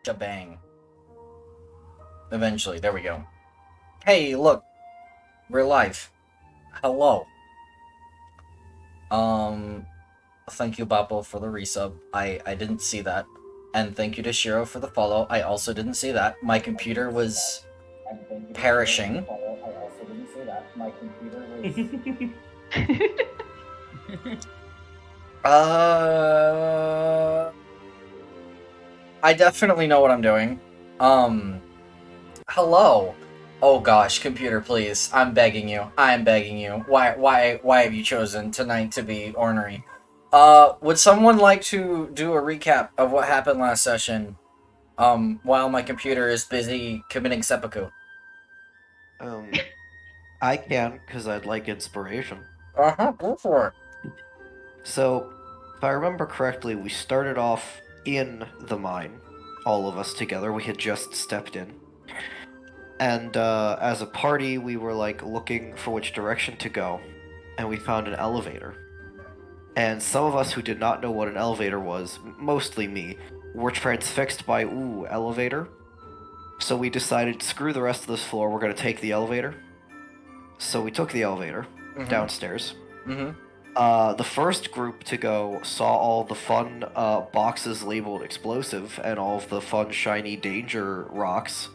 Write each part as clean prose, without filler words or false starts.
Kabang. Eventually, there we go. Hey, look, we're live. Hello. Thank you, Bappo, for the resub. I didn't see that. And thank you to Shiro for the follow. I also didn't see that. My computer was perishing. I definitely know what I'm doing. Hello. Oh gosh, computer, please. I'm begging you. I'm begging you. Why have you chosen tonight to be ornery? Would someone like to do a recap of what happened last session? While my computer is busy committing seppuku. I can, because I'd like inspiration. Go for it. So, if I remember correctly, we started off in the mine, all of us together. We had just stepped in. And as a party, we were like looking for which direction to go, and we found an elevator. And some of us who did not know what an elevator was, mostly me, were transfixed by, ooh, elevator. So we decided, screw the rest of this floor, we're gonna take the elevator. So we took the elevator downstairs. The first group to go saw all the fun boxes labeled explosive and all of the fun shiny danger rocks.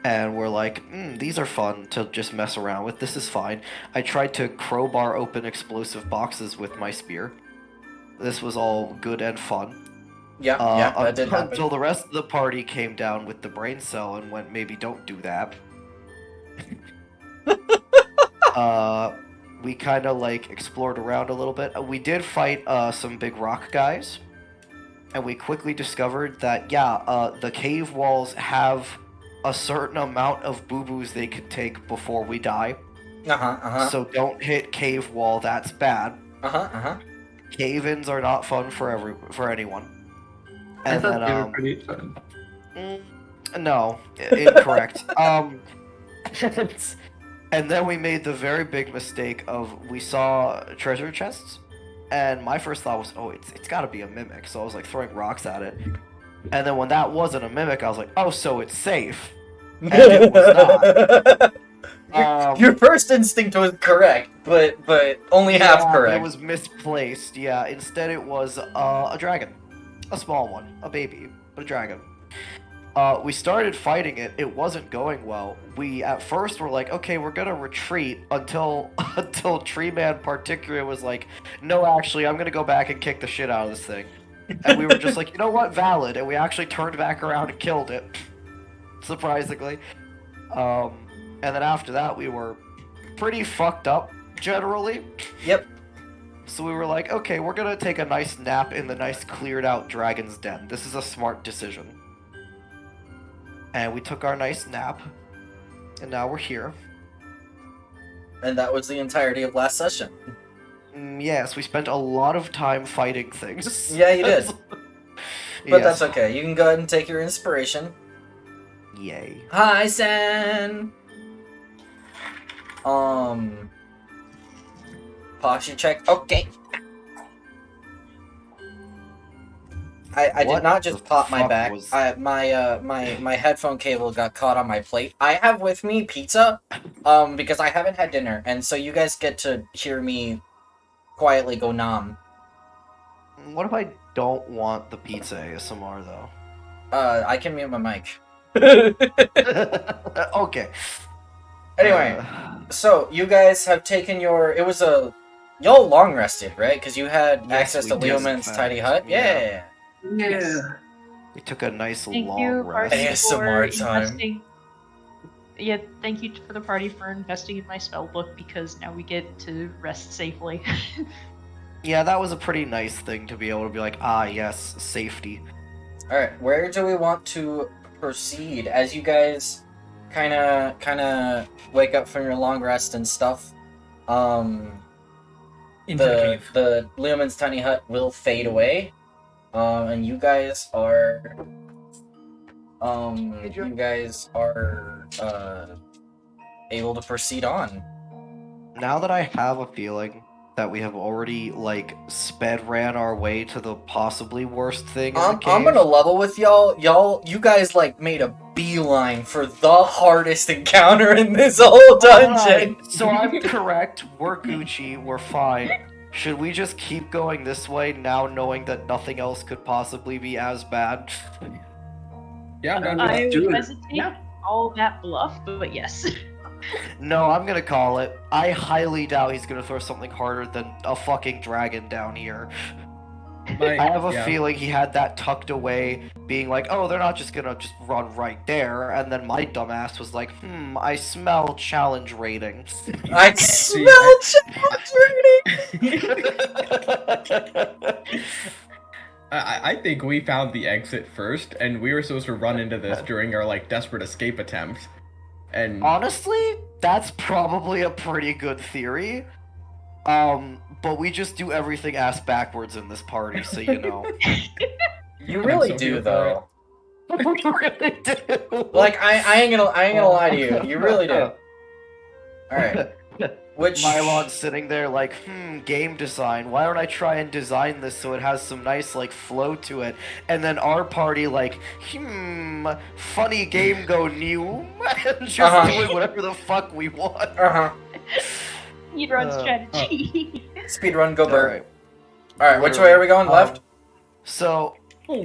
And we're like, these are fun to just mess around with. This is fine. I tried to crowbar open explosive boxes with my spear. This was all good and fun. Yeah, that did happen. Until the rest of the party came down with the brain cell and went, maybe don't do that. We kind of like explored around a little bit. We did fight some big rock guys. And we quickly discovered that, the cave walls have a certain amount of boo-boos they can take before we die. So don't hit cave wall, that's bad. Cave-ins are not fun for anyone. And I thought they were pretty fun. No, incorrect. And then we made the very big mistake of we saw treasure chests, and my first thought was, oh, it's got to be a mimic. So I was like throwing rocks at it. And then when that wasn't a mimic, I was like, oh, so it's safe. And it was not. Your first instinct was correct, but only half correct. It was misplaced. Yeah, instead it was a dragon, a small one, a baby, but a dragon. We started fighting it. It wasn't going well. We at first were like, okay, we're gonna retreat until Tree Man Particular was like, no, actually, I'm gonna go back and kick the shit out of this thing. And we were just like, you know what, valid. And we actually turned back around and killed it, surprisingly. And then after that, we were pretty fucked up generally. Yep. So we were like, okay, we're gonna take a nice nap in the nice cleared out dragon's den. This is a smart decision. And we took our nice nap, and now we're here. And that was the entirety of last session. Yes, we spent a lot of time fighting things. Yeah, you did. But that's okay. You can go ahead and take your inspiration. Yay. Hi, Sen! Posture check. Okay. I did not just pop my back. My headphone cable got caught on my plate. I have with me pizza, because I haven't had dinner, and so you guys get to hear me quietly go nom. What if I don't want the pizza ASMR though? I can mute my mic. Okay. Anyway, so you guys have taken y'all long rested, right? Because you had access to Leoman's tiny hut. Yeah. Yeah. We took a nice Thank long you, rest. party, for ASMR time. investing. Yeah, thank you for the party for investing in my spell book because now we get to rest safely. Yeah, that was a pretty nice thing to be able to be like, ah, yes, safety. Alright, where do we want to proceed? As you guys kind of wake up from your long rest and stuff, the Leoman's tiny hut will fade away, and you guys are able to proceed on. Now that I have a feeling that we have already, like, sped ran our way to the possibly worst thing in the I'm cave. gonna level with y'all. You guys like made a beeline for the hardest encounter in this whole dungeon. Alright, so I'm correct. We're Gucci. We're fine. Should we just keep going this way now, knowing that nothing else could possibly be as bad? Yeah, no, I let's do would it. hesitate all that bluff, but yes. No, I'm gonna call it. I highly doubt he's gonna throw something harder than a fucking dragon down here. I have a feeling he had that tucked away, being like, oh, they're not just gonna just run right there, and then my dumbass was like, I smell challenge rating. I smell challenge rating. I think we found the exit first, and we were supposed to run into this during our like desperate escape attempt. And Honestly, that's probably a pretty good theory. But we just do everything ass backwards in this party, so you know. You really so do here for though. We really do. Like I ain't gonna lie to you. You really do. Alright. Which Mylon's sitting there like, game design. Why don't I try and design this so it has some nice like flow to it? And then our party like, funny game go new, and just doing whatever the fuck we want. Speedrun strategy. Speedrun, go bird. Alright. Alright, which way are we going? Left? So,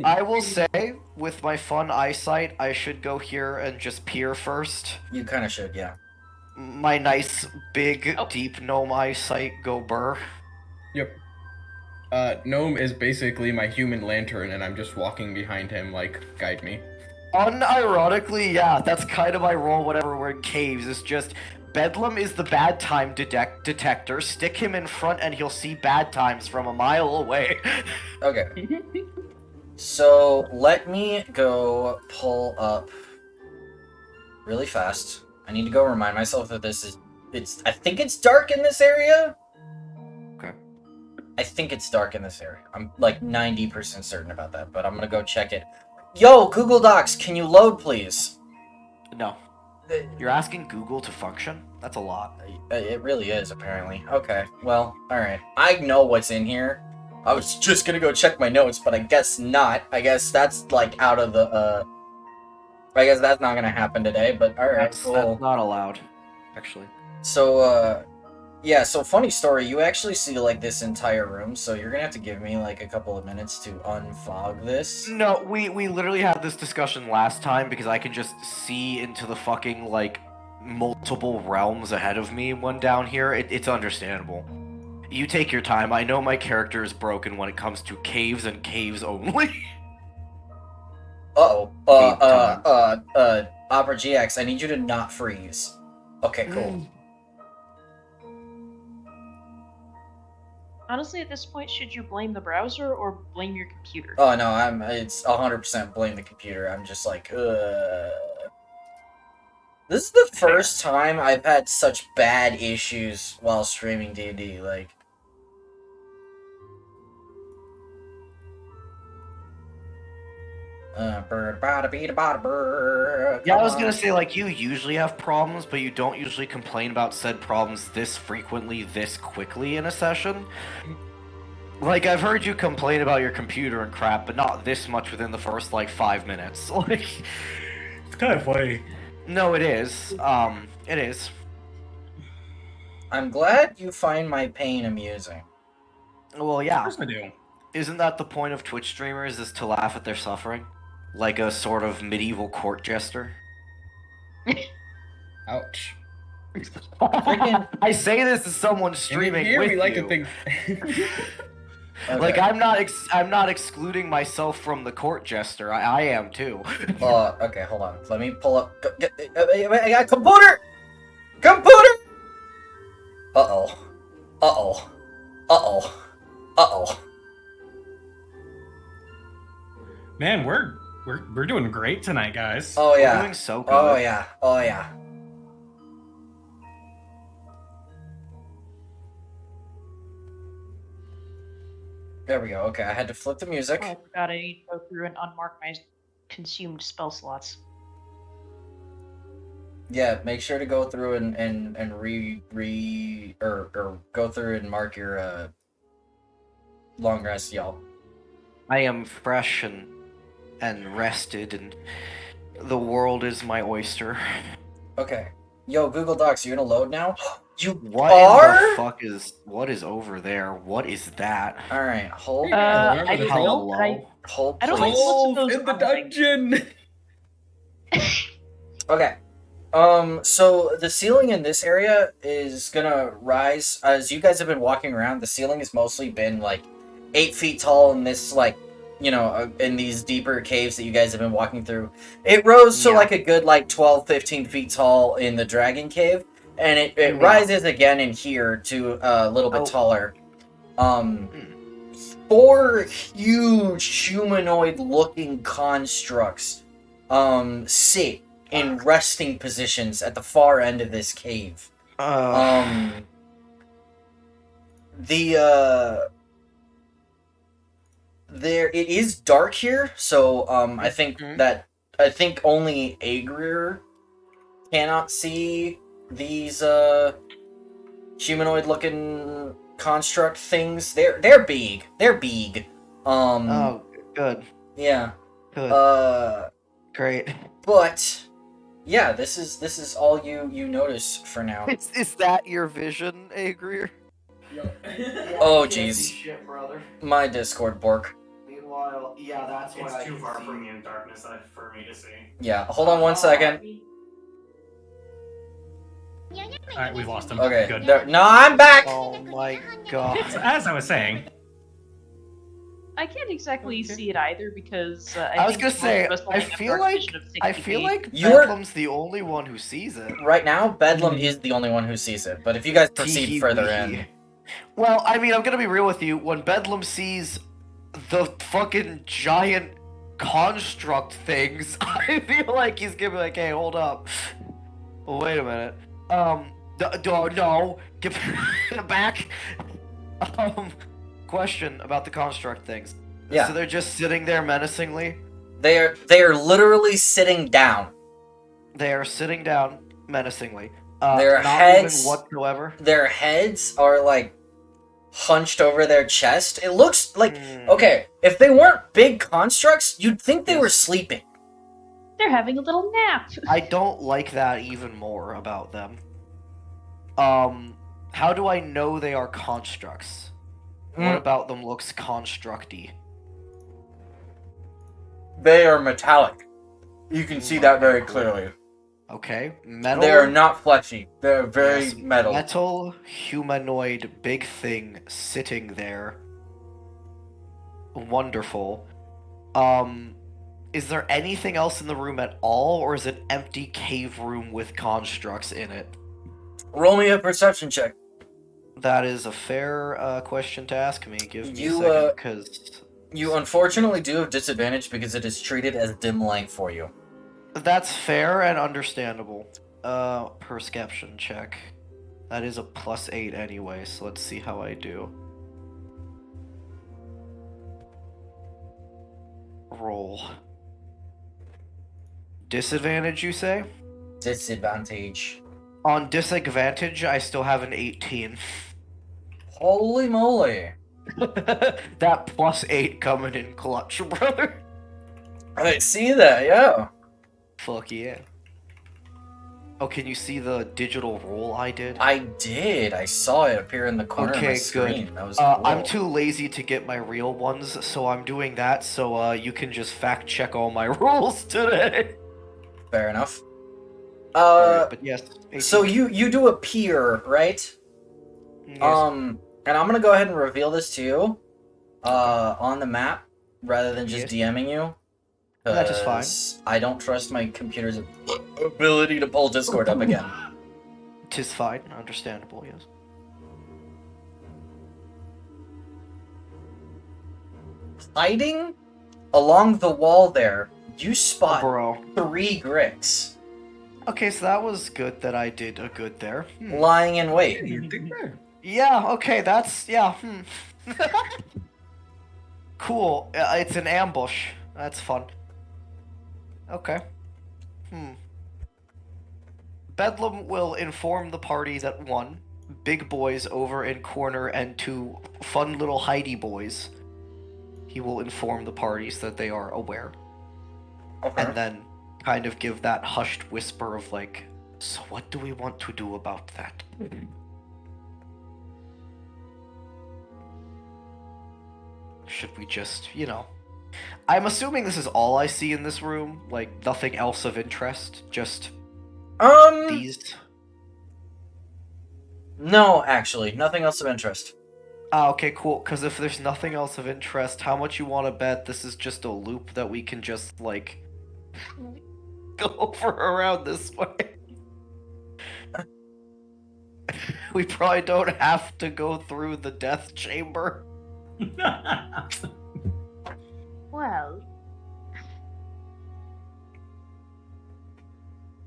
I will say, with my fun eyesight, I should go here and just peer first. You kinda should, yeah. My nice, big, deep gnome eyesight go burr. Yep. Gnome is basically my human lantern, and I'm just walking behind him, like, guide me. Unironically, yeah, that's kind of my role whenever we're in caves. It's just, Bedlam is the bad time detector. Stick him in front and he'll see bad times from a mile away. Okay. So, let me go pull up really fast. I need to go remind myself that I think it's dark in this area? Okay. I think it's dark in this area. I'm like 90% certain about that, but I'm gonna go check it. Yo, Google Docs, can you load, please? No. You're asking Google to function? That's a lot. It really is, apparently. Okay, well, alright. I know what's in here. I was just gonna go check my notes, but I guess not. I guess that's, like, out of the, I guess that's not gonna happen today, but alright, cool. That's not allowed, actually. So, yeah, so funny story, you actually see, like, this entire room, so you're gonna have to give me, like, a couple of minutes to unfog this. No, we literally had this discussion last time because I can just see into the fucking, like, multiple realms ahead of me when down here. It's understandable. You take your time. I know my character is broken when it comes to caves and caves only. Uh-oh. Opera GX, I need you to not freeze. Okay, cool. Honestly, at this point, should you blame the browser or blame your computer? Oh, no, it's 100% blame the computer. I'm just like, This is the first time I've had such bad issues while streaming D&D, like... Yeah, I was gonna say, like, you usually have problems, but you don't usually complain about said problems this frequently, this quickly in a session. Like, I've heard you complain about your computer and crap, but not this much within the first, like, 5 minutes. Like... It's kind of funny. No, it is. It is. I'm glad you find my pain amusing. Well, yeah. Of course I do. Isn't that the point of Twitch streamers, is to laugh at their suffering? Like a sort of medieval court jester? Ouch. I say this as someone streaming Here with we like you. to think. Okay. Like, I'm not excluding myself from the court jester. I am too. Okay, hold on. Let me pull up... I got computer! Computer! Uh-oh. Uh-oh. Uh-oh. Uh-oh. Man, we're doing great tonight, guys. Oh, yeah. We're doing so good. Oh, yeah. Oh, yeah. There we go. Okay, I had to flip the music. Oh, I forgot I need to go through and unmark my consumed spell slots. Yeah, make sure to go through and or go through and mark your long rest, y'all. I am fresh and rested, and the world is my oyster. Okay. Yo, Google Docs, you gonna load now? You What are? in the fuck what is over there? What is that? All right, hold, remember I the didn't troll? know, but hold, I don't like please. looks at Trolls those in the carvings. dungeon. Okay. So the ceiling in this area is gonna rise as you guys have been walking around. The ceiling has mostly been like 8 feet tall in this in these deeper caves that you guys have been walking through. It rose to Yeah. like a good like 12, 15 feet tall in the dragon cave, and it Yeah. rises again in here to a little bit Oh. taller. 4 huge humanoid looking constructs sit in resting positions at the far end of this cave. There it is dark here, so I think only Agrir cannot see these humanoid looking construct things. They're big. They're big. Oh, good. Yeah. Good. Great. But yeah, this is all you notice for now. Is that your vision, Agrier? Oh jeez. Shit, brother. My Discord bork. Meanwhile, yeah, that's what It's too far from me in darkness for me to see. Yeah, hold on one second. Alright, we've lost him. Okay. Good. No, I'm back. Oh my god. As I was saying, I can't exactly see it either because I was think gonna most say, of us I only have feel dark like vision of 60 I feel feet. like You're- Bedlam's the only one who sees it. Right now, Bedlam is the only one who sees it. But if you guys proceed Tee-hee further wee-hee. in, Well, I mean, I'm gonna be real with you. When Bedlam sees the fucking giant construct things, I feel like he's gonna be like, "Hey, hold up, wait a minute. No, get back." Question about the construct things. Yeah. So they're just sitting there menacingly. they are literally sitting down. They are sitting down menacingly. Their not heads- moving whatsoever. Their heads are like hunched over their chest. It looks like Hmm. okay. If they weren't big constructs, you'd think they Yes. were sleeping. They're having a little nap. I don't like that even more about them. How do I know they are constructs? What Mm. about them looks constructy? They are metallic. You can see that very clearly. Okay, metal. They are not fleshy. They're very Yes, metal. Metal humanoid big thing sitting there. Wonderful. Is there anything else in the room at all, or is it an empty cave room with constructs in it? Roll me a perception check. That is a fair question to ask me. Give me You, a second, because You unfortunately do have disadvantage because it is treated as dim light for you. that's fair and understandable. Perception check. That is a +8 anyway, so let's see how I do. Roll. Disadvantage, you say? Disadvantage. On disadvantage, I still have an 18. Holy moly. That +8 coming in clutch, brother. I see that, yeah. Fuck yeah. Oh, can you see the digital roll I did? I did. I saw it appear in the corner of my Okay, screen. good. That was cool. I'm too lazy to get my real ones, so I'm doing that so you can just fact check all my rolls today. Fair enough. Alright, but yes. 18. So you do appear, right? Yes. And I'm gonna go ahead and reveal this to you, on the map rather than just Yes. DMing you. That is fine. 'Cause I don't trust my computer's ability to pull Discord up again. Tis fine, understandable, yes. Hiding along the wall there, you spot Bro. 3 Gricks Okay, so that was good that I did a good there. lying in wait. You did good. Yeah, okay, that's, yeah, Cool, it's an ambush. That's fun. Okay. Bedlam will inform the party that one, big boys over in corner and two fun little Heidi boys. He will inform the parties that they are aware. Okay. And then kind of give that hushed whisper of like, so what do we want to do about that? Should we just, I'm assuming this is all I see in this room, like nothing else of interest, just these. No, actually, nothing else of interest. Ah, okay, cool. Because if there's nothing else of interest, how much you want to bet this is just a loop that we can just, like, go over around this way? We probably don't have to go through the death chamber. Well,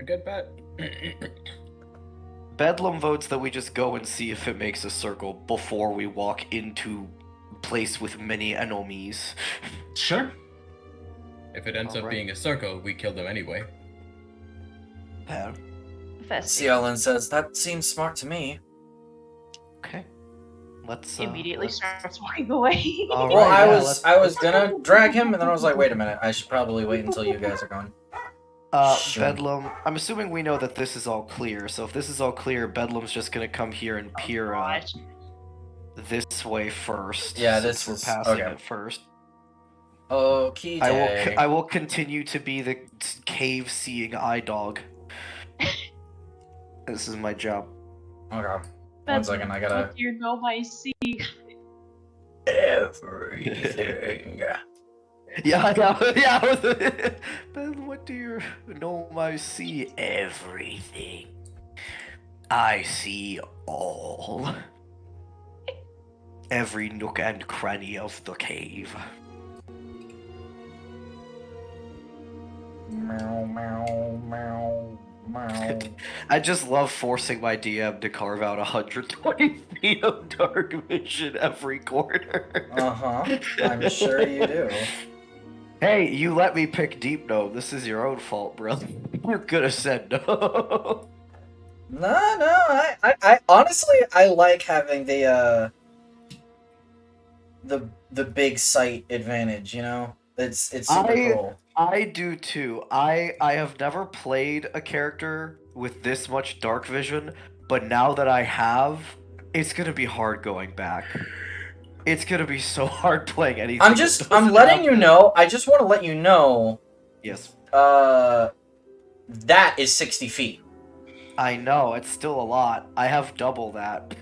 A good bet. Bedlam votes that we just go and see if it makes a circle before we walk into place with many enemies. Sure. If it ends up Alright. being a circle, we kill them anyway. Fair. festive. Cielin says, that seems smart to me. Okay. Let's Immediately let's- starts walking away. All Well, right, yeah, I was gonna drag him, and then I was like, wait a minute, I should probably wait until you guys are gone. Sure. Bedlam, I'm assuming we know that this is all clear, so if this is all clear, Bedlam's just gonna come here and peer Gosh. this way first. Yeah, since this we're is- passing okay. it first. Okay. I will continue to be the cave seeing eye dog. This is my job. Okay. One second, I gotta. What do you know I see? Everything. Yeah. Ben, what do you know? I see everything. I see all. Every nook and cranny of the cave. Meow, meow, meow, meow. I just love forcing my DM to carve out 120 feet of dark vision every corner. Uh-huh. I'm sure you do. Hey, you let me pick Deep Gnome. This is your own fault, bro. You could have said no. No, I honestly, I like having the big sight advantage, you know? It's super cool. I do too. I have never played a character with this much dark vision, but now that I have, it's gonna be hard going back. It's gonna be so hard playing anything. I'm that I'm doesn't letting have- you know, I just want to let you know, Yes, that is 60 feet. I know. It's still a lot. I have double that.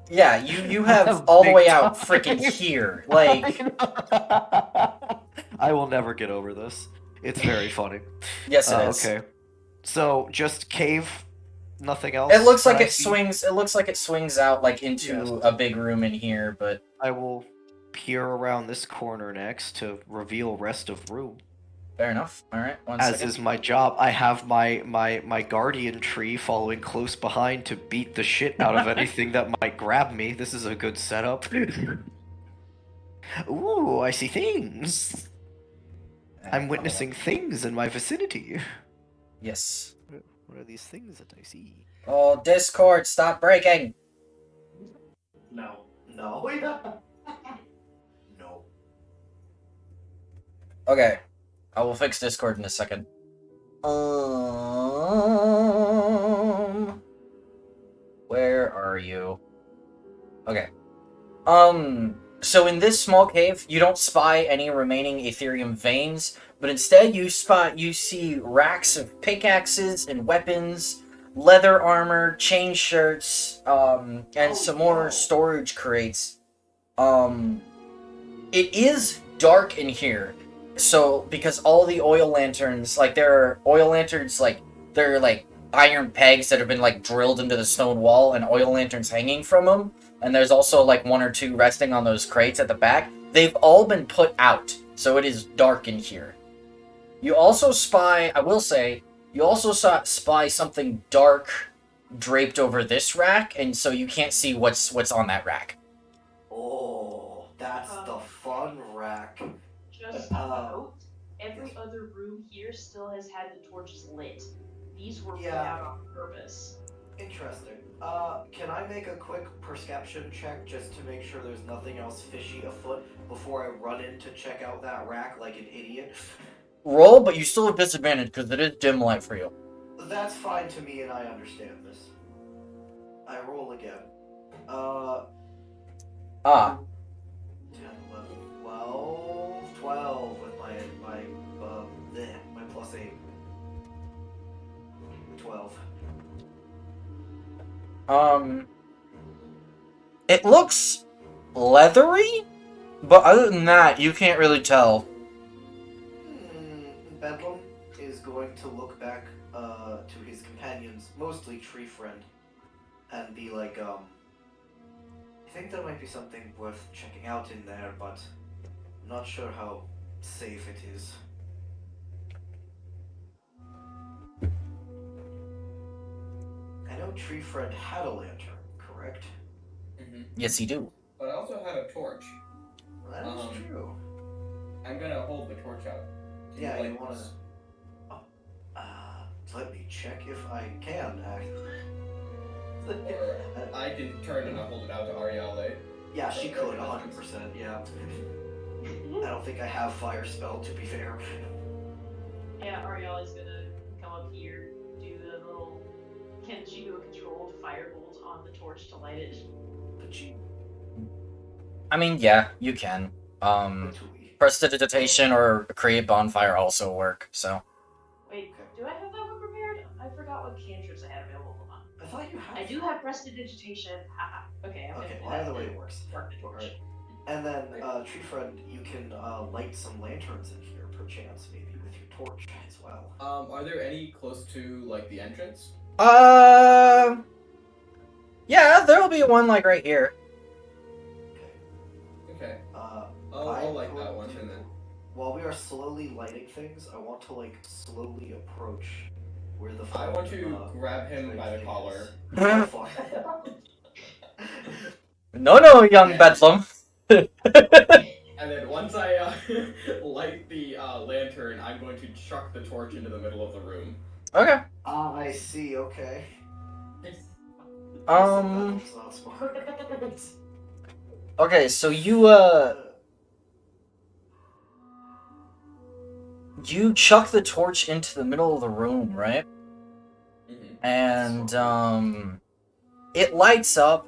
Yeah, you have That's all the big way out time. freaking here. Like, I will never get over this. It's very funny. yes it is. Okay. So just cave, nothing else. It looks like that I it see? swings. It looks like it swings out like into Yes. a big room in here, but I will peer around this corner next to reveal rest of room. fair enough. All right, one As second. is my job, I have my guardian tree following close behind to beat the shit out of anything that might grab me. This is a good setup. Ooh, I see things. I'm witnessing things in my vicinity. Yes. What are these things that I see? Oh, Discord, stop breaking. No. No. Okay, I will fix Discord in a second. Where are you? Okay. So in this small cave, you don't spy any remaining Ethereum veins, but instead you see racks of pickaxes and weapons, leather armor, chain shirts, and some more storage crates. It is dark in here. So, because all the oil lanterns, like, there are oil lanterns, like, there are, like, iron pegs that have been, like, drilled into the stone wall and oil lanterns hanging from them. And there's also, like, one or two resting on those crates at the back. They've all been put out, so it is dark in here. You also spy, I will say, you also spy something dark draped over this rack, and so you can't see what's on that rack. Oh, that's the fun rack. Just a note, every other room here still has had the torches lit. These were put Yeah. out on purpose. Interesting. Can I make a quick perception check just to make sure there's nothing else fishy afoot before I run in to check out that rack like an idiot? Roll, but you still have disadvantage because it is dim light for you. That's fine to me and I understand this. I roll again. 10, 11, 12 with my plus 8. 12. It looks leathery, but other than that, you can't really tell. Bedlam is going to look back to his companions, mostly Tree Friend, and be like, I think there might be something worth checking out in there, but I'm not sure how safe it is. I know Tree Friend had a lantern, correct? Mm-hmm. Yes, you do. But I also had a torch. That is true. I'm gonna hold the torch out. Can Yeah, you you light wanna... this? Let me check if I can, actually. Or I can turn and I'll hold it out to Ariale. Yeah, she could, 100%, yeah. I don't think I have fire spell, to be fair. Yeah, Ariela's gonna come up here, do the little. Can she do a controlled firebolt on the torch to light it? But she... I mean, yeah, you can. Tui. Prestidigitation or create bonfire also work, so. Wait, do I have that one prepared? I forgot what cantrips I had available. Hold on. I thought you had... I do have prestidigitation. Haha. Okay, I'm Okay, gonna do well, that. either way it works. Spark the torch. Alright. And then, Tree Friend, you can light some lanterns in here, perchance, maybe with your torch as well. Are there any close to like the entrance? Yeah, there'll be one like right here. Okay. I'll I'll light that one and then. While we are slowly lighting things, I want to like slowly approach where the I want to grab him by the thing collar. is. Oh, fuck. No, young Bedlam. And then once I light the lantern, I'm going to chuck the torch into the middle of the room. Okay. I see, okay. Um. Not smart. Okay, so you chuck the torch into the middle of the room, right? Mm-hmm. And it lights up.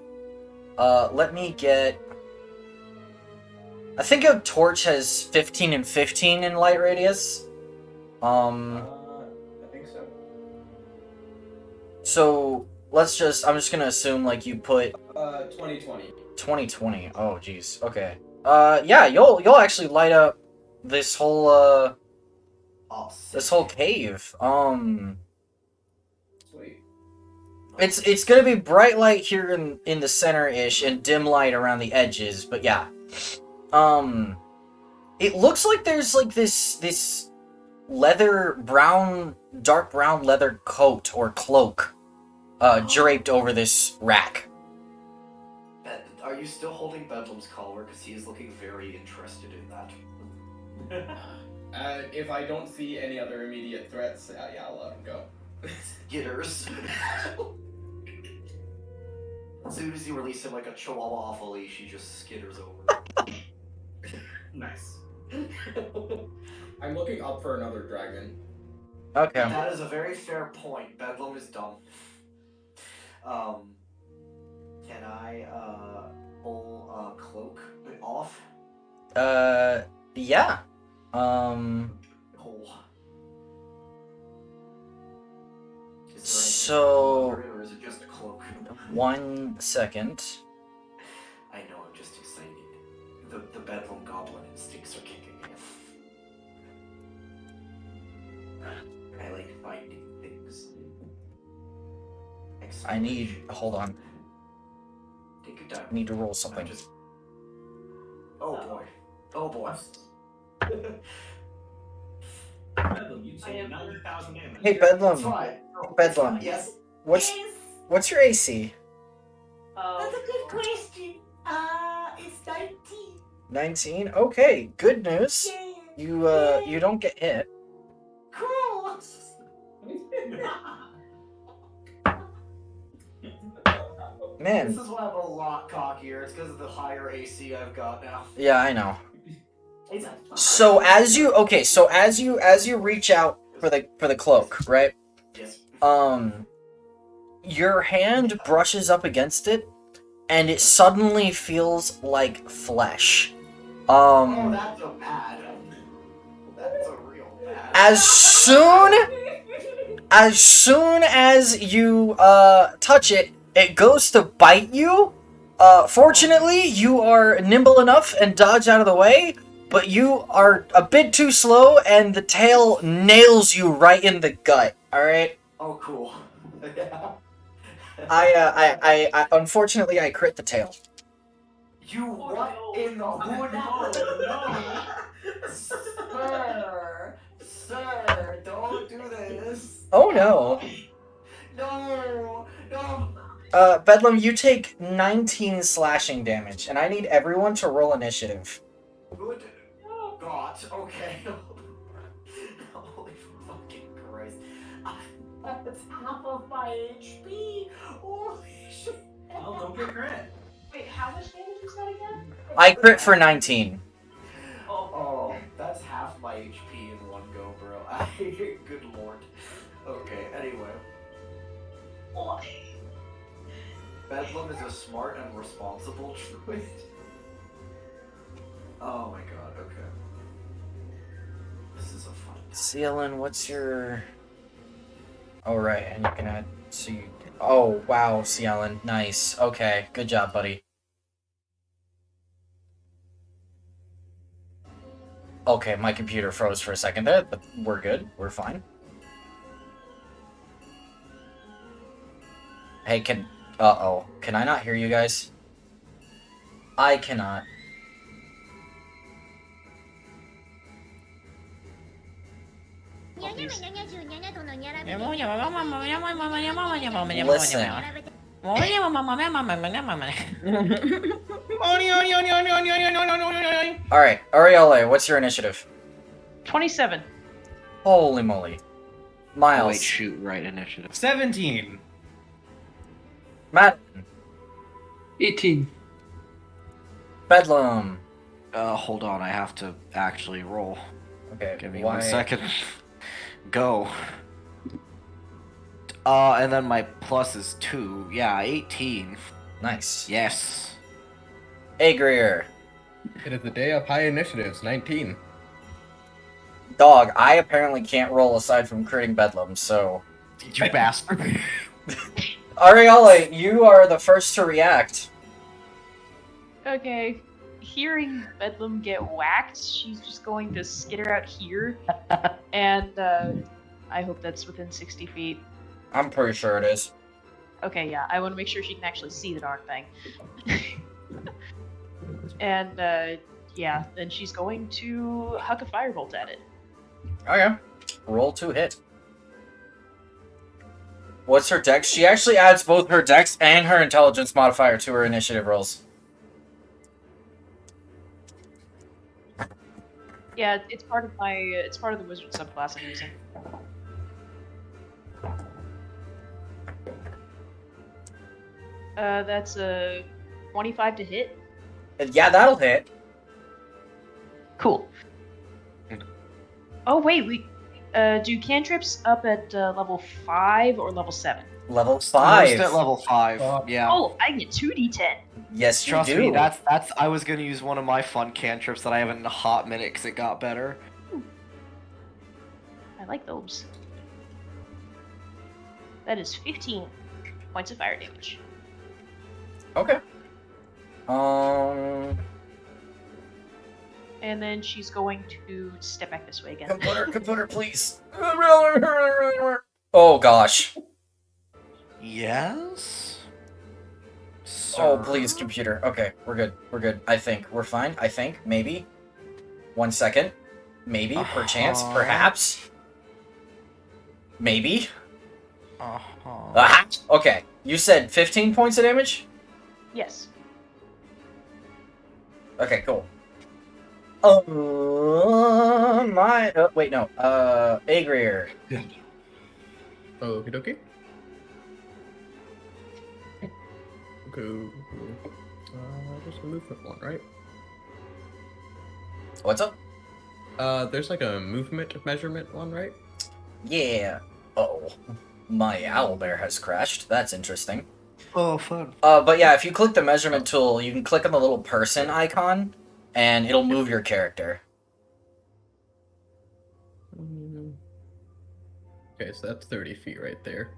Let me get. I think a torch has 15 and 15 in light radius. I think so. So I'm just gonna assume like you put 2020. 2020. Oh, jeez. Okay. Yeah, you'll actually light up this whole cave. Sweet. It's gonna be bright light here in the center ish and dim light around the edges, but yeah. It looks like there's like this dark brown leather coat or cloak draped over this rack. Are you still holding Bedlam's collar? Because he is looking very interested in that. If I don't see any other immediate threats, yeah, I'll let him go. Skitters. As soon as you release him like a chihuahua off a leash, he just skitters over. Nice. I'm looking up for another dragon. Okay. That is a very fair point. Bedlam is dumb. Can I pull a cloak off? Yeah. Pull. So Or is it just a cloak? 1 second. I know, I'm just excited. The Bedlam goblin instincts are kicking in. I like finding things. I need. Hold on. Take your time. I need to roll something. Oh boy. Oh boy. Bedlam, you'd I say am- 90,000 damage. Hey Bedlam. Fine. Bedlam. Yes. What's your AC? That's a good question. It's 19. 19. Okay. Good news. Yay. You don't get hit. Cool. Man. This is why I'm a lot cockier. It's because of the higher AC I've got now. Yeah, I know. It's a So as you reach out for the cloak, right? Yes. Your hand brushes up against it, and it suddenly feels like flesh. Oh, that's a bad. That's a real bad. As soon as you touch it, it goes to bite you. Fortunately, you are nimble enough and dodge out of the way, but you are a bit too slow, and the tail nails you right in the gut. All right. Oh, cool. Yeah. I unfortunately I crit the tail. You what no. in the hood? No. Sir, don't do this. Oh no. No, no. Bedlam, you take 19 slashing damage, and I need everyone to roll initiative. Good God. Okay. Holy fucking Christ. That's half of my HP. Holy shit. Well, don't get crit. Wait, how much damage was that again? I crit for 19. Oh, that's half my HP in one go, bro. Good lord. Okay, anyway. Bedlam is a smart and responsible druid. Oh my god, okay. This is a fun time. Sealin, what's your... Oh, right, and you can add... So you... Oh, wow, Sealin. Nice. Okay, good job, buddy. Okay, my computer froze for a second there, but we're good. We're fine. Hey, can... Uh-oh. Can I not hear you guys? I cannot. Listen. Alright, Arielle, what's your initiative? 27. Holy moly. Oh, Miles. wait, shoot, right, initiative. 17. Matt. 18. Bedlam. Hold on, I have to actually roll. Okay, Give me why... 1 second. Go. And then my plus is 2. Yeah, 18. Nice. Yes. Agrier. It is the day of high initiatives, 19. Dog, I apparently can't roll aside from critting Bedlam, so... You bastard. Arielle, you are the first to react. Okay. Hearing Bedlam get whacked, she's just going to skitter out here. And I hope that's within 60 feet. I'm pretty sure it is. Okay, yeah, I want to make sure she can actually see the darn thing. And yeah, then she's going to huck a firebolt at it. Okay. Roll to hit. What's her dex? She actually adds both her dex and her intelligence modifier to her initiative rolls. Yeah, it's part of the wizard subclass I'm using. That's a 25 to hit. Yeah, that'll hit. Cool. Oh wait, we do cantrips up at level 5 or level 7? Level Most 5. at level 5. Yeah. Oh, I can get 2d10. Yes, you Trust do. me, that's I was gonna use one of my fun cantrips that I haven't in a hot minute because it got better. I like those. That is 15 points of fire damage. Okay. And then she's going to step back this way again. Computer, please. Oh gosh. Yes. Oh, Sir? please, computer. Okay, we're good. We're good. I think we're fine. I think maybe. 1 second. Maybe. Perchance. Perhaps. Maybe. Aha. Okay. You said 15 points of damage? Yes. Okay, cool. Wait, no. Agrier. Okie dokie. Go. There's a movement one, right? What's up? There's like a movement measurement one, right? Yeah. Oh, my owlbear has crashed. That's interesting. Oh, fun. But yeah, if you click the measurement tool, you can click on the little person icon, and it'll move your character. Okay, so that's 30 feet right there.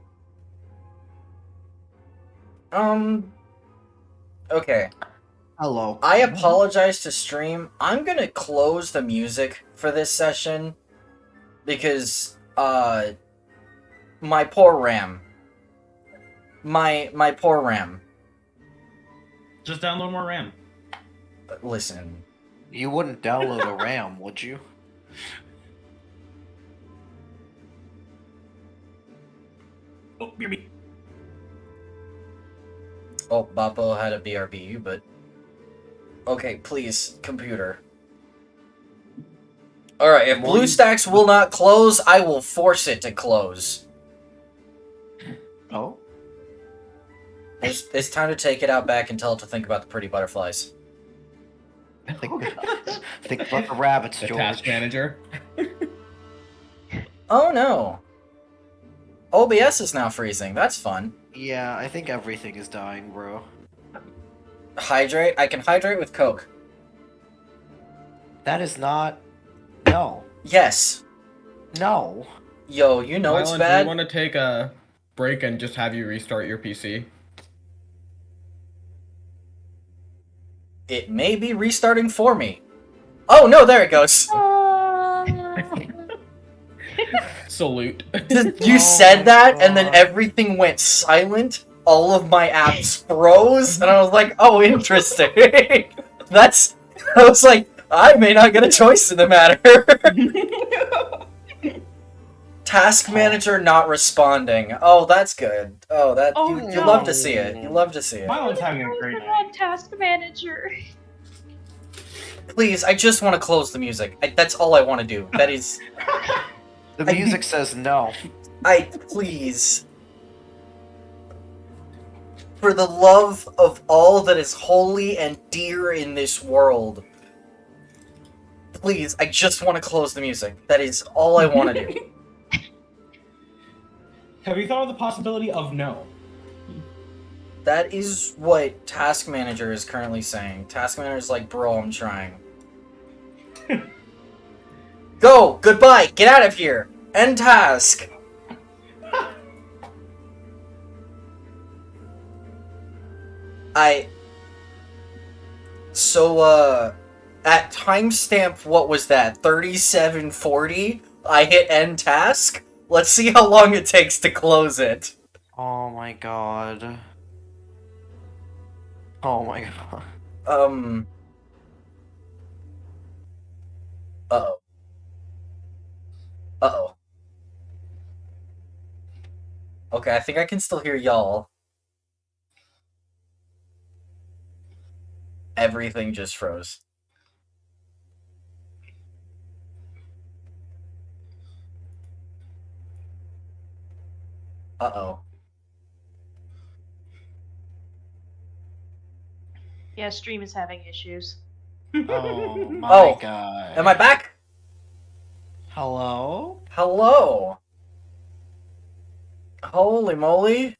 Okay. Hello. I apologize to stream. I'm gonna close the music for this session because my poor RAM. My poor RAM. Just download more RAM. Listen. You wouldn't download a RAM, would you? Oh, BRB. Oh, Bappo had a BRB, but okay, please, computer. Alright, if BlueStacks will not close, I will force it to close. Oh? It's time to take it out back and tell it to think about the pretty butterflies. Think about the rabbits, The George. task manager. Oh no. OBS is now freezing. That's fun. Yeah, I think everything is dying, bro. Hydrate? I can hydrate with Coke. That is not... No. Yes. No. Yo, you know it's Mylan, do bad. you want to take a break and just have you restart your PC? It may be restarting for me. Oh no, there it goes. Salute. You Oh said my that, and then God. everything went silent. All of my apps froze, and I was like, "Oh, interesting." That's. I was like, I may not get a choice in the matter. Task manager not responding. Oh, that's good. Oh, that Oh, you no. love to see it. You love to see it. Mylan's having a great night. on Task Manager. Please, I just want to close the music. That's all I want to do. That is, The music says no. please. For the love of all that is holy and dear in this world. Please, I just want to close the music. That is all I want to do. Have you thought of the possibility of no? That is what Task Manager is currently saying. Task Manager is like, bro, I'm trying. Go! Goodbye! Get out of here! End task! At timestamp, what was that? 3740? I hit end task? Let's see how long it takes to close it. Oh my god. Oh my god. Uh-oh. Uh-oh. Okay, I think I can still hear y'all. Everything just froze. Uh-oh. Yeah, stream is having issues. Oh my Oh, god. Am I back? Hello? Hello. Holy moly.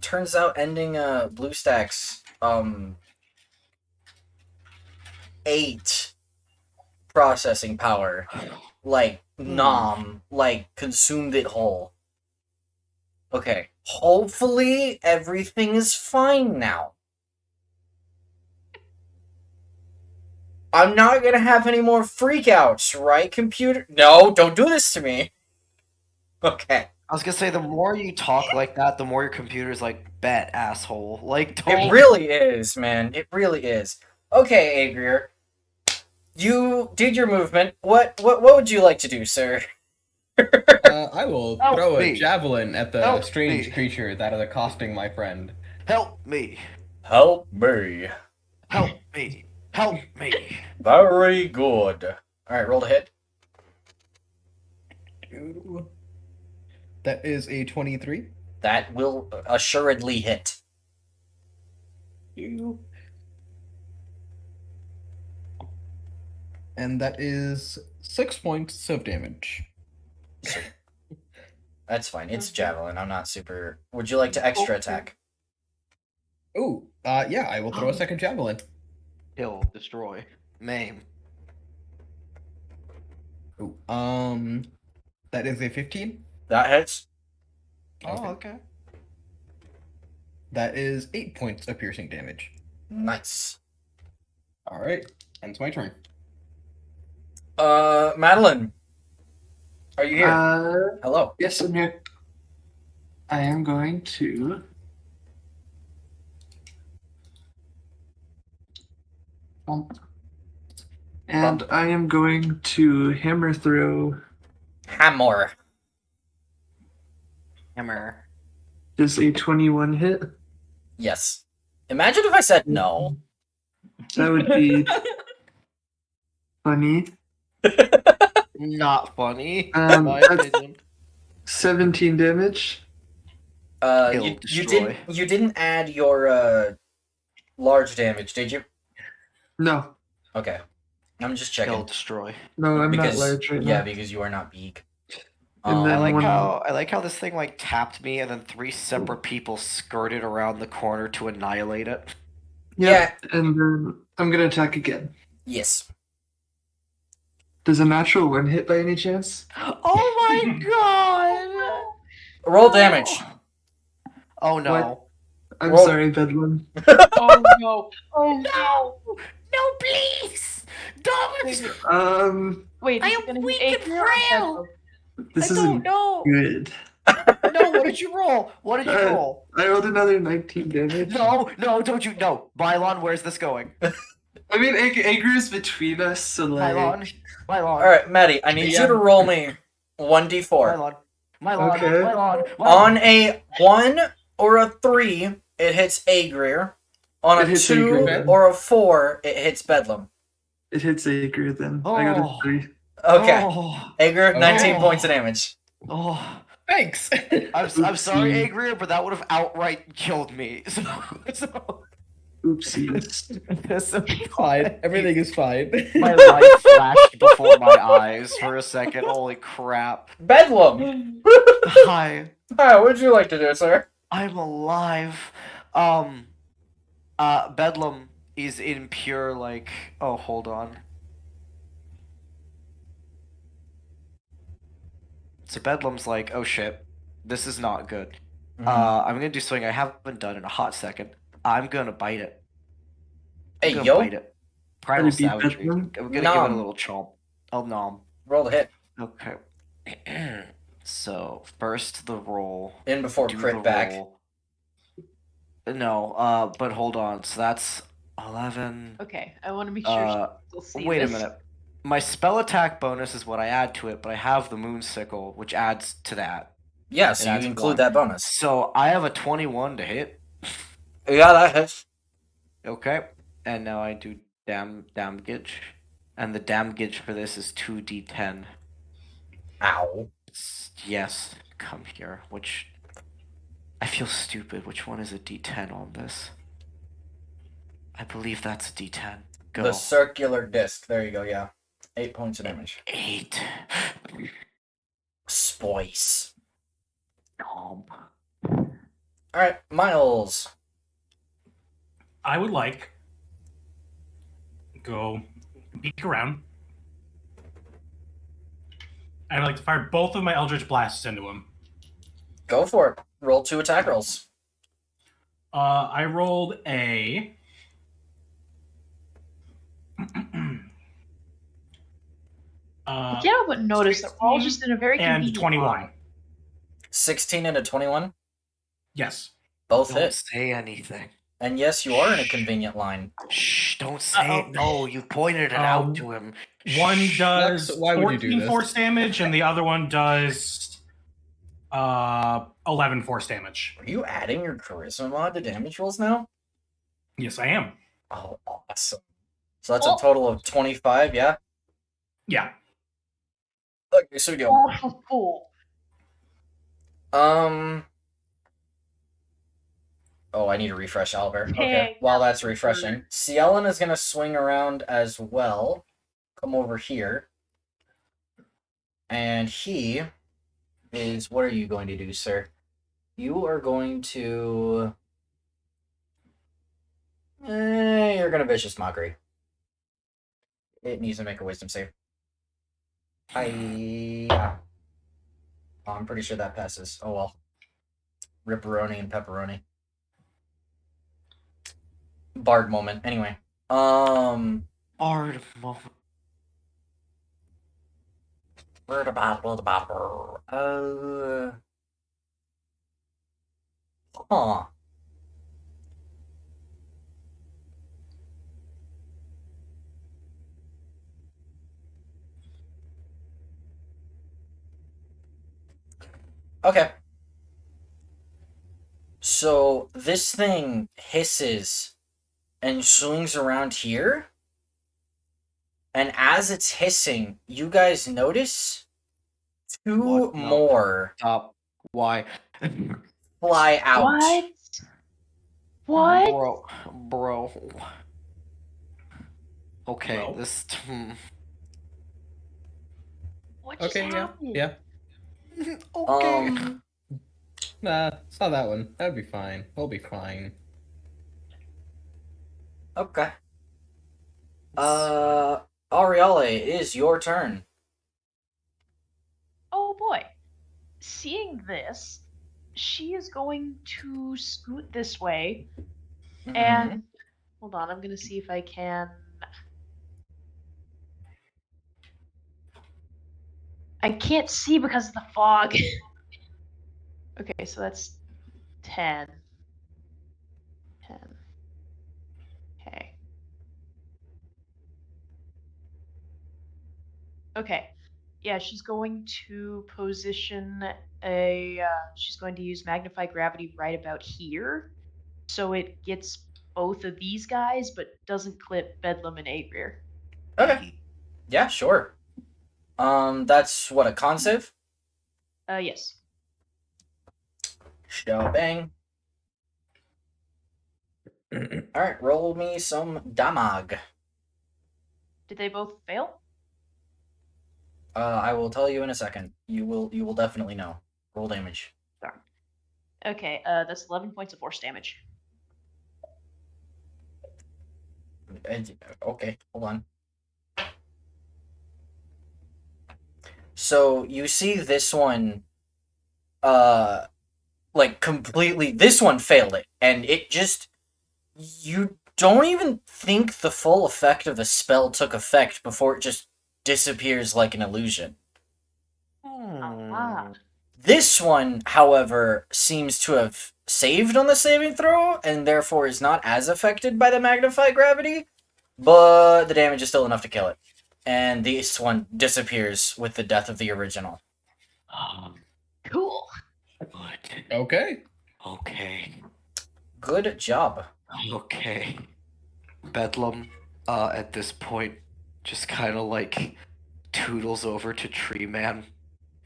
Turns out ending BlueStacks 8 processing power, like like consumed it whole. Okay, hopefully everything is fine now. I'm not gonna have any more freakouts, right, computer? No, don't do this to me. Okay. I was gonna say, the more you talk like that, the more your computer's like, bet, asshole. Like, don't... It really is, man. It really is. Okay, Agrier. You did your movement. What would you like to do, sir? I will Help throw a me. javelin at the Help strange me. creature that is accosting my friend. Help me. Help me. Help me. Help me. Very good. Alright, roll to hit. That is a 23. That will assuredly hit. And that is 6 points of damage. That's fine. It's javelin. I'm not super. Would you like to extra attack? Ooh, yeah, I will throw a second javelin. Kill, destroy, maim. Ooh, that is a 15. That hits. Oh, okay. That is 8 points of piercing damage. Nice. All right, and it's my turn. Madeline, are you here? Hello. Yes, I'm here. I am going to. And I am going to hammer through. Hammer. Hammer. Does a 21 hit? Yes. Imagine if I said no. That would be funny. Not funny. Um, in my that's- opinion. 17 damage. Kill, You destroy. didn't add your large damage, did you? No, Okay. I'm just Kill, checking. destroy. no, I'm Because, not large right yeah, now. because you are not big. And then I like one- how this thing like tapped me, and then 3 separate people skirted around the corner to annihilate it. Yeah, and then I'm gonna attack again. Yes. Does a natural 1 hit by any chance? Oh my god! Roll damage. Oh no! What? I'm Roll- sorry, Bedlam. Oh no! Oh No! No, please! Don't! Wait, I is am it gonna weak hit and Adrian or frail. This I isn't don't know. good. No, what did you roll? What did you roll? I rolled another 19 damage. No, don't you? No, Mylon, where's this going? I mean, Agru is between us, so like. Mylon. All right, Maddie, I need you to roll me 1d4. Mylon. Okay. Mylon. On a 1 or a 3, it hits Agrir. On It a hits 2 Agrir. or a 4, it hits Bedlam. It hits Agru then. I got a Oh. 3. Okay. Oh, Agrir, 19 Oh. points of damage. oh. Thanks. I'm sorry, Oopsie. Agrir, but that would have outright killed me. So Oopsies. this Fine. Everything is fine. my life flashed before my eyes for a second. Holy crap! Bedlam! Hi, Hi, what would you like to do, sir? I'm alive. Bedlam is in pure like. Oh, hold on. So Bedlam's like, oh shit, this is not good. I'm gonna do something I haven't done in a hot second. I'm gonna bite it. I'm Hey, gonna yo. bite it. Primal Would it be savagery. Bedlam? I'm gonna give it Nom. a little chomp. Oh nom. Roll the hit. Okay. So first the roll. In before Do crit the back. roll. No, but hold on. So that's 11. Okay, I want to make sure Uh, she'll see wait this. a minute. My spell attack bonus is what I add to it, but I have the moon sickle, which adds to that. Yeah, so That's you include one. that bonus. So I have a 21 to hit. Yeah, that hits. Okay. And now I do damage. And the damage for this is 2d10. Ow. Yes, come here. Which I feel stupid. Which one is a d10 on this? I believe that's a d10. Go. The circular disc. There you go, yeah. 8 points of damage. 8. Spoice. Nom. Alright, Miles. I would like go peek around. I'd like to fire both of my Eldritch Blasts into him. Go for it. Roll 2 attack rolls. I rolled a I can't help but notice that we're all just in a very and convenient 21. line. 16 and a 21. Yes. Both Don't hit. say anything. And yes, you are in a convenient line. Shh, don't say it. No, you pointed it out to him. One Shh. does Lex, why would you do 14 this? force damage, and the other one does 11 force damage. Are you adding your charisma mod to damage rolls now? Yes, I am. Oh, awesome. So that's a total of 25, yeah? Yeah. Okay, so we go. Oh, cool. Oh, I need to refresh Albert. Okay. Dang, While that that's was refreshing, weird. Cielen is gonna swing around as well. Come over here. And he is. What are you going to do, sir? You are going to. You're gonna vicious mockery. It needs to make a wisdom save. Yeah. Oh, I'm pretty sure that passes. Oh well. Ripperoni and pepperoni. Bard moment. Anyway. Bard moment. Word about. Huh. Okay. So this thing hisses and swings around here. And as it's hissing, you guys notice two What? No. more Stop. Why? fly out. What? What? Bro. Okay, Bro. this. What just Okay, yeah, happened? yeah. Okay. Nah, it's not that one. That'd be fine. We'll be fine. Okay. Aureole, it is your turn. Oh boy. Seeing this, she is going to scoot this way and hold on, I'm gonna see if I can. I can't see because of the fog. Okay, so that's 10. 10. Okay. Okay. Yeah, she's going to position she's going to use magnify gravity right about here. So it gets both of these guys, but doesn't clip Bedlam and Agrir. Okay. Yeah, sure. That's what, a con save? Yes. Bang. Alright, roll me some damage. Did they both fail? I will tell you in a second. You will definitely know. Roll damage. Darn. Okay, that's 11 points of force damage. Okay, hold on. So you see this one, like completely. This one failed it, and it just. You don't even think the full effect of the spell took effect before it just disappears like an illusion. Ah. This one, however, seems to have saved on the saving throw, and therefore is not as affected by the magnified gravity, but the damage is still enough to kill it. And this one disappears with the death of the original. Cool. Good. Okay. Okay. Good job. Okay. Bedlam, at this point, just kind of like toodles over to Tree Man,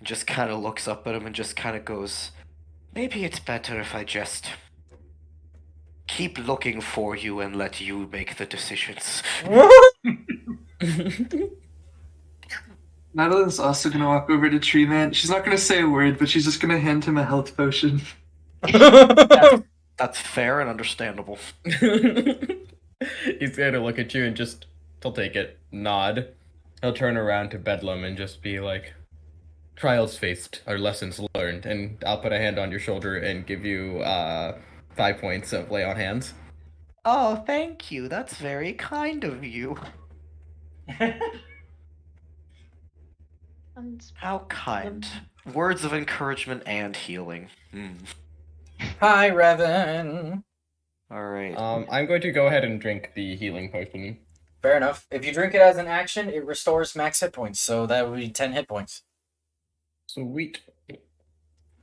just kind of looks up at him and just kind of goes, "Maybe it's better if I just keep looking for you and let you make the decisions." Madeline's also gonna walk over to Tree Man. She's not gonna say a word, but she's just gonna hand him a health potion. That's fair and understandable. He's gonna look at you and just, he'll take it, nod. He'll turn around to Bedlam and just be like, trials faced are lessons learned, and I'll put a hand on your shoulder and give you 5 points of lay on hands. Oh, thank you. That's very kind of you. And How kind. Words of encouragement and healing. Hi, Revan. Alright. I'm going to go ahead and drink the healing potion. Fair enough. If you drink it as an action, it restores max hit points, so that would be 10 hit points. Sweet.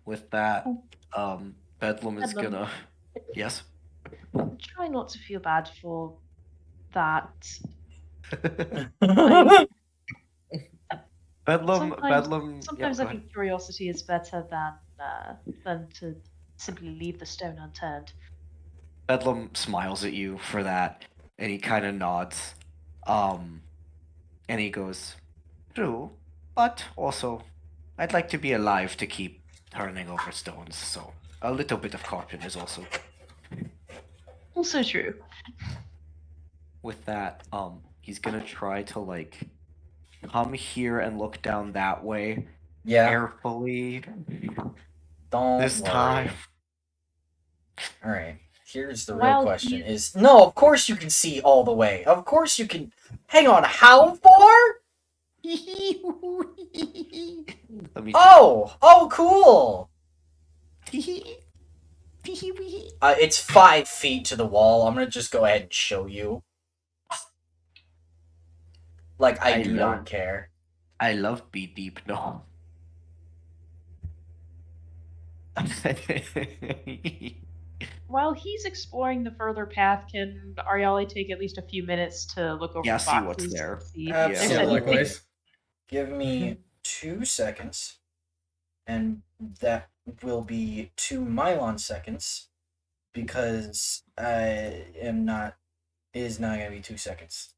With that, Bedlam is Bedlam. gonna... Yes? Try not to feel bad for that. Bedlam, Sometimes Bedlam... Sometimes yeah, I think curiosity is better than to simply leave the stone unturned. Bedlam smiles at you for that, and he kind of nods. And he goes, "True, but also, I'd like to be alive to keep turning over stones, so a little bit of caution is also good." Also true. With that, he's gonna try to like come here and look down that way Yeah. carefully Don't this worry. time. All right. Here's the real While question: he- Is no? Of course you can see all the way. Of course you can. Hang on. How far? Let me Oh, cool. It's 5 feet to the wall. I'm gonna just go ahead and show you. Like I do not care. I love be deep, no. While he's exploring the further path, can Ariali take at least a few minutes to look over Yeah, the see what's boxes there. and see if Yeah. there's Absolutely. anything? likewise. Give me 2 seconds, and that will be 2 Mylon seconds, because I am not. It is not gonna be 2 seconds.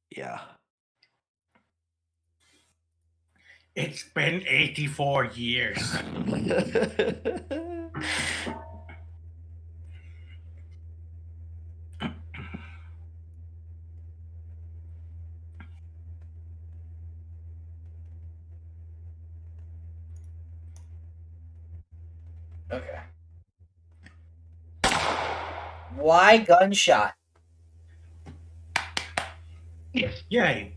Yeah. It's been 84 years. Okay. Why gunshot? Yay.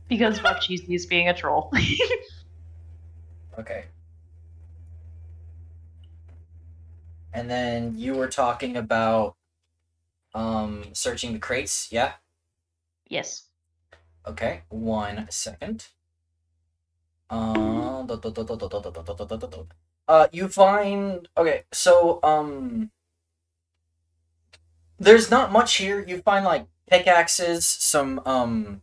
Because Bakchizi is being a troll. Okay. And then you were talking about searching the crates, yeah? Yes. Okay, 1 second. You find there's not much here. You find like pickaxes, some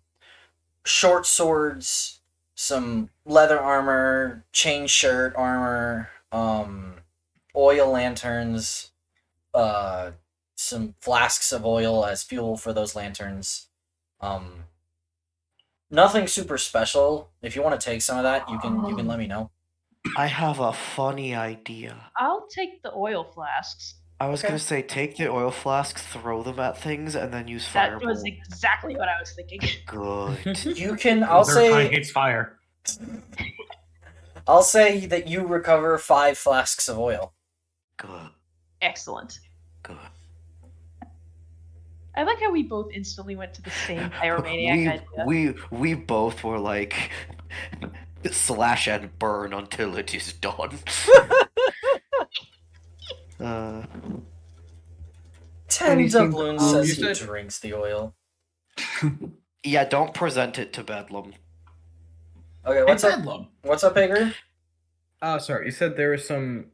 short swords, some leather armor, chain shirt armor, oil lanterns, some flasks of oil as fuel for those lanterns. Nothing super special. If you want to take some of that, you can let me know. I have a funny idea. I'll take the oil flasks. I was Okay. gonna say, take the oil flasks, throw them at things, and then use That fireball. was exactly what I was thinking. Good. You can. I'll Their kind say. hates fire. I'll say that you recover 5 flasks of oil. Good. Excellent. Good. I like how we both instantly went to the same pyromaniac idea. We both were like, slash and burn until it is done. 10 Anything doubloons cool? says You he said- drinks the oil. Yeah, don't present it to Bedlam. Okay, what's It's up? Bedlam. What's up, Hager? Oh, sorry. You said there was some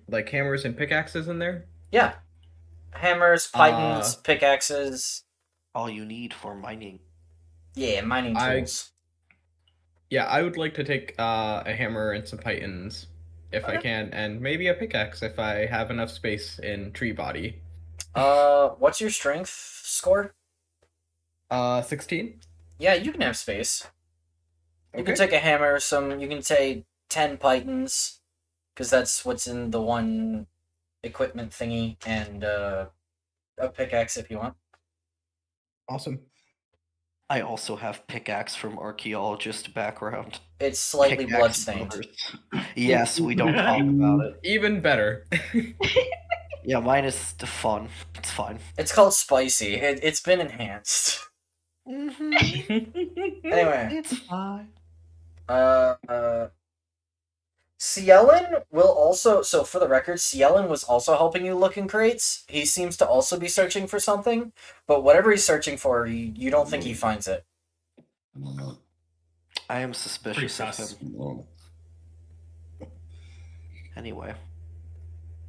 like hammers and pickaxes in there. Yeah. Hammers, pythons, pickaxes. All you need for mining. Yeah, mining tools. Yeah, I would like to take a hammer and some pythons if I Okay. can, and maybe a pickaxe if I have enough space in tree body. What's your strength score? 16. Yeah, you can have space. You can Okay. take a hammer, you can take 10 pythons, because that's what's in the one equipment thingy, and a pickaxe if you want. Awesome. I also have pickaxe from archaeologist background. It's slightly Pickaxe bloodstained. brothers. Yes, we don't talk about it. Even better. Yeah, mine is fun. It's fine. It's called spicy. It's been enhanced. Mm-hmm. Anyway, It's fine. Cielen will also. So for the record, Cielen was also helping you look in crates. He seems to also be searching for something, but whatever he's searching for, you don't think he finds it. I am suspicious Pretty of sus. him. Anyway.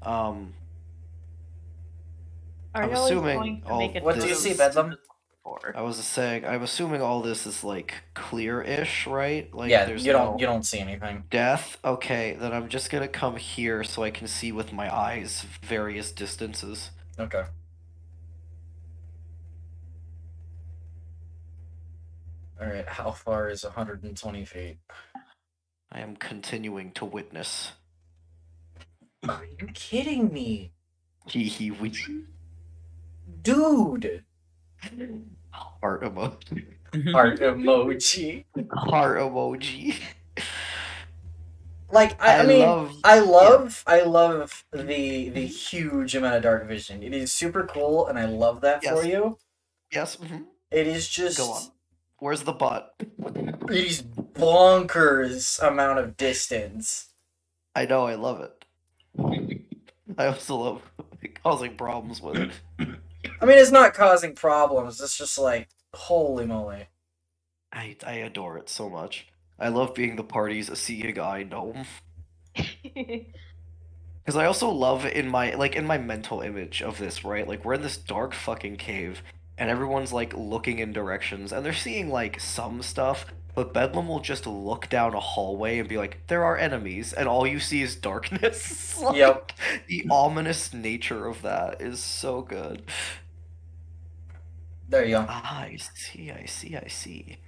Are I'm you always assuming going to all make a What do note you of- see, Bedlam? before. I was saying, I'm assuming all this is like clear-ish, right? Like Yeah, there's you no don't see anything. death. Okay, then I'm just gonna come here so I can see with my eyes various distances. Okay. Alright, how far is 120 feet? I am continuing to witness. Are you kidding me? Hee Dude! Heart emoji. Heart emoji. Heart emoji. Like I mean love I love the huge amount of dark vision. It is super cool and I love that for Yes. you. Yes. It is just Go on. Where's the butt? It is bonkers amount of distance. I know, I love it. I also love causing problems with it. I mean, it's not causing problems. It's just like, holy moly. I adore it so much. I love being the party's seeing eye gnome. Because I also love in my mental image of this, right? Like we're in this dark fucking cave, and everyone's like looking in directions, and they're seeing like some stuff, but Bedlam will just look down a hallway and be like, "There are enemies," and all you see is darkness. Like, Yep. the ominous nature of that is so good. There you go. Ah, I see.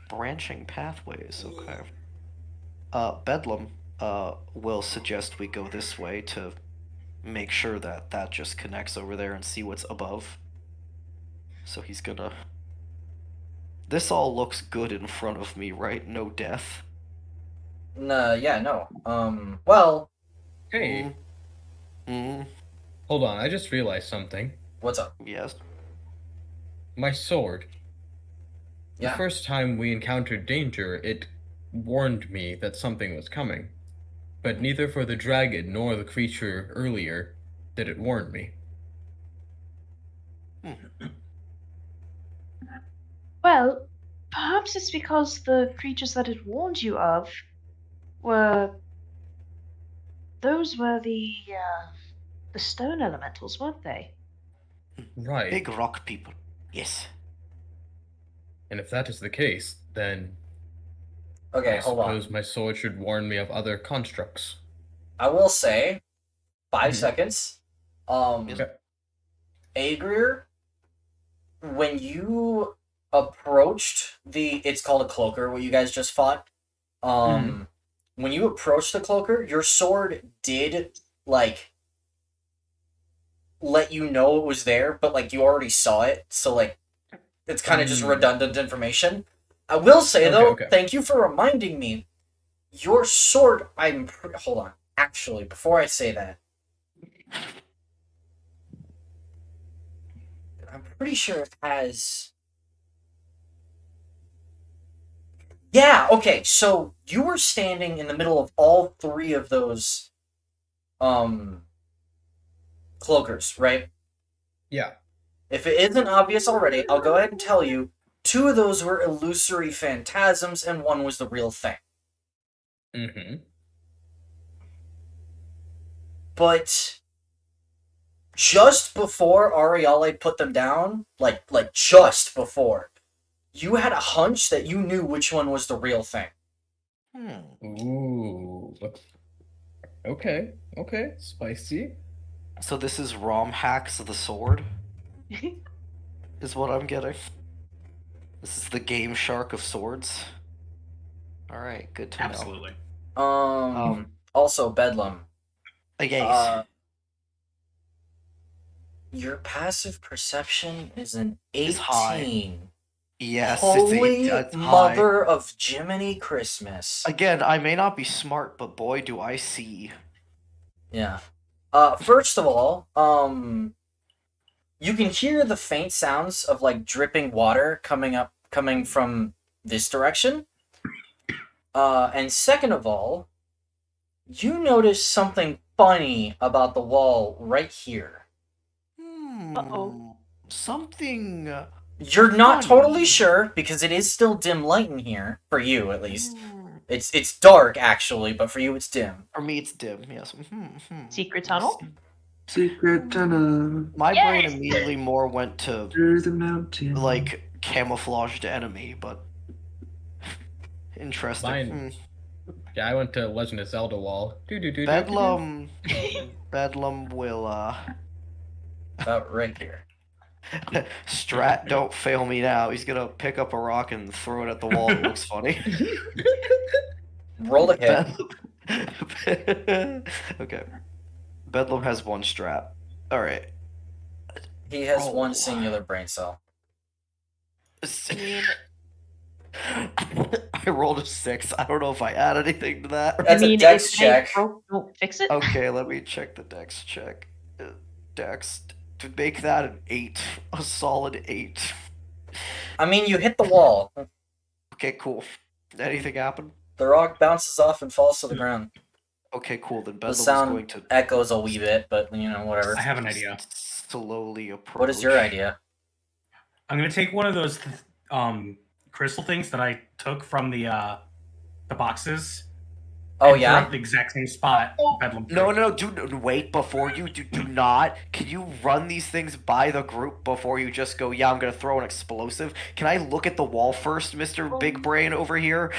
Branching pathways, okay. Bedlam, will suggest we go this way to make sure that that just connects over there and see what's above. So he's gonna... This all looks good in front of me, right? No death. No, yeah, no. Well, Hey, Mm, hold on. I just realized something. what's up? yes. My sword. The Yeah. first time we encountered danger, it warned me that something was coming. But neither for the dragon nor the creature earlier did it warn me. Well, perhaps it's because the creatures that it warned you of were those were the stone elementals, weren't they? Right. Big rock people. Yes. And if that is the case, then Okay, I hold suppose on. my sword should warn me of other constructs. I will say, 5 Mhm. seconds. Yes. Agrier, when you approached it's called a cloaker, what you guys just fought. When you approached the cloaker, your sword did, like, let you know it was there, but, like, you already saw it, so, like, it's kind of just redundant information. I will say, though, thank you for reminding me, your sword, hold on. Actually, before I say that, I'm pretty sure it has... Yeah, okay, so you were standing in the middle of all three of those, cloakers, right? Yeah. If it isn't obvious already, I'll go ahead and tell you, 2 of those were illusory phantasms, and 1 was the real thing. Mm-hmm. But just before Ariale put them down, like just before, you had a hunch that you knew which one was the real thing. Ooh. Okay. Spicy. So this is ROM hacks of the sword? Is what I'm getting. This is the Game Shark of swords? Alright, good to know. Absolutely. Also, Bedlam. Yes. Your passive perception is an 18. It's high. Yes, Holy it's mother high. of Jiminy Christmas. Again, I may not be smart, but boy, do I see. Yeah. First of all, you can hear the faint sounds of, like, dripping water coming from this direction. And second of all, you notice something funny about the wall right here. Uh-oh. Something... You're not funny. totally sure, because it is still dim light in here, for you at least. It's dark, actually, but for you it's dim. For me, it's dim, yes. Secret tunnel? Secret tunnel My Yes! brain immediately more went to through the mountain. like camouflaged enemy, but interesting. Mine. Yeah, I went to Legend of Zelda wall. Bedlam will About right here. Strat, don't fail me now. He's gonna pick up a rock and throw it at the wall. It looks funny. Roll a hit. Okay. Bedlam has one strat. Alright. He has Oh. one singular brain cell. I mean, I rolled a 6. I don't know if I add anything to that. That's a dex if it ain't check. broke, don't fix it. Okay, let me check the dex check. Dex. To make that an 8. A solid 8. I mean, you hit the wall. Okay, cool. Anything happen? The rock bounces off and falls to the ground. Okay, cool. Then The Bedlam is sound going to echoes a wee bit, but whatever. I have an idea. slowly approach. What is your idea? I'm gonna take one of those crystal things that I took from the boxes. Oh and throw yeah. it the exact same spot. Bedlam. No, wait, before you do not. Can you run these things by the group before you just go, yeah, I'm gonna throw an explosive? Can I look at the wall first, Mr. Big Brain over here?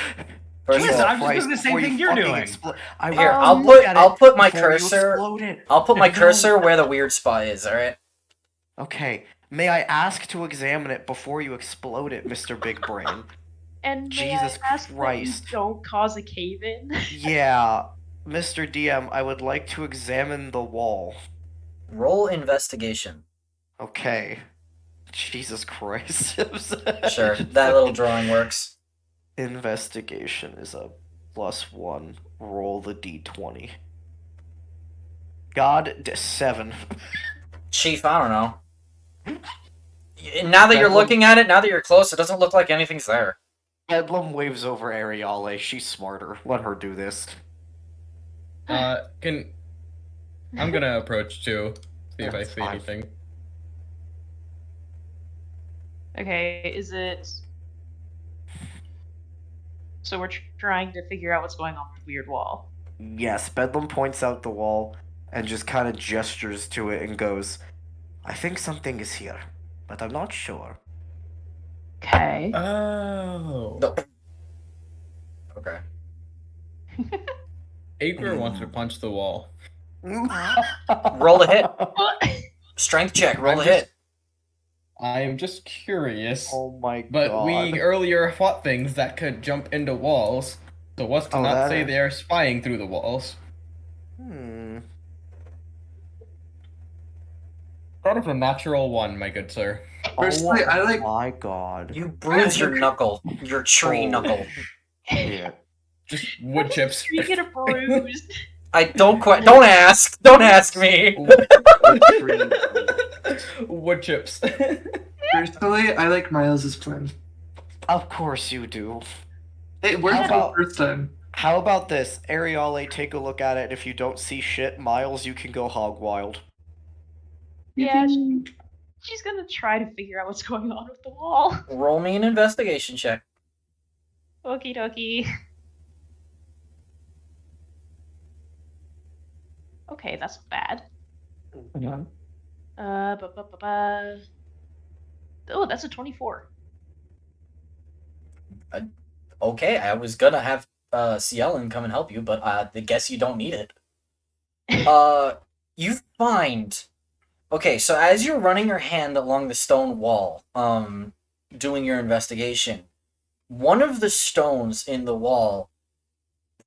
First Jesus, of all, I'm just doing the same before you thing you're fucking doing. Here, I'll I'll put my before you cursor. explode it. I'll put my No. cursor where the weird spot is. All right. Okay, may I ask to examine it before you explode it, Mr. Big Brain? And may Jesus I ask Christ. that you don't cause a cave-in? Yeah, Mr. DM, I would like to examine the wall. Roll investigation. Okay. Jesus Christ. Sure, that little drawing works. Investigation is a +1. Roll the d20. God, 7. Chief, I don't know. Now that you're looking at it, now that you're close, it doesn't look like anything's there. Bedlam waves over Ariale. She's smarter. Let her do this. I'm gonna approach too. See if I That's see fine. anything. Okay, is it... So we're trying to figure out what's going on with the weird wall. Yes, Bedlam points out the wall and just kind of gestures to it and goes, I think something is here, but I'm not sure. Okay. Oh. No. Okay. Acre wants to punch the wall. Roll a hit. Strength check. Roll a hit. I am just curious. Oh my But god. we earlier fought things that could jump into walls. So what's to Oh, not that say is- they are spying through the walls? That is a natural 1, my good sir. Personally, I like. Oh my god. You bruise your knuckle. Your tree Oh. knuckle. Yeah. Just wood chips. You get a bruise. I don't ask. Don't ask me. Wood chips. Personally, I like Miles' plan. Of course you do. It worked How the about- first time. How about this? Ariale, take a look at it. If you don't see shit, Miles, you can go hog wild. Yeah, she's gonna try to figure out what's going on with the wall. Roll me an investigation check. Okie dokie. Okay, that's not bad. Oh, that's a 24. Okay, I was gonna have Cielen come and help you, but I guess you don't need it. You find. Okay, so as you're running your hand along the stone wall, doing your investigation, one of the stones in the wall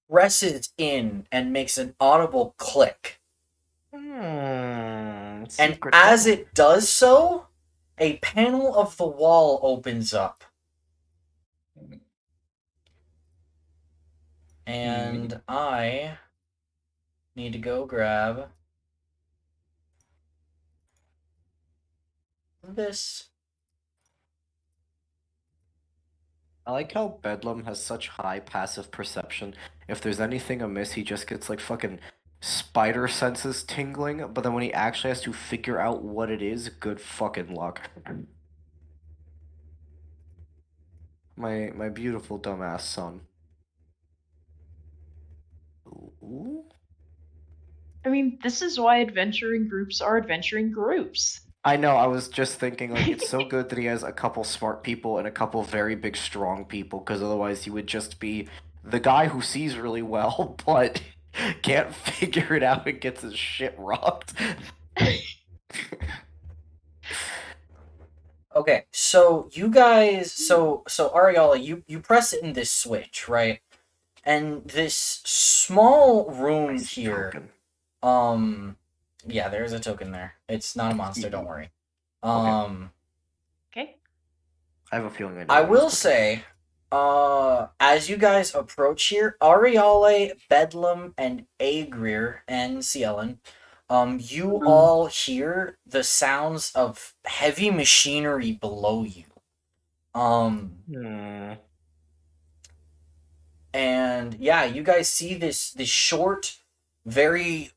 presses in and makes an audible click. And as it does so, a panel of the wall opens up. And I need to go grab this. I like how Bedlam has such high passive perception. If there's anything amiss, he just gets like fucking spider senses tingling, but then when he actually has to figure out what it is, good fucking luck. My beautiful dumbass son. Ooh. I mean, this is why adventuring groups are adventuring groups. I know, I was just thinking, like, it's so good that he has a couple smart people and a couple very big, strong people, because otherwise he would just be the guy who sees really well, but can't figure it out and gets his shit rocked. Okay, so you guys, so Ariala, you press in this switch, right? And this small room here, yeah, there's a token there. It's not a monster, don't worry. Okay. I have a feeling I know. I what it will is, but- say, as you guys approach here, Ariale, Bedlam, and Agrir, and Cielen, you all hear the sounds of heavy machinery below you. And yeah, you guys see this short, very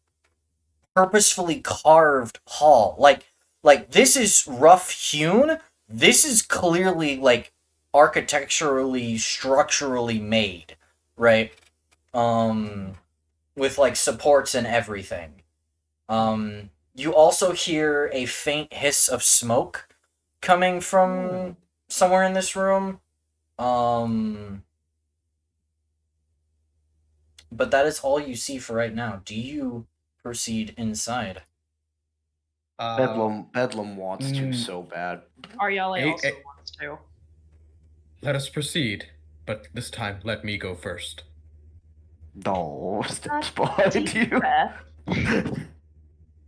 purposefully carved hall. Like this is rough hewn. This is clearly like architecturally, structurally made, right? With like supports and everything. You also hear a faint hiss of smoke coming from somewhere in this room. But that is all you see for right now. Do you proceed inside? Bedlam wants to mm. so bad. Ariale also wants to. Let us proceed, but this time let me go first. No, steps Not behind deep you. breath.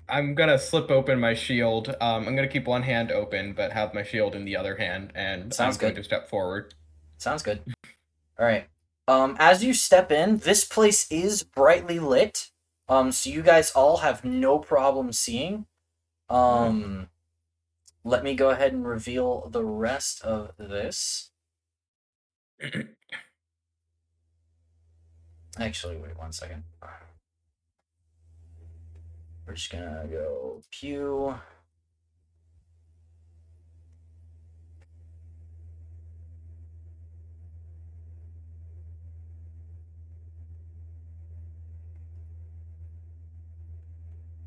I'm gonna slip open my shield. I'm gonna keep one hand open, but have my shield in the other hand, and Sounds I'm going good. to step forward. Sounds good. All right. As you step in, this place is brightly lit. So you guys all have no problem seeing. Let me go ahead and reveal the rest of this. Actually, wait 1 second. We're just gonna go pew.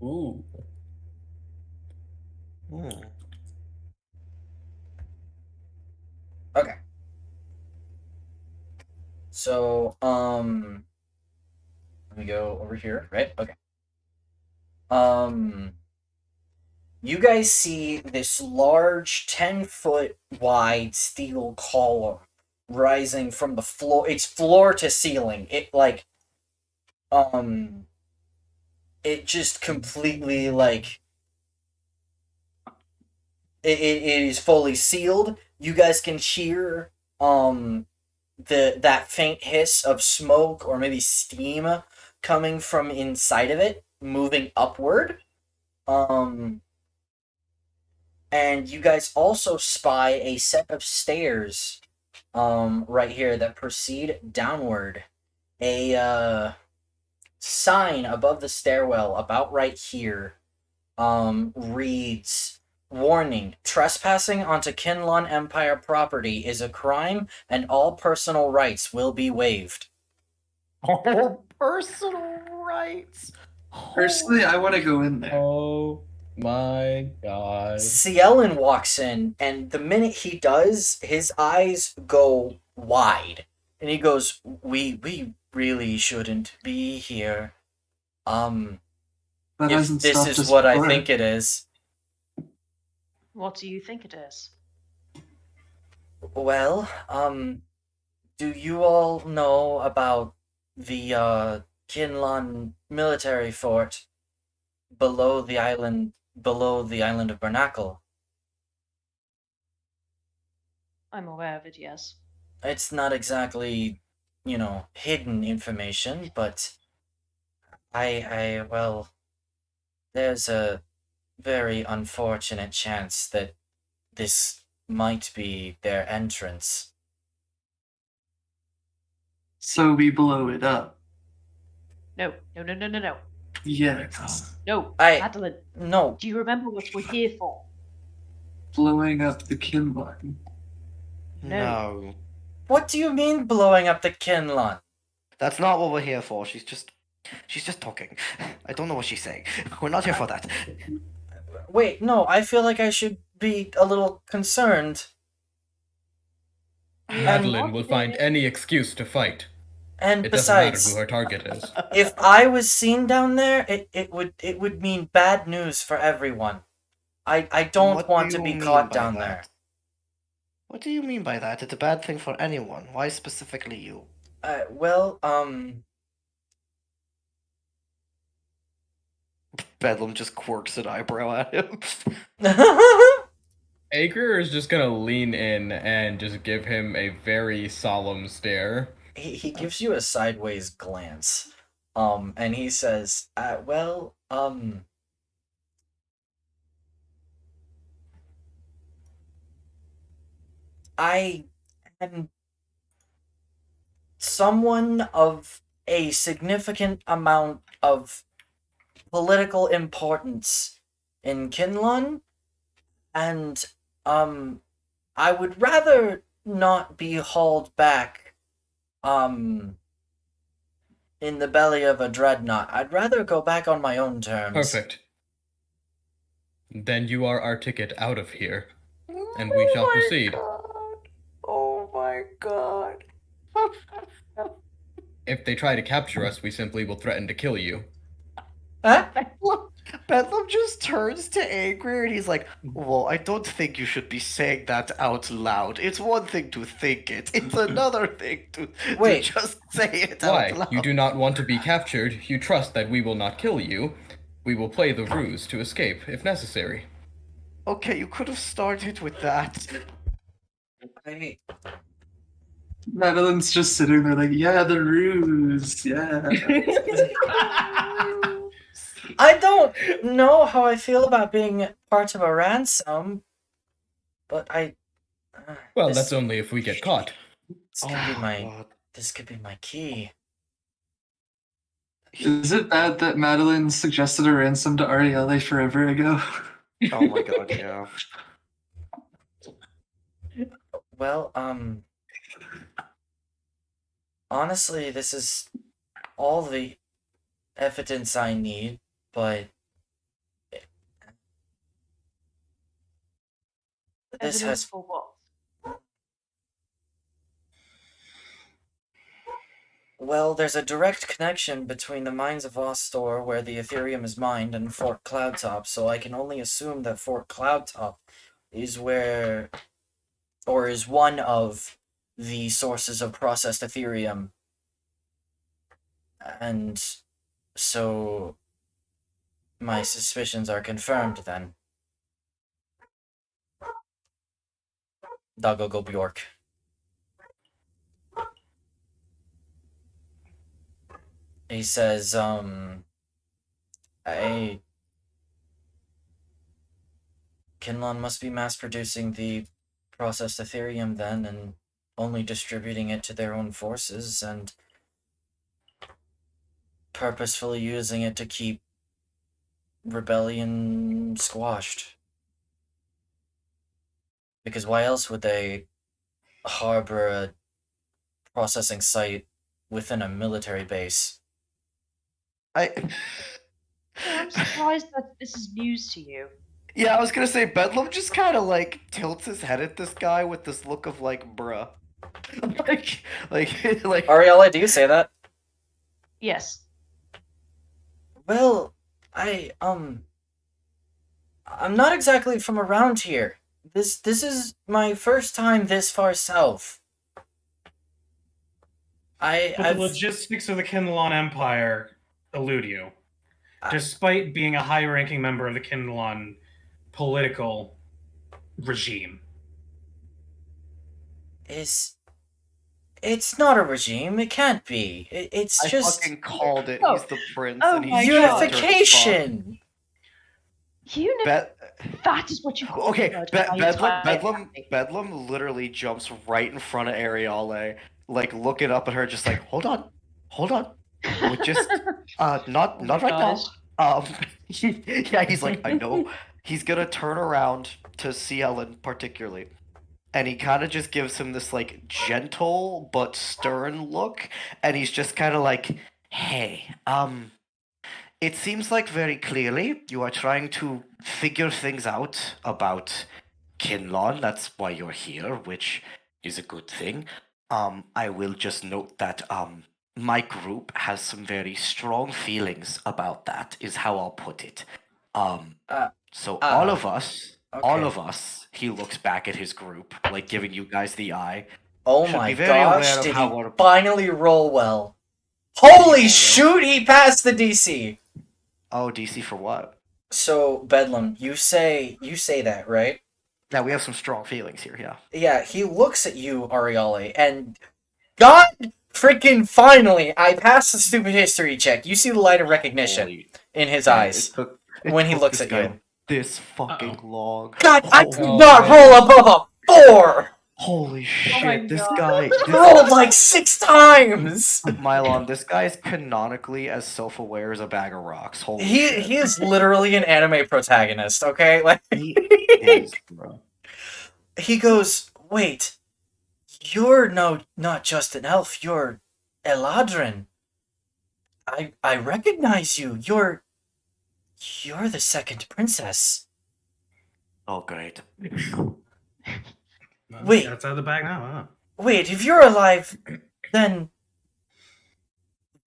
Ooh. Okay. So, let me go over here, right? Okay. You guys see this large 10-foot wide steel column rising from the floor. It's floor to ceiling. It just completely, like, it is fully sealed. You guys can hear, that faint hiss of smoke or maybe steam coming from inside of it, moving upward. And you guys also spy a set of stairs, right here that proceed downward. A sign above the stairwell, about right here, reads, "Warning: trespassing onto Kinlon Empire property is a crime, and all personal rights will be waived." Oh, personal rights. Personally, I want to go in there. Oh my god. Cielen walks in, and the minute he does, his eyes go wide, and he goes, "We really shouldn't be here. That If hasn't this stopped is us what I before. think it is." What do you think it is? Well, do you all know about the Kinlan military fort below the island of Bernacle? I'm aware of it, yes. It's not exactly, hidden information, but well, there's a very unfortunate chance that this might be their entrance. So we blow it up. No. Yes. No, I- Madeline, No, do you remember what we're here for? Blowing up the Kinlan. No. what do you mean blowing up the Kinlan? That's not what we're here for. She's just She's just talking. I don't know what she's saying. We're not here for that. Wait, no, I feel like I should be a little concerned. Madeline will find any excuse to fight. And It doesn't matter besides, who her target is. if I was seen down there, it would mean bad news for everyone. I don't What want do to be you caught mean by down that? there. What do you mean by that? It's a bad thing for anyone. Why specifically you? Well, Bedlam just quirks an eyebrow at him. Ager is just gonna lean in and just give him a very solemn stare. he gives you a sideways glance, and he says, well, I am someone of a significant amount of political importance in Kinlan, and I would rather not be hauled back in the belly of a dreadnought. I'd rather go back on my own terms. Perfect. Then you are our ticket out of here, and we shall proceed. God. Oh my god. If they try to capture us, we simply will threaten to kill you. Huh? Bedlam just turns to Angry and he's like, well, I don't think you should be saying that out loud. It's one thing to think it. It's another thing to Wait. just say it Why? out loud. You do not want to be captured. You trust that we will not kill you. We will play the ruse to escape, if necessary. Okay, you could have started with that. Madeline's just sitting there like, yeah, the ruse, yeah. I don't know how I feel about being part of a ransom, but Well, this- that's only if we get caught. This could be my God. this could be my key. Is it bad that Madeline suggested a ransom to Arielle forever ago? Oh my god, yeah. Well, honestly, this is all the evidence I need, but this Evidence has for what? well, there's a direct connection between the mines of Ostor, where the Ethereum is mined, and Fort Cloudtop, so I can only assume that Fort Cloudtop is where, or is one of the sources of processed Ethereum. And so my suspicions are confirmed then. Dagogo Bjork. He says, Kinlan must be mass producing the processed Ethereum then, and only distributing it to their own forces, and purposefully using it to keep rebellion squashed. Because why else would they harbor a processing site within a military base? I'm surprised that this is news to you. Yeah, I was gonna say, Bedlam just kind of like tilts his head at this guy with this look of like, bruh. like, Ariella, do you say that? Yes. Well, I'm not exactly from around here. This is my first time this far south. But I've the logistics of the Kinlan Empire elude you. Despite being a high-ranking member of the Kinlan political regime. It's not a regime. It can't be. It's I just fucking called it. Oh. He's the prince, Oh and my he's God. unification. That is what you call Okay, it. Bedlam literally jumps right in front of Ariale, like looking up at her, just like, hold on. We're just not Oh my right now. gosh. Yeah, he's like, I know. He's gonna turn around to see Ellen particularly. And he kind of just gives him this like gentle but stern look, and he's just kind of like, Hey, it seems like very clearly you are trying to figure things out about Kinlawn. That's why you're here, which is a good thing. I will just note that my group has some very strong feelings about that, is how I'll put it. Uh, So okay. all of us, he looks back at his group, like giving you guys the eye. Oh Should my be very aware gosh, of did how he our finally roll well? Did he roll Holy well? shoot, he passed the DC! Oh, DC for what? So, Bedlam, you say that, right? Yeah, we have some strong feelings here, yeah. Yeah, he looks at you, Ariale, and God freaking finally, I passed the stupid history check. You see the light of recognition Holy- in his Yeah, eyes it when he took looks this at guy you. this fucking long. God, I could Holy- not roll above a 4! Holy Oh my shit, this God. guy. I rolled like 6 times! Mylon, this guy is canonically as self-aware as a bag of rocks. Holy He shit. is literally an anime protagonist, okay? Like He is, bro. he goes, "Wait, you're not just an elf, you're Eladrin. I recognize you. You're the second princess." Oh, great. Wait. That's out of the bag now, huh? Wait, if you're alive, then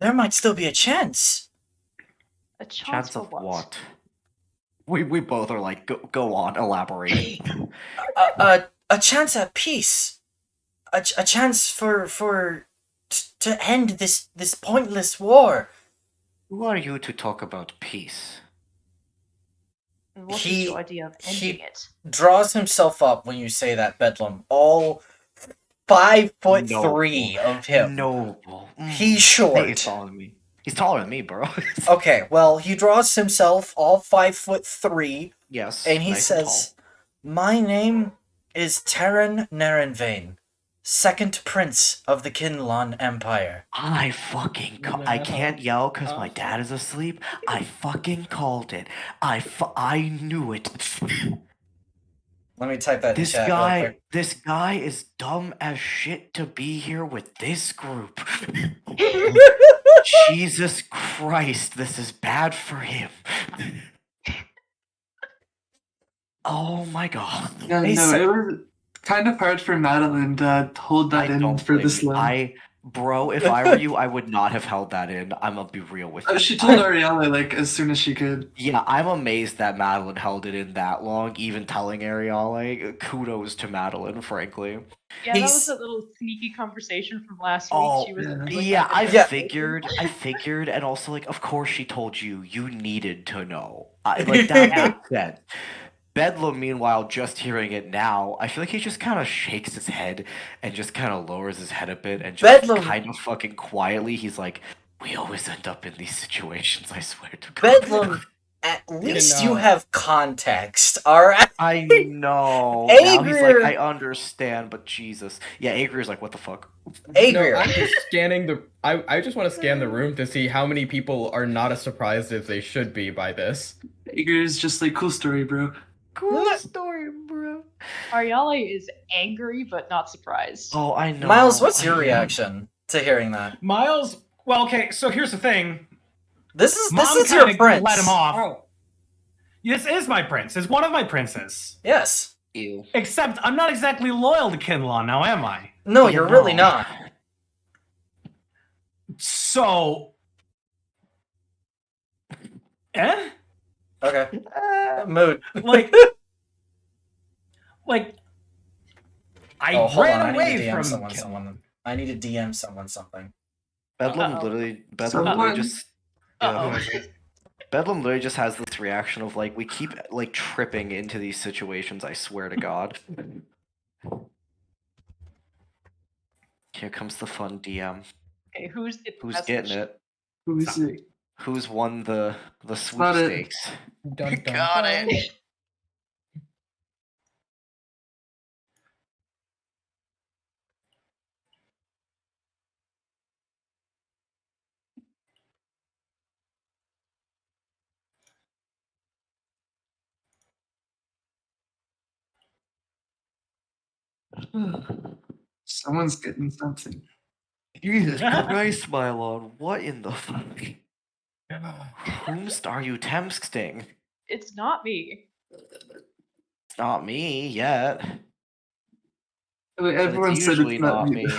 there might still be a chance. A chance Chance for of what? what? We both are like, go on, elaborate. A chance at peace. A chance to end this pointless war. Who are you to talk about peace? And what is He- your idea of he- ending it? Draws himself up when you say that, Bedlam. All 5'3" of him. Noble. He's Hey, short. he's taller than me. He's taller than me, bro. Okay, well, he draws himself all 5'3", Yes. and he nice says, "My name is Terran Narenvain, second prince of the Kinlan Empire." I fucking I can't yell because my dad is asleep. I fucking called it. I knew it. Let me type that in This chat real quick. guy is dumb as shit to be here with this group. Jesus Christ, this is bad for him. Oh my god. Yeah, He no, said- it was kind of hard for Madeline to hold that in don't for blame this you. long. Bro, if I were you, I would not have held that in. I'm gonna be real with you. She told Ariella like as soon as she could. Yeah, I'm amazed that Madeline held it in that long, even telling Ariale. Kudos to Madeline, frankly. Yeah, that was He's- a little sneaky conversation from last Oh, week. She was yeah. like, Yeah, I Yeah. figured, and also, like, of course she told you. You needed to know. Like, that makes sense. Bedlam, meanwhile, just hearing it now, I feel like he just kind of shakes his head and just kind of lowers his head a bit and just Bedlam- kind of fucking quietly, he's like, we always end up in these situations, I swear to God. Bedlam, at least you know. have context, alright? I know. Now he's like, Agrier- I understand, but Jesus. Yeah, Agrier's like, what the fuck? Agrier. No, I'm just scanning the. I just want to scan the room to see how many people are not as surprised as they should be by this. Igor's just like, cool story, bro. Cool story, bro. Ariale is angry but not surprised. Oh, I know. Miles, what's your I know. reaction to hearing that? Miles, well, okay, so here's the thing. This is Mom your kinda prince. let him off. Oh, This is my prince. It's one of my princes. Yes. Ew. Except I'm not exactly loyal to Kinlaw now, am I? No, Yeah, you're really no. not. So. Eh? Okay. Mood. Like. Like. I Oh, hold on. ran I away need to DM from. someone. I need to DM someone something. Bedlam Uh-oh. literally Someone- just Uh-oh. Bedlam literally just has this reaction of like we keep like tripping into these situations, I swear to God. Here comes the fun DM. Okay, who's the Who's message? getting it? Who is it? Who's won the Not it. sweepstakes? dun, dun, Got dun. it. Someone's getting something. Jesus Christ, Mylon, what in the fuck? Whomst are you tempting? It's not me. It's not me yet. Wait, everyone said usually it's not not me. me.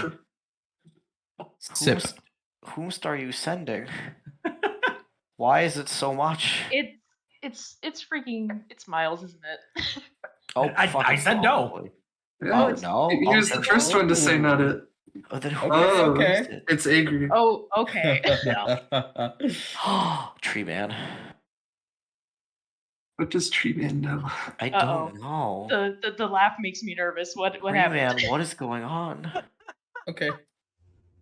Sip. Whomst are you sending? Why is it so much? It's freaking it's Miles, isn't it? Oh, I fucking said no. probably. Yeah, it's no. he Oh, was the then first one to say not it. Oh, then who Okay, is okay. it? It's Agri. Oh, okay. Tree Man. What does Tree Man know? I Uh-oh. don't know. The laugh makes me nervous. What Tree happened? Man, what is going on? Okay.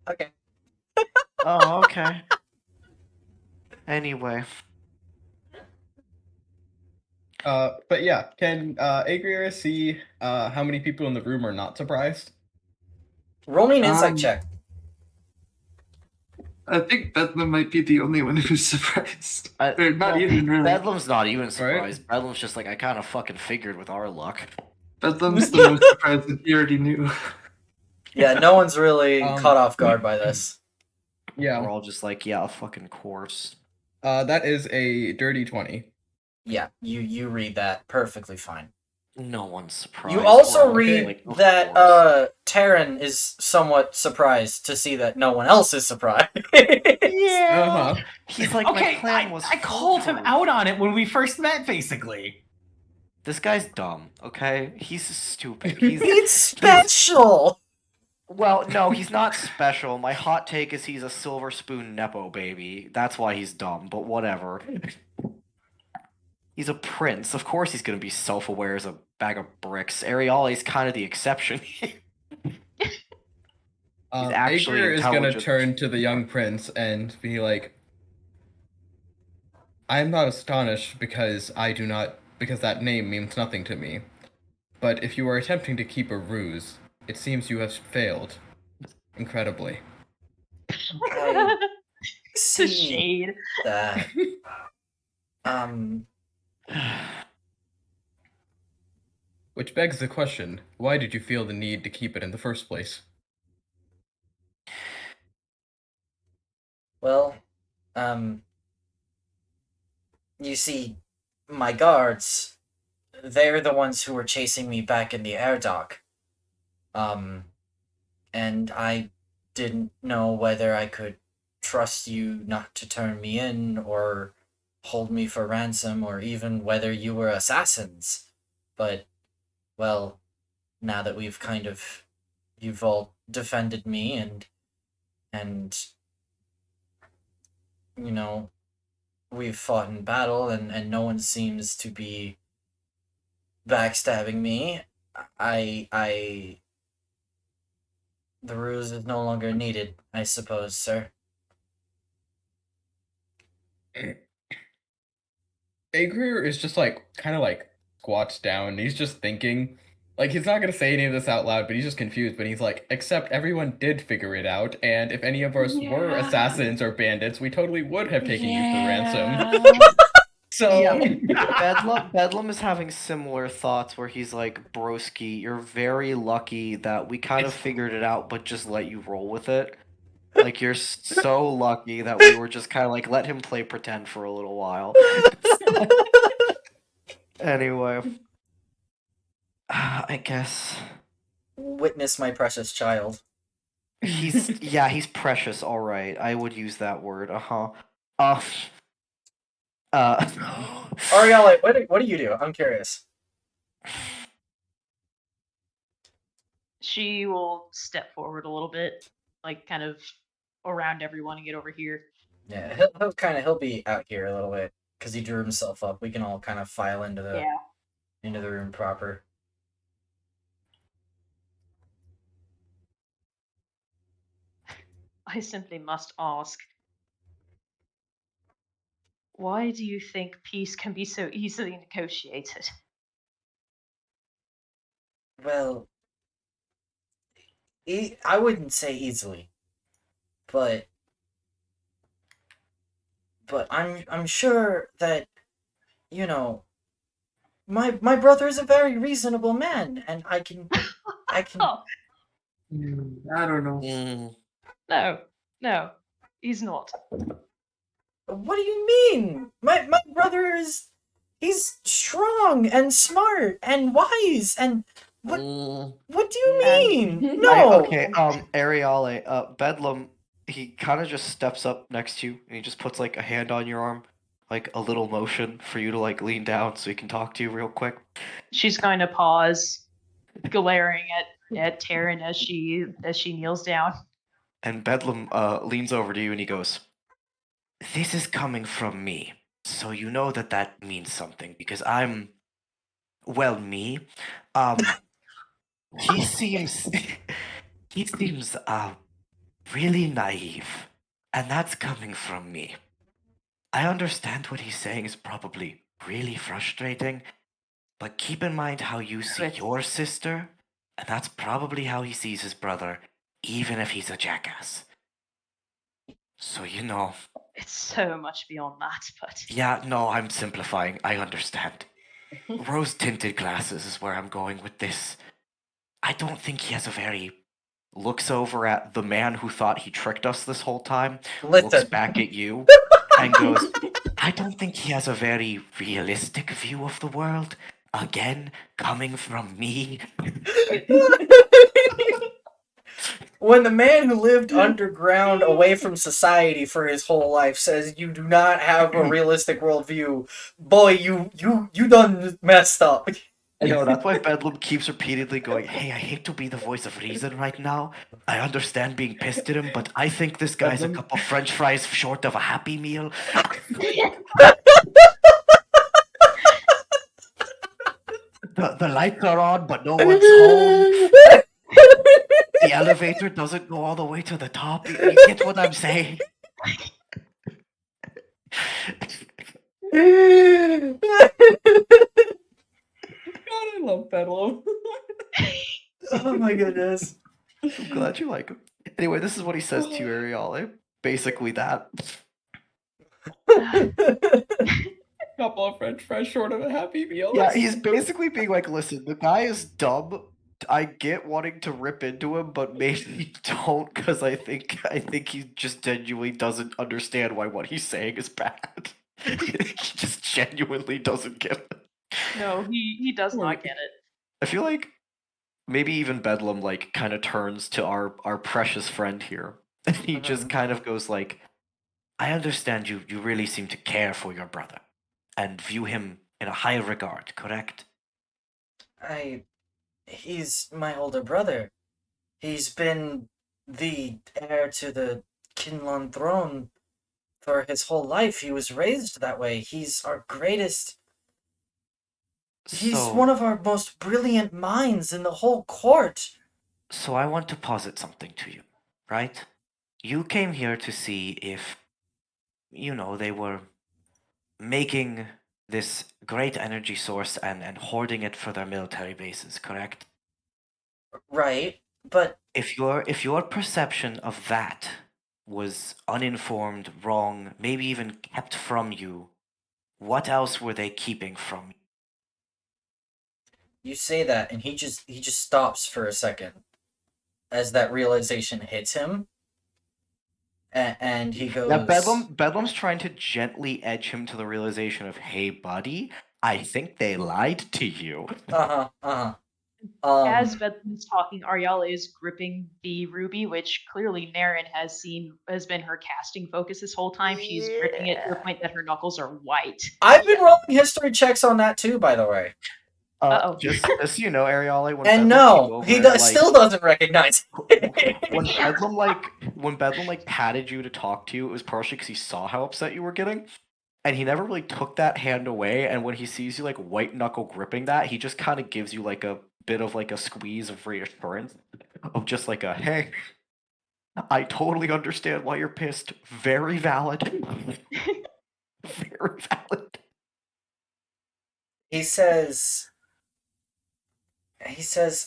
Okay. Oh, okay. Anyway. But yeah, can Agrier see how many people in the room are not surprised? Roll me an insight check. I think Bedlam might be the only one who's surprised. Or not well, even really. Bedlam's not even surprised. Bedlam's just like, I kind of fucking figured with our luck. Bedlam's the most surprised that he already knew. Yeah, no one's really Um, caught off guard by this. Yeah. We're all just like, yeah, of fucking course. That is a dirty 20. Yeah, you read that perfectly fine. No one's surprised. You also We're all read like, of that course. Taryn is somewhat surprised to see that no one else is surprised. Yeah. Uh-huh. He's like, Okay, my plan was I called him foolproof. out on it when we first met, basically. This guy's dumb, okay? He's stupid. He's special. Well, no, he's not special. My hot take is he's a silver spoon Nepo baby. That's why he's dumb, but whatever. He's a prince. Of course he's gonna be self-aware as a bag of bricks. Ariale's kind of the exception. actually Agrier is gonna intelligent. turn to the young prince and be like, I am not astonished because that name means nothing to me. But if you are attempting to keep a ruse, it seems you have failed. Incredibly. I The see shade. that. Which begs the question, why did you feel the need to keep it in the first place? Well, you see, my guards, they're the ones who were chasing me back in the air dock. And I didn't know whether I could trust you not to turn me in or hold me for ransom or even whether you were assassins. But, well, now that you've all defended me and you know, we've fought in battle and no one seems to be backstabbing me, the ruse is no longer needed, I suppose, sir. Agrier is just kind of squats down, and he's just thinking. He's not gonna say any of this out loud, but he's just confused. But he's like, except everyone did figure it out, and if any of us were assassins or bandits, we totally would have taken you for ransom. So Bedlam is having similar thoughts where he's like, broski, you're very lucky that we kind of figured it out, but just let you roll with it. Like, you're so lucky that we were just kind of like, let him play pretend for a little while. Anyway. I guess. Witness my precious child. He's precious, alright. I would use that word, Ariella, what do you do? I'm curious. She will step forward a little bit, kind of around everyone and get over here. Yeah, he'll be out here a little bit because he drew himself up. We can all kind of file into the room proper. I simply must ask, why do you think peace can be so easily negotiated? Well, I wouldn't say easily, but I'm sure that, my brother is a very reasonable man, and I can. I don't know. No, he's not. What do you mean? My brother he's strong and smart and wise and what what do you And- mean? No. Okay, Ariale, Bedlam, he kind of just steps up next to you and he just puts like a hand on your arm, like a little motion for you to like lean down so he can talk to you real quick. She's going to pause, glaring at Taryn as she kneels down. And Bedlam leans over to you and he goes, "This is coming from me, so you know that that means something because I'm, well, me. He seems, he seems really naive, and that's coming from me. I understand what he's saying is probably really frustrating, but keep in mind how you see But- your sister, and that's probably how he sees his brother, even if he's a jackass. So, you know, It's so much beyond that, but yeah, no, I'm simplifying. I understand. Rose tinted glasses is where I'm going with this. I don't think he has a very. Looks over at the man who thought he tricked us this whole time, looks Listen. back at you, and goes, I don't think he has a very realistic view of the world. Again, coming from me. When the man who lived underground away from society for his whole life says you do not have a realistic worldview, boy, you done messed up. I know, that's why Bedlam keeps repeatedly going, hey, I hate to be the voice of reason right now. I understand being pissed at him, but I think this guy's a Bedlam? couple french fries short of a Happy Meal. The lights are on, but no one's home. The elevator doesn't go all the way to the top. You get what I'm saying? God, I love Bedlam. Oh my goodness. I'm glad you like him. Anyway, this is what he says to you, Ariale. Basically that. Couple of French fries short of a Happy Meal. Yeah, he's basically being like, listen, the guy is dumb. I get wanting to rip into him, but maybe don't, because I think he just genuinely doesn't understand why what he's saying is bad. He just genuinely doesn't get it. no, he does not get it. I feel like maybe even Bedlam like kind of turns to our precious friend here, and he just kind of goes like, I understand you really seem to care for your brother and view him in a high regard, correct? He's my older brother. He's been the heir to the Kinlan throne for his whole life. He was raised that way. He's our greatest. He's So- one of our most brilliant minds in the whole court. So I want to posit something to you, right? You came here to see if, they were making this great energy source and hoarding it for their military bases, correct? Right, but If your perception of that was uninformed, wrong, maybe even kept from you, what else were they keeping from you? you say that and he just stops for a second as that realization hits him. And he goes, Yeah, Bedlam's trying to gently edge him to the realization of, hey, buddy, I think they lied to you. As Bedlam's talking, Ariala is gripping the ruby, which clearly Naren has been her casting focus this whole time. She's gripping it to the point that her knuckles are white. I've been rolling history checks on that too, by the way. Uh-oh. Just so you know, Ariale, when And Bedlam came no, over he and, does, like, still doesn't recognize when Bedlam patted you to talk to you, it was partially because he saw how upset you were getting, and he never really took that hand away. And when he sees you like white knuckle gripping that, he just kind of gives you like a bit of like a squeeze of reassurance, of just like a hey, I totally understand why you're pissed. Very valid. Very valid. He says,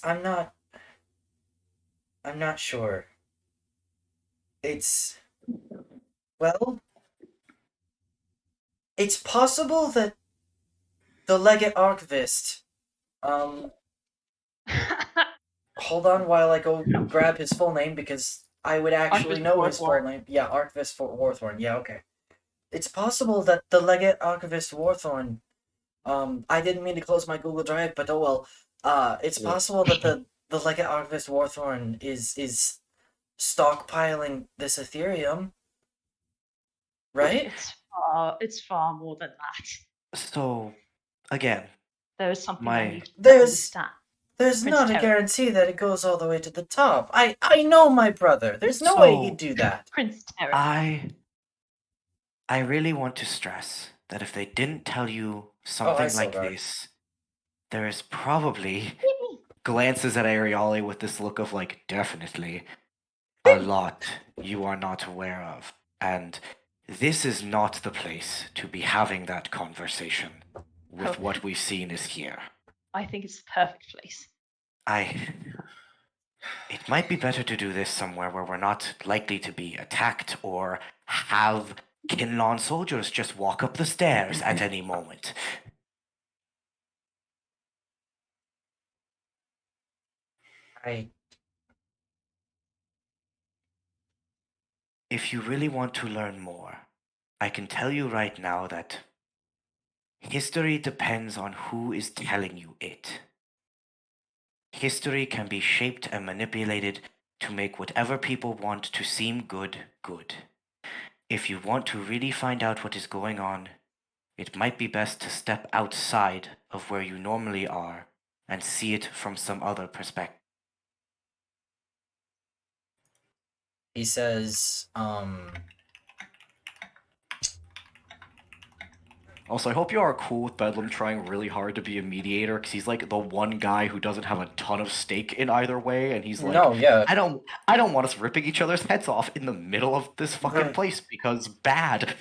I'm not sure. Well, it's possible that the Legate Archivist, hold on while I go grab his full name because I would actually Archivist know his full Warthorn. name. Yeah, Archivist Warthorn. Yeah, okay. It's possible that the Legate Archivist Warthorn. I didn't mean to close my Google Drive, but oh well. It's possible that the Legate Archivist Warthorn is stockpiling this Ethereum, right? It's far more than that. So, again, There's something I my need to There's understand. there's Prince not a Terran. guarantee that it goes all the way to the top. I know my brother. There's no way he'd do that. Prince Terran. I really want to stress that if they didn't tell you Oh, hi, something like Sildar. this, there is probably glances at Ariali with this look of like, definitely a lot you are not aware of. And this is not the place to be having that conversation with Oh. what we've seen is here. I think it's the perfect place. It might be better to do this somewhere where we're not likely to be attacked or have Kinlawn soldiers just walk up the stairs at any moment. If you really want to learn more, I can tell you right now that history depends on who is telling you it. History can be shaped and manipulated to make whatever people want to seem good, good. If you want to really find out what is going on, it might be best to step outside of where you normally are and see it from some other perspective. He says, Also, I hope you are cool with Bedlam trying really hard to be a mediator, because he's like the one guy who doesn't have a ton of stake in either way, and he's like, no, yeah. I don't want us ripping each other's heads off in the middle of this fucking Right. place because bad.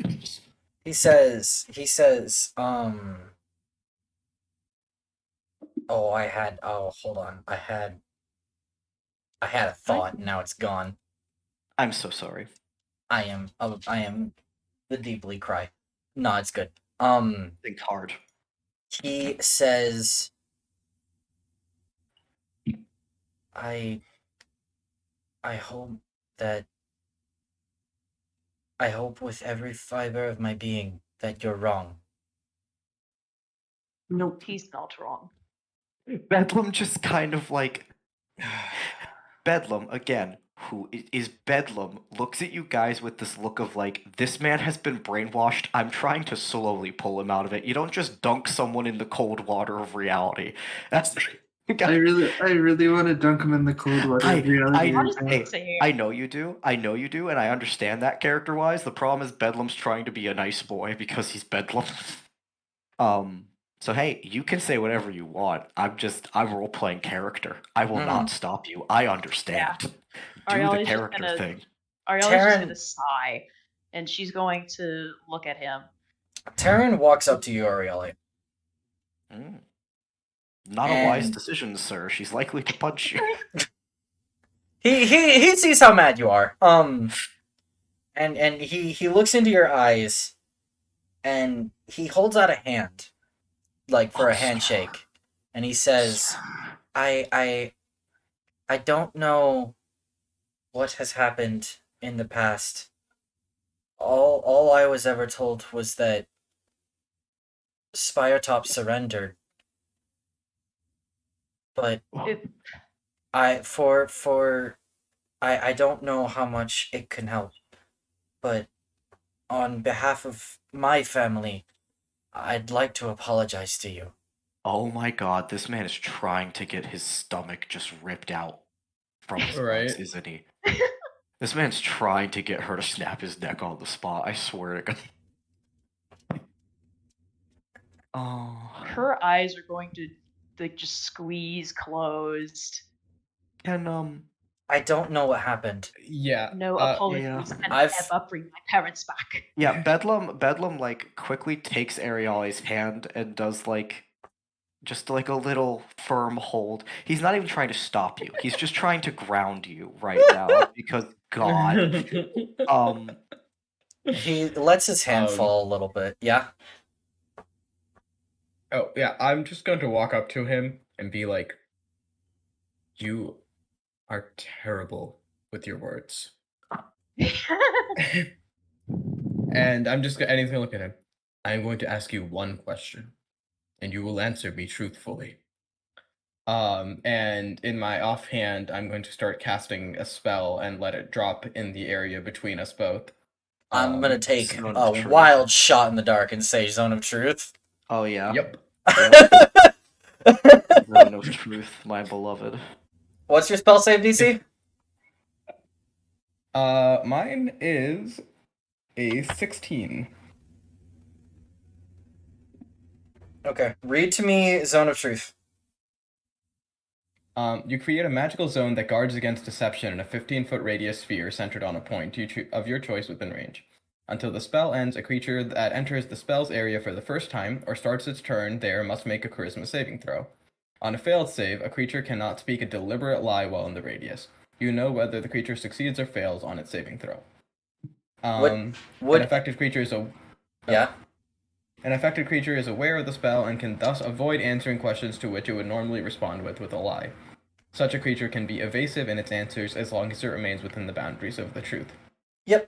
He says, hold on. I had a thought, now it's gone. I'm so sorry. I am the deeply cry. No, it's good. Think hard. He says, I hope with every fiber of my being that you're wrong. Nope. He's not wrong. Bedlam just kind of like Bedlam, again, who is Bedlam, looks at you guys with this look of like, this man has been brainwashed. I'm trying to slowly pull him out of it. You don't just dunk someone in the cold water of reality. That's I really want to dunk him in the cold water of reality. I know you do, and I understand that character-wise. The problem is Bedlam's trying to be a nice boy because he's Bedlam. So hey, you can say whatever you want. I'm role-playing character. I will not stop you. I understand. Do the character thing. Arielle's just gonna sigh, and she's going to look at him. Taryn walks up to you, Arielle. Not a wise decision, sir. She's likely to punch you. He sees how mad you are. And he looks into your eyes, and he holds out a hand, like for a handshake, and he says, I don't know what has happened in the past. All I was ever told was that Spiretop surrendered. But I don't know how much it can help. But on behalf of my family, I'd like to apologize to you. Oh my god, this man is trying to get his stomach just ripped out from his nuts, isn't he? This man's trying to get her to snap his neck on the spot, I swear to god. Oh. Her eyes are going to like just squeeze closed. And I don't know what happened. Yeah. No apologies. And ever bring my parents back. Yeah, Bedlam like quickly takes Arielle's hand and does like just like a little firm hold. He's not even trying to stop you. He's just trying to ground you right now because God. He lets his hand fall a little bit. Yeah. Oh yeah, I'm just going to walk up to him and be like, "You are terrible with your words. And I'm just and he's gonna look at him. I am going to ask you one question, and you will answer me truthfully. And in my offhand, I'm going to start casting a spell and let it drop in the area between us both. I'm gonna take Zone a of Truth. wild shot in the dark and say Zone of Truth. Oh yeah. Yep. Zone of Truth, my beloved. What's your spell save DC? Mine is a 16. Okay, read to me Zone of Truth. You create a magical zone that guards against deception in a 15-foot radius sphere centered on a point of your choice within range. Until the spell ends, a creature that enters the spell's area for the first time or starts its turn there must make a charisma saving throw. On a failed save, a creature cannot speak a deliberate lie while in the radius. You know whether the creature succeeds or fails on its saving throw. An affected creature is Yeah? An affected creature is aware of the spell and can thus avoid answering questions to which it would normally respond with a lie. Such a creature can be evasive in its answers as long as it remains within the boundaries of the truth. Yep.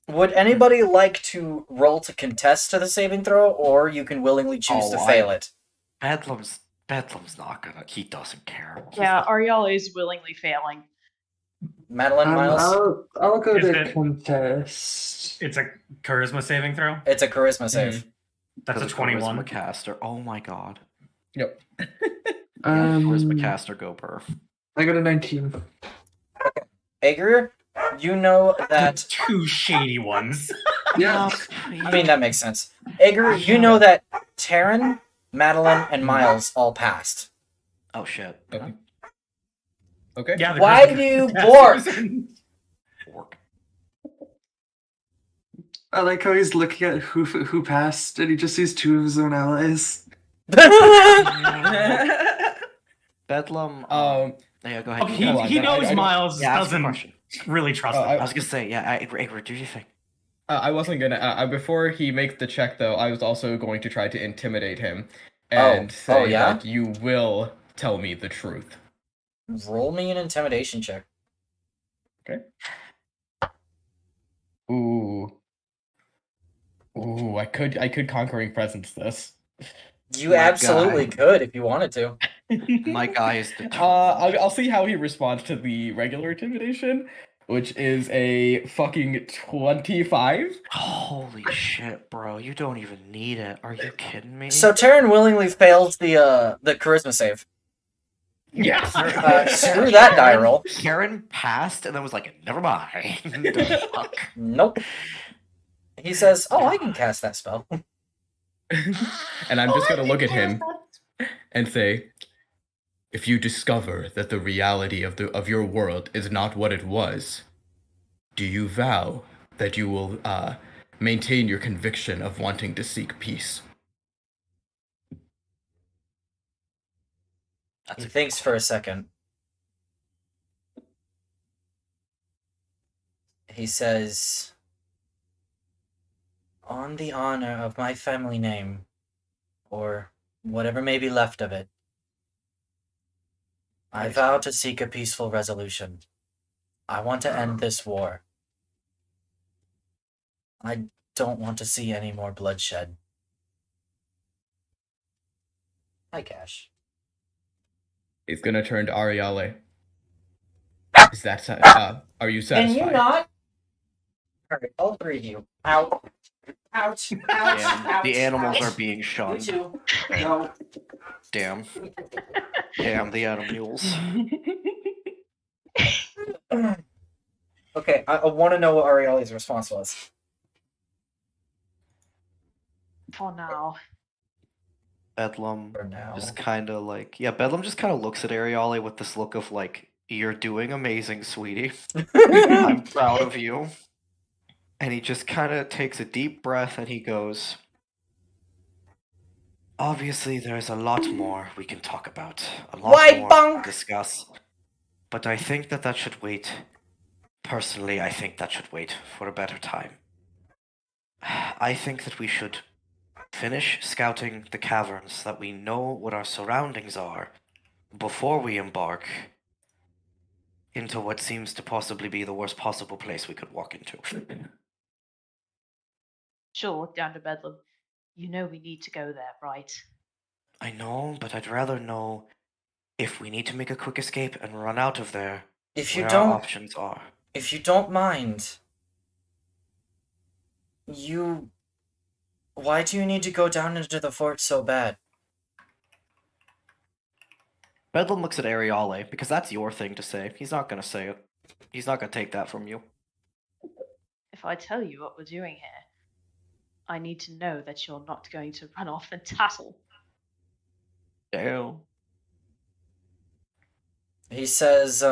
Would anybody like to roll to contest to the saving throw, or you can willingly choose to fail it? Bedlam's not gonna. He doesn't care. Yeah, Ariel is willingly failing. Madeline, Miles? I'll go Is to it- contest. It's a charisma saving throw. It's a charisma save. That's a 21. Charisma caster. Oh my god. Yep. Charisma caster, go burr. I got a 19. Aegir, you know that... Two shady ones. Yeah. I mean, that makes sense. Aegir, you know that Taryn, Madeline, and Miles all passed. Oh shit. Okay. Okay. Yeah. the Why charisma do you casters. Fork. I like how he's looking at who passed, and he just sees two of his own allies. Bedlam. Yeah, go ahead. Okay, Hold on, he I- knows I- Miles Yeah, ask a doesn't question. really trust Oh, him. I was gonna say, yeah, Igor, do your thing. I wasn't gonna. Before he makes the check, though, I was also going to try to intimidate him and say yeah? that you will tell me the truth. Roll me an intimidation check. Ooh, I could conquering presence this. You My absolutely guy. could if you wanted to. My guy is determined. I'll see how he responds to the regular intimidation, which is a fucking 25. Holy shit, bro! You don't even need it. Are you kidding me? So Taryn willingly fails the charisma save. Yes. Screw that die roll. Karen passed and then was like, "Never mind." The fuck? Nope. He says, "Oh, I can cast that spell." And I'm just gonna look at him and say, if you discover that the reality of your world is not what it was, do you vow that you will maintain your conviction of wanting to seek peace? He thinks for a second. He says, "On the honor of my family name, or whatever may be left of it, I vow to seek a peaceful resolution. I want to end this war. I don't want to see any more bloodshed." Hi, Cash. He's gonna turn to Ariale. Is that are you Can satisfied? you not? Alright, all three of you. Out. Ouch. Ouch. Damn, Ouch. the animals ouch. are being You shunned. too. No. Damn. Damn the animals. Okay, I want to know what Arielle's response was. For now. Bedlam For now. just kind of like, yeah, Bedlam just kind of looks at Ariale with this look of like, "You're doing amazing, sweetie. I'm proud of you." And he just kind of takes a deep breath and he goes, "Obviously, there's a lot more we can talk about, a lot Why more bunk? to discuss, but I think that should wait. Personally, I think that should wait for a better time. I think that we should finish scouting the caverns, that we know what our surroundings are before we embark into what seems to possibly be the worst possible place we could walk into. Sure, down to Bedlam. You know we need to go there, right? I know, but I'd rather know if we need to make a quick escape and run out of there, If you what our don't, options are. if you don't mind, why do you need to go down into the fort so bad? Bedlam looks at Ariale, because that's your thing to say. He's not gonna say it. He's not gonna take that from you. If I tell you what we're doing here, I need to know that you're not going to run off and tattle. Damn. He says,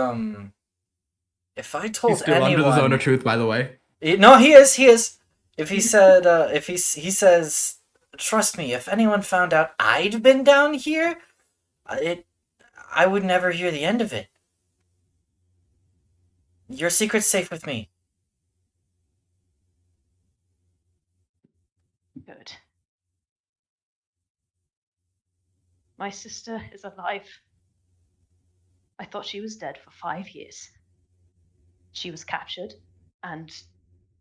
if I told He's still under the zone anyone, of truth, by the way. no, he is. If he said, if he says, trust me, if anyone found out I'd been down here, I would never hear the end of it. Your secret's safe with me. Good. My sister is alive. I thought she was dead for 5 years. She was captured, and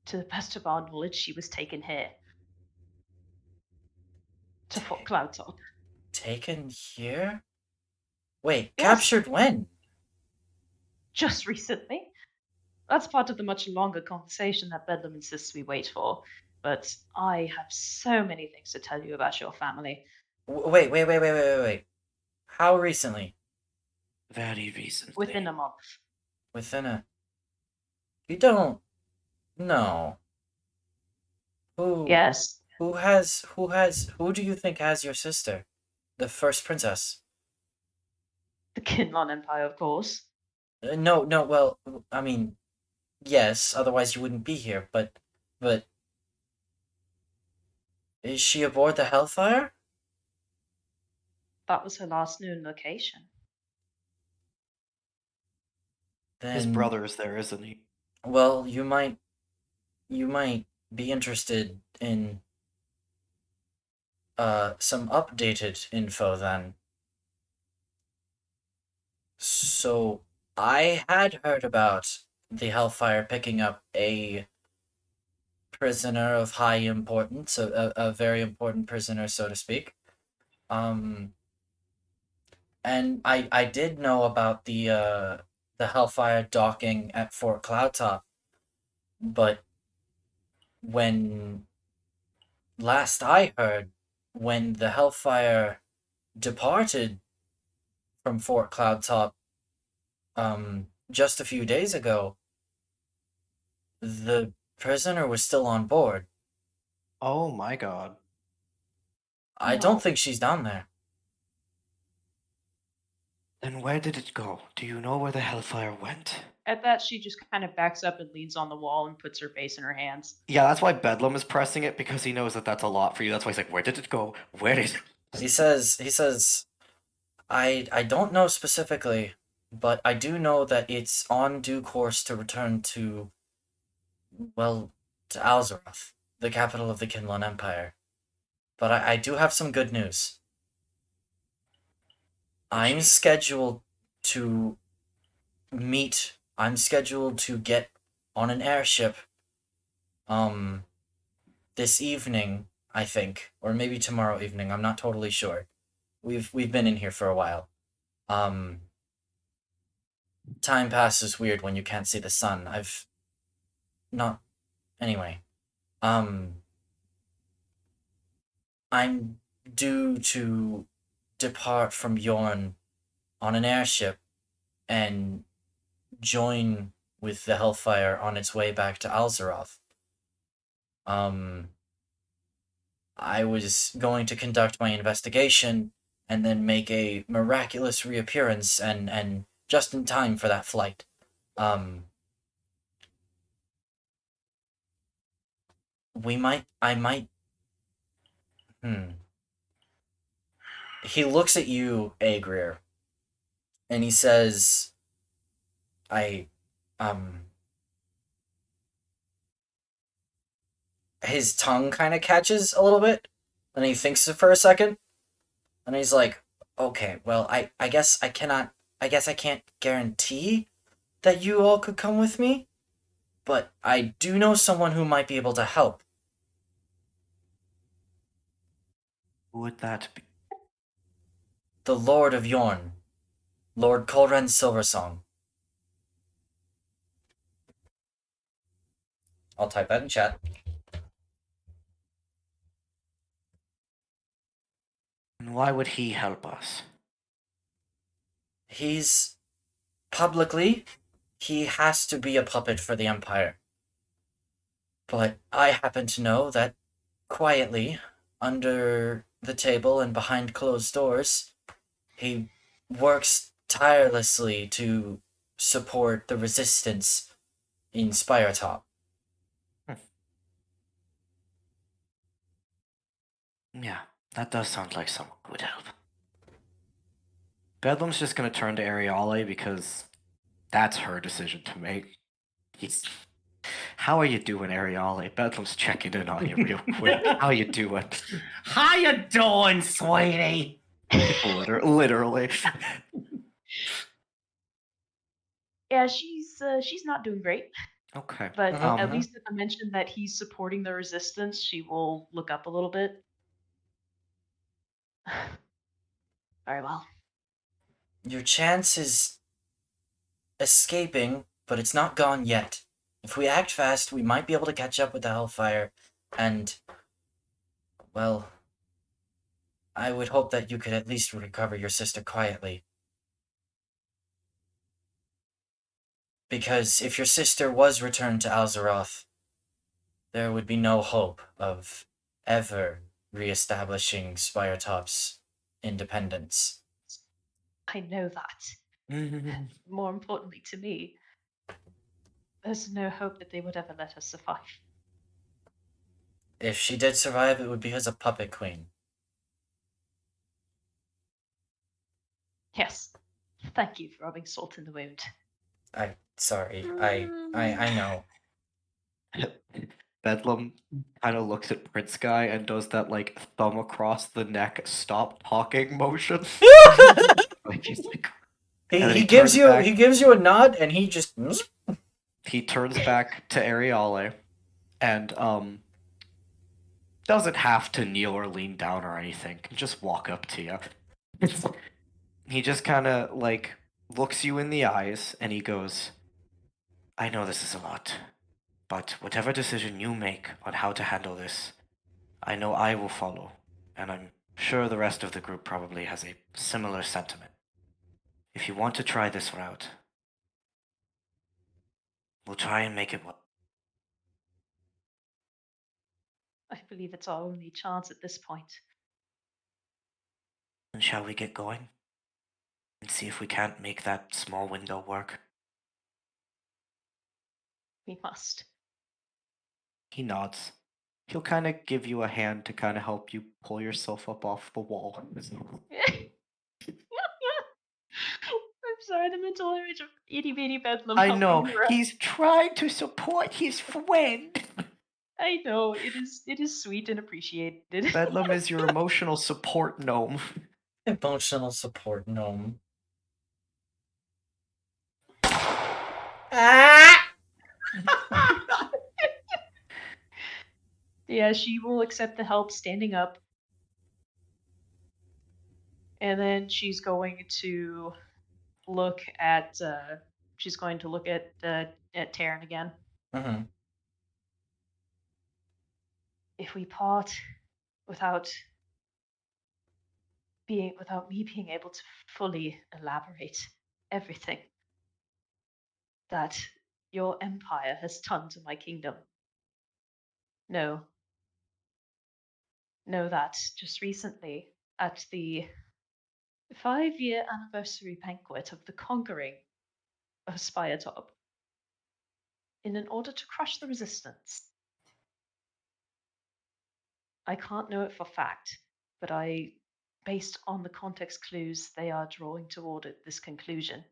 to the best of our knowledge, she was taken here. To Fort Cloudtop. Taken here? Wait, Yes. captured when? Just recently. That's part of the much longer conversation that Bedlam insists we wait for. But I have so many things to tell you about your family. Wait. How recently? Very recently. Within a month. Within a... You don't... No. Who... Yes. Who do you think has your sister? The first princess? The Kinlon Empire, of course. No, well, I mean, yes, otherwise you wouldn't be here, but... Is she aboard the Hellfire? That was her last known location. Then... His brother is there, isn't he? Well, you might be interested in some updated info then. So I had heard about the Hellfire picking up a prisoner of high importance, a very important prisoner, so to speak. And I did know about the Hellfire docking at Fort Cloudtop, but when last I heard, when the Hellfire departed from Fort Cloudtop, just a few days ago, the prisoner was still on board. Oh my god. I don't think she's down there. Then where did it go? Do you know where the Hellfire went? At that, she just kind of backs up and leans on the wall and puts her face in her hands. Yeah, that's why Bedlam is pressing it, because he knows that that's a lot for you. That's why he's like, where did it go? Where did it... He says, I don't know specifically, but I do know that it's on due course to return to, well, to Alzeroth, the capital of the Kinlan Empire. But I do have some good news. I'm scheduled to get on an airship, this evening, I think, or maybe tomorrow evening, I'm not totally sure. We've been in here for a while. Time passes weird when you can't see the sun. Anyway. I'm due to depart from Yorn on an airship and join with the Hellfire on its way back to Alzeroth. I was going to conduct my investigation and then make a miraculous reappearance and just in time for that flight. I might. He looks at you, Agrier, and he says, his tongue kind of catches a little bit, and he thinks for a second, and he's like, okay, well, I guess I can't guarantee, that you all could come with me, but I do know someone who might be able to help. Who would that be? The Lord of Yorn, Lord Colren Silversong. I'll type that in chat. And why would he help us? He's publicly, he has to be a puppet for the Empire. But I happen to know that quietly, under the table and behind closed doors, he works tirelessly to support the resistance in Spiretop. Yeah, that does sound like someone who would help. Bedlam's just gonna turn to Ariale because that's her decision to make. He's... How are you doing, Ariale? Bedlam's checking in on you real quick. How you doing? How you doing, sweetie? Literally. Yeah, she's not doing great. Okay. But Mhm. at least at the mention that he's supporting the resistance, she will look up a little bit. Very well. Your chance is escaping, but it's not gone yet. If we act fast, we might be able to catch up with the Hellfire, and, well, I would hope that you could at least recover your sister quietly. Because if your sister was returned to Alzeroth, there would be no hope of ever re-establishing Spiretop's independence. I know that. More importantly to me, there's no hope that they would ever let her survive. If she did survive, it would be as a puppet queen. Yes. Thank you for rubbing salt in the wound. I know. Bedlam kind of looks at Prince Guy and does that like thumb across the neck, stop talking motion. Like he's like, and then He gives turns you back- he gives you a nod, and he just he turns back to Ariale and doesn't have to kneel or lean down or anything. Can just walk up to you. He just kind of like looks you in the eyes and he goes, I know this is a lot, but whatever decision you make on how to handle this, I know I will follow, and I'm sure the rest of the group probably has a similar sentiment. If you want to try this route, we'll try and make it work. I believe it's our only chance at this point. And shall we get going? And see if we can't make that small window work? We must. He nods. He'll kind of give you a hand to kind of help you pull yourself up off the wall. I'm sorry, the mental image of itty bitty Bedlam. I helping know, her up. he's trying to support his friend. I know, it is sweet and appreciated. Bedlam is your emotional support gnome. emotional support gnome. Ah! Yeah, she will accept the help standing up. And then she's going to look at Taryn again. Mm-hmm. If we part without me being able to fully elaborate everything that your empire has done to my kingdom, know that just recently at the 5-year anniversary banquet of the conquering of Spiretop, in order to crush the resistance, I can't know it for fact, but based on the context clues they are drawing toward this conclusion,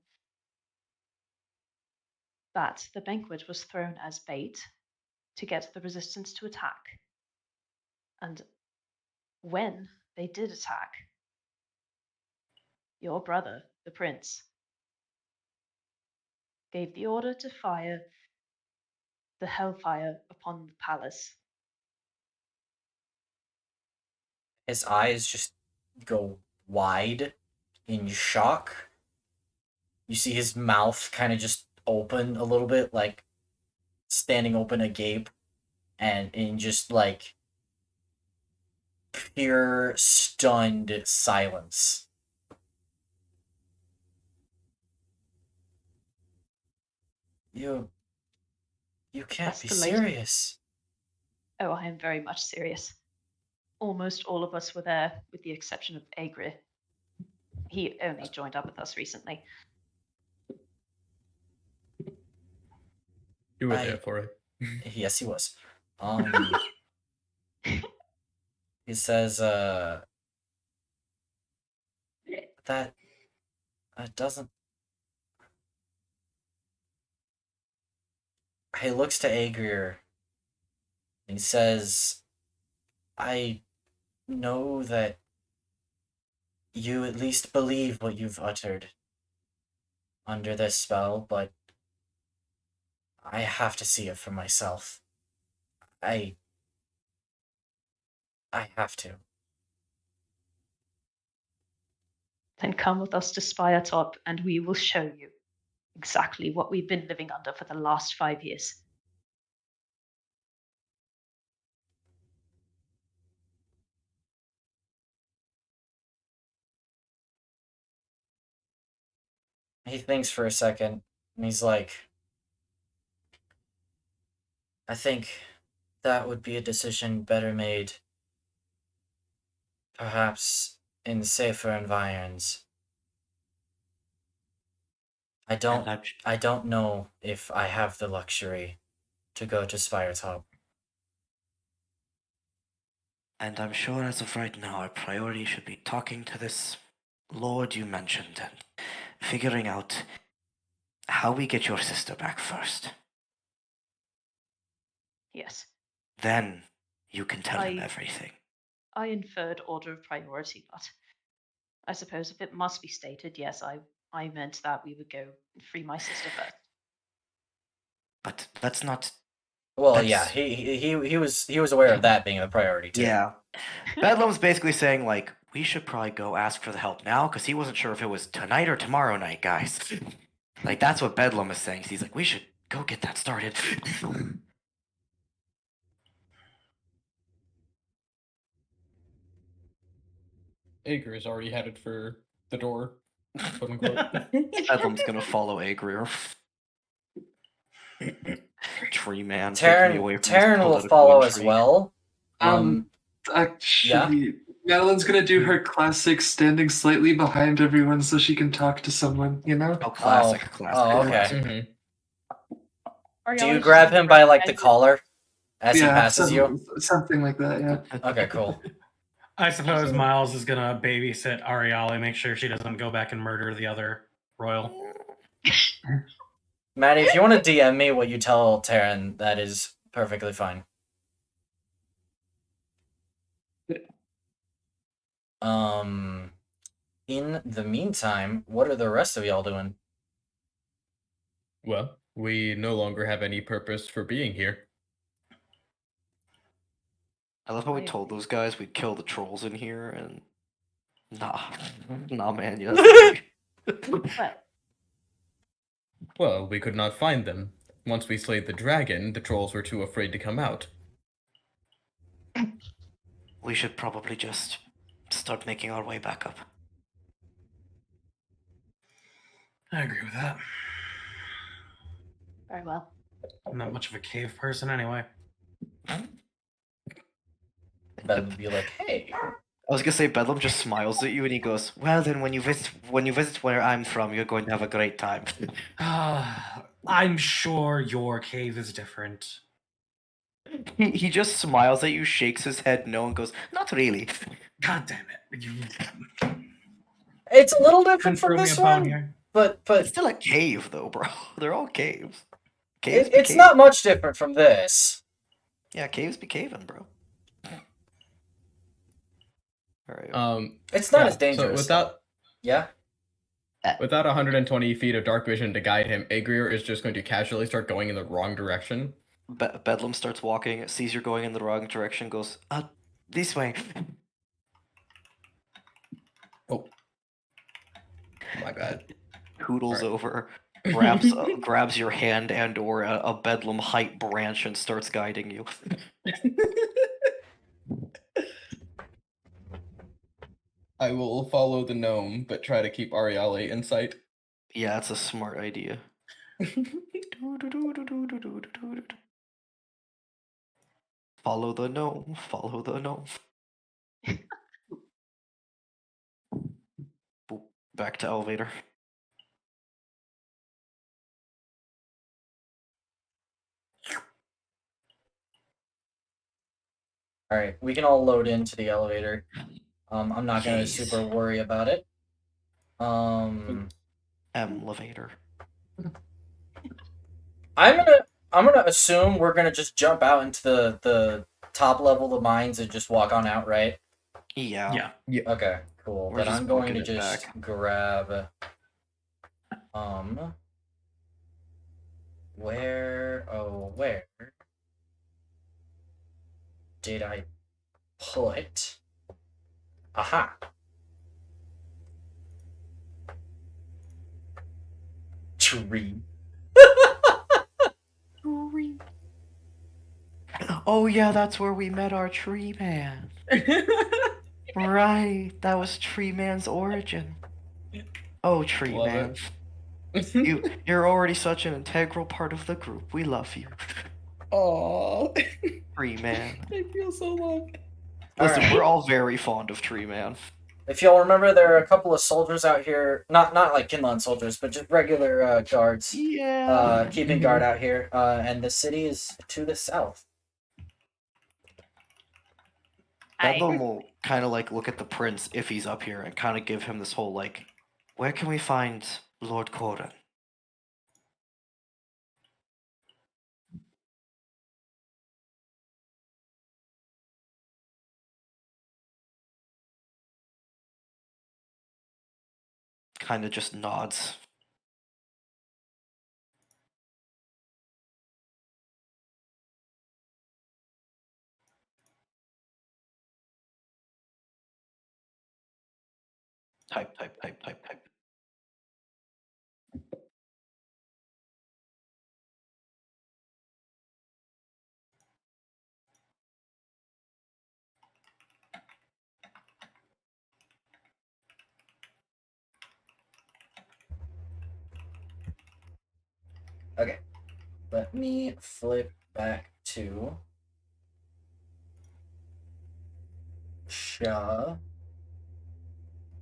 that the banquet was thrown as bait to get the resistance to attack. And when they did attack, your brother, the prince, gave the order to fire the hellfire upon the palace. His eyes just go wide in shock. You see his mouth kind of just open a little bit, like standing open agape, and in just like pure stunned silence. You can't be That's the latest. serious. Oh, I am very much serious. Almost all of us were there, with the exception of Agri. He only joined up with us recently. You were there for it. Yes, he was. He says, that doesn't. He looks to Agrier and he says, I know that you at least believe what you've uttered under this spell, but I have to see it for myself. I have to. Then come with us to Spire Top, and we will show you exactly what we've been living under for the last 5 years. He thinks for a second, and he's like, I think that would be a decision better made, perhaps in safer environs. I don't know if I have the luxury to go to Spire Top. And I'm sure as of right now, our priority should be talking to this lord you mentioned and figuring out how we get your sister back first. Yes. Then you can tell him everything. I inferred order of priority, but I suppose if it must be stated, yes, I meant that we would go free my sister first. But that's not. Well, yeah, he was aware of that being the priority too. Yeah. Bedlam's basically saying, like, we should probably go ask for the help now, because he wasn't sure if it was tonight or tomorrow night, guys. Like, that's what Bedlam is saying. He's like, we should go get that started. Ager is already headed for the door, quote unquote. Bedlam's gonna follow Agrier. Tree man, take me away from Taryn this will political follow as intrigue. well. Actually, Madeline's gonna do her classic standing slightly behind everyone so she can talk to someone, you know? Oh, classic. Oh, okay. Mm-hmm. Do you grab him by like the collar as he passes you? Something like that, yeah. Okay, cool. I suppose Miles is gonna babysit Ariali, make sure she doesn't go back and murder the other royal. Maddie, if you want to DM me what you tell Taryn, that is perfectly fine. In the meantime, what are the rest of y'all doing? Well, we no longer have any purpose for being here. I love how we told those guys we'd kill the trolls in here, and nah, man, yes. Well, we could not find them. Once we slayed the dragon, the trolls were too afraid to come out. We should probably just start making our way back up. I agree with that. Very well. I'm not much of a cave person anyway. Bedlam would be like, hey. I was gonna say Bedlam just smiles at you and he goes, well then when you visit where I'm from, you're going to have a great time. I'm sure your cave is different. He just smiles at you, shakes his head no, and goes, not really. God damn it. It's a little different from this one, here. but It's still a cave though, bro. They're all caves. It's not much different from this. Yeah, caves be caving, bro. All right. It's not as dangerous. So without, yeah. Without 120 feet of dark vision to guide him, Agrier is just going to casually start going in the wrong direction. Bedlam starts walking, sees you're going in the wrong direction, goes, this way. Oh. My bad. Hoodles Alright. over, grabs your hand and or a Bedlam height branch and starts guiding you. I will follow the gnome, but try to keep Ariale in sight. Yeah, that's a smart idea. Follow the gnome, follow the gnome. Boop, back to elevator. All right, we can all load into the elevator. I'm not gonna Yes. super worry about it. Elevator. I'm gonna assume we're gonna just jump out into the top level of the mines and just walk on out, right? Yeah. Okay, cool. We're Then just I'm going to booking it just back. grab where did I put? Aha. Tree. Oh yeah, that's where we met our tree man. Right, that was Tree Man's origin. Oh, Tree Love Man. it. You're already such an integral part of the group. We love you. Aww. Tree Man. I feel so loved. Listen, Alright. we're all very fond of Tree Man. If y'all remember, there are a couple of soldiers out here, not like Kinlan soldiers, but just regular guards, Yeah. keeping guard out here. And the city is to the south. Bedlam will kind of like look at the prince if he's up here and kind of give him this whole like, where can we find Lord Corin? Kind of just nods. Type. Okay. Let me flip back to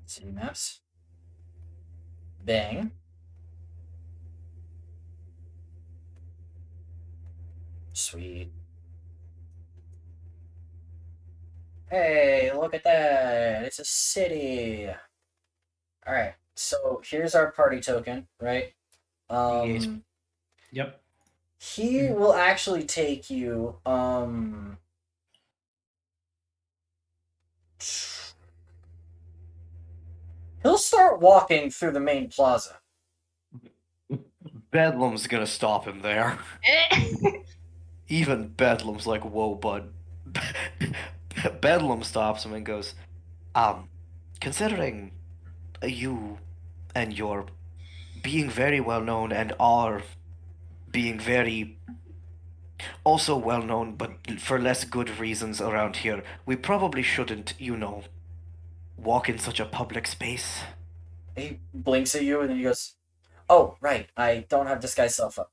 city maps. Bang. Sweet. Hey, look at that. It's a city. Alright, so here's our party token, right? Yes. Yep. He will actually take you, he'll start walking through the main plaza. Bedlam's gonna stop him there. Even Bedlam's like, whoa, bud. Bedlam stops him and goes, considering you and your being very well known and are being very also well known, but for less good reasons around here, we probably shouldn't, walk in such a public space. He blinks at you and then he goes, "Oh, right, I don't have disguise self up."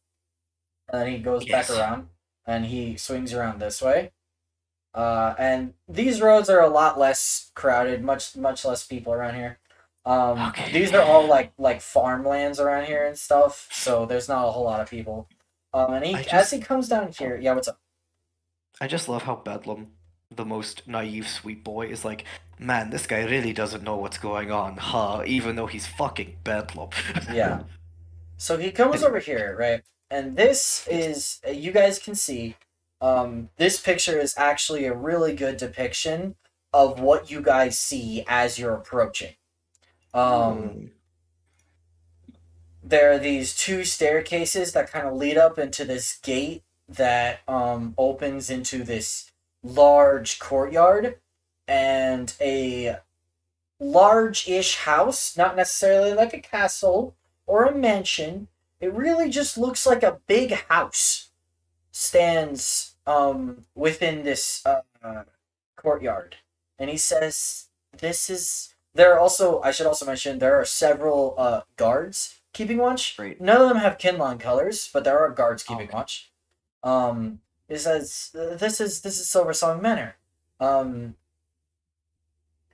And then he goes back Yes. around and he swings around this way. And these roads are a lot less crowded, much less people around here. Okay. These are all like farmlands around here and stuff, so there's not a whole lot of people. And as he comes down here, yeah, what's up? I just love how Bedlam, the most naive sweet boy, is like, man, this guy really doesn't know what's going on, huh? Even though he's fucking Bedlam. Yeah. So he comes over here, right? And this is, you guys can see, this picture is actually a really good depiction of what you guys see as you're approaching. there are these two staircases that kind of lead up into this gate that opens into this large courtyard and a large-ish house, not necessarily like a castle or a mansion. It really just looks like a big house stands within this courtyard. And he says this is there are also I should also mention there are several guards keeping watch. Great. None of them have Kinlan colors, but there are guards keeping Okay. watch. It says this is Silver Song Manor.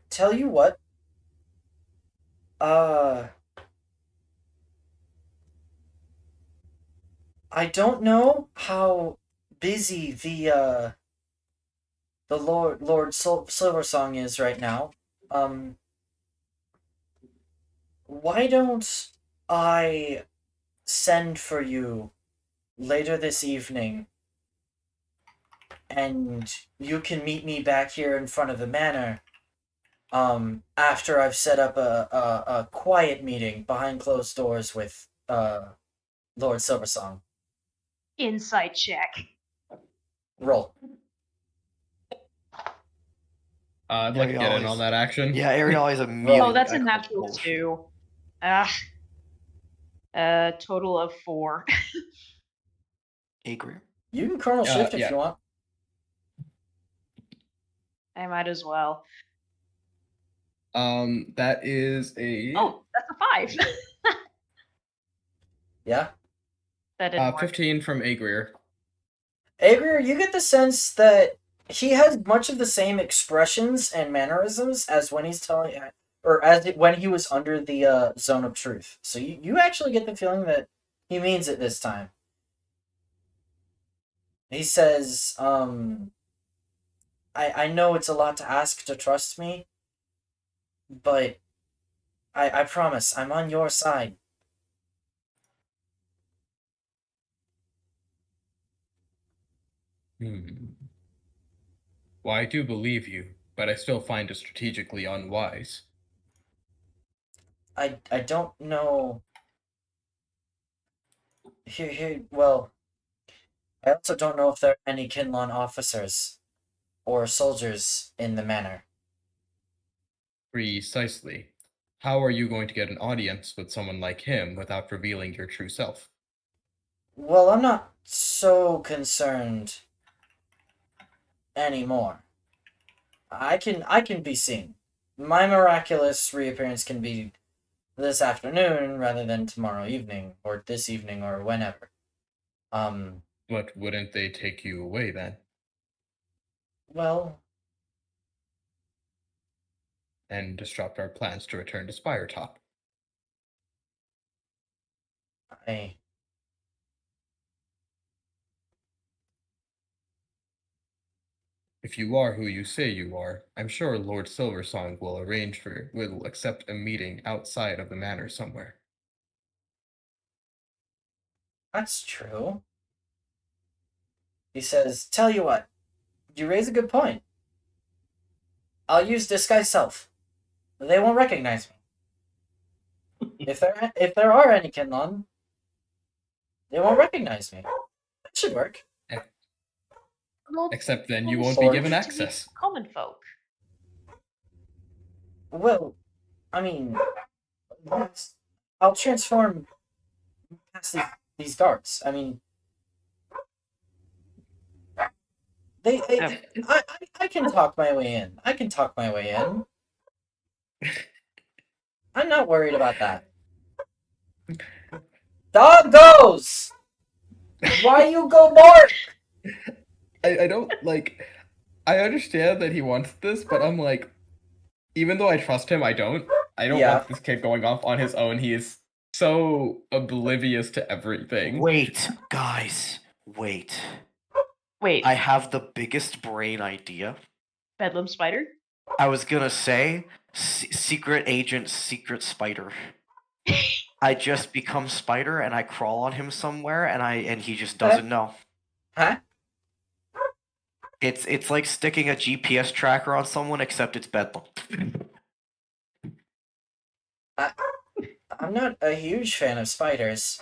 Tell you what, I don't know how busy the Lord Silversong is right now. Why don't I send for you later this evening, and you can meet me back here in front of the manor. After I've set up a quiet meeting behind closed doors with Lord Silversong. Insight check. Roll. I'd like to get in on that action. Yeah, Ariel is immediately. Oh, that's a I call natural bullshit. 2. Total of 4. Agree. You can Colonel Shift if yeah. you want. I might as well. That is a Oh, that's a 5. Yeah. That didn't work. 15 from Agrier. Agrier, you get the sense that he has much of the same expressions and mannerisms as when he's telling, or when he was under the zone of truth. So you actually get the feeling that he means it this time. He says, I know it's a lot to ask to trust me, but I promise I'm on your side. Well, I do believe you, but I still find it strategically unwise. I don't know. Well, I also don't know if there are any Kinlan officers or soldiers in the manor. Precisely. How are you going to get an audience with someone like him without revealing your true self? Well, I'm not so concerned anymore. I can be seen. My miraculous reappearance can be this afternoon rather than tomorrow evening or this evening or whenever. But wouldn't they take you away then? Well, And disrupt our plans to return to Spiretop? I If you are who you say you are, I'm sure Lord Silversong will accept a meeting outside of the manor somewhere. That's true. He says, tell you what, you raise a good point. I'll use disguise self. They won't recognize me. If there are any Kinlan, they won't recognize me. That should work. Well, Except then you won't Or- be given to be access. common folk. Well, I mean, I'll transform past these guards. I mean, I can talk my way in. I can talk my way in. I'm not worried about that. Dog goes! Why you go bark? I don't like. I understand that he wants this, but I'm like, even though I trust him, I don't. I don't Yeah. want this kid going off on his own. He is so oblivious to everything. Wait, guys, wait. Wait, I have the biggest brain idea. Bedlam Spider? I was gonna say secret agent, secret spider. I just become spider and I crawl on him somewhere and he just doesn't know. Huh? It's like sticking a GPS tracker on someone, except it's Bedlam. I'm not a huge fan of spiders.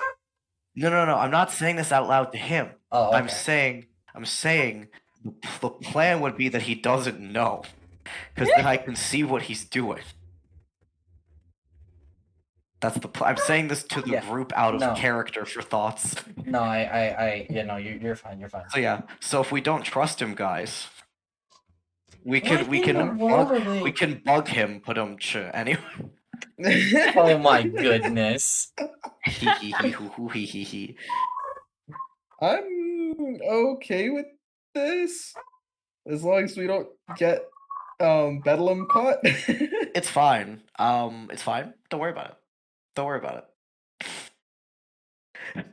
No, I'm not saying this out loud to him. Oh, okay. I'm saying the plan would be that he doesn't know, because then I can see what he's doing. That's the. I'm saying this to the Yeah, group out of no. character for thoughts. No, you're fine. You're fine. So yeah. So if we don't trust him, guys, we What in the world are they- can bug him. Put him anyway. Oh my goodness. Hee hee hee hoo hoo hee hee hee. I'm okay with this, as long as we don't get Bedlam caught. It's fine. It's fine. Don't worry about it. Don't worry about it.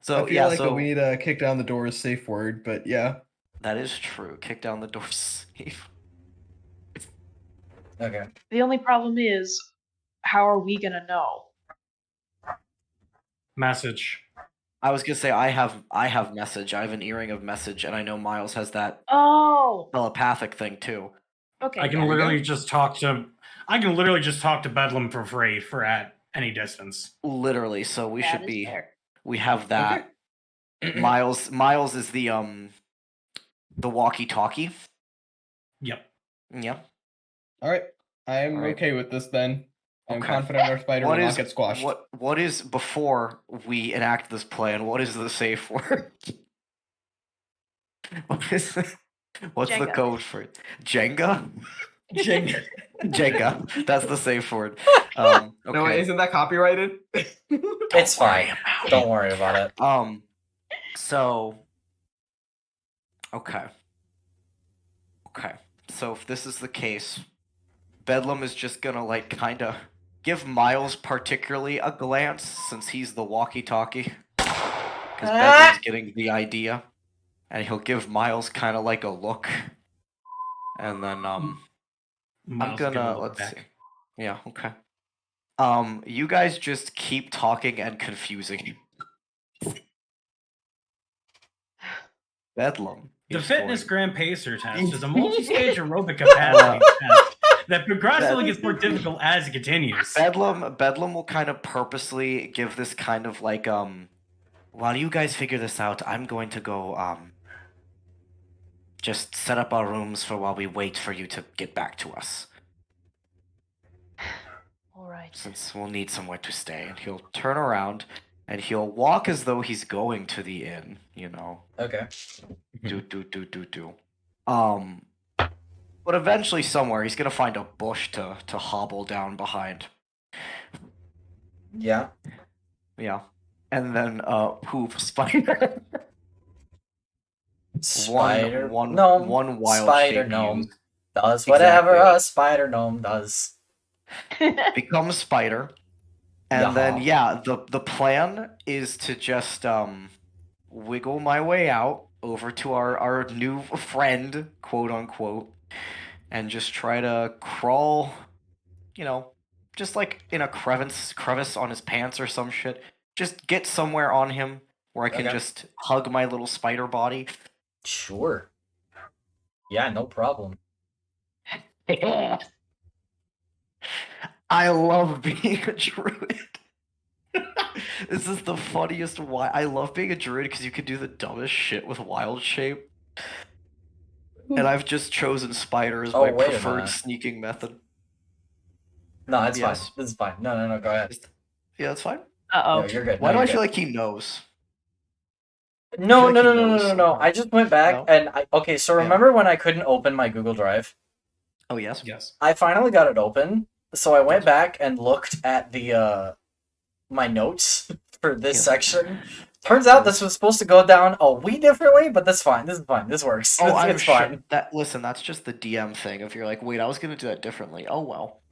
So I feel yeah, like so we need to kick down the door is safe word, but yeah. that is true. Kick down the door safe. Okay. The only problem is, how are we gonna know? Message. I was gonna say I have message. I have an earring of message, and I know Miles has that Oh, telepathic thing too. okay. I can yeah. literally just talk to Bedlam for free for at any distance. Literally, so we That should is be. fair. We have that. Miles is the walkie-talkie. Yep. Yeah. Alright. I'm All right. okay with this then. I'm Okay. confident our spider will not get squashed. What is, before we enact this plan, what is the safe word? What's the Jenga. code for it? Jenga? Jenga. Jenga. That's the safe word. Okay. No, isn't that copyrighted? It's fine. Don't worry about it. So. Okay. So if this is the case, Bedlam is just gonna like kinda give Miles particularly a glance, since he's the walkie-talkie. Because Bedlam's getting the idea. And he'll give Miles kinda like a look. And then Miles I'm will give a gonna look let's see. back. Yeah, okay. You guys just keep talking and confusing. Bedlam. The is Fitness going- Grand Pacer test is a multi-stage aerobic capacity test that progressively gets more difficult as it continues. Bedlam will kind of purposely give this kind of like while you guys figure this out, I'm going to go just set up our rooms for while we wait for you to get back to us. All right. Since we'll need somewhere to stay. And he'll turn around and he'll walk as though he's going to the inn, you know. Okay. Do. But eventually somewhere he's gonna find a bush to hobble down behind. Yeah. Yeah. And then poof, spider. Spider one gnome. wild Spider shape gnome used. does whatever Exactly. a spider gnome does. Becomes spider. And then the plan is to just wiggle my way out over to our new friend, quote unquote, and just try to crawl, you know, just like in a crevice on his pants or some shit. Just get somewhere on him where I can Okay. just hug my little spider body. Sure. Yeah, no problem. I love being a druid. This is the funniest. Why I love being a druid because you can do the dumbest shit with wild shape. And I've just chosen spider as my wait a preferred minute. sneaking method. No, it's Yes. fine. This is fine. No, go ahead. Yeah, that's fine. Uh-oh. No, you're good. Why No, do I you're feel good. like he knows? No, I feel like no, he no, no, no, knows no, no. somehow. I just went back No? and okay, so Yeah. remember when I couldn't open my Google Drive? Oh yes. Yes. I finally got it open, so I went Yes. back and looked at the my notes for this Yes. section. Turns out this was supposed to go down a wee differently, but that's fine. This is fine. This works. Oh, I'm it's sure. fine. Listen, that's just the DM thing. If you're like, wait, I was gonna do that differently. Oh well.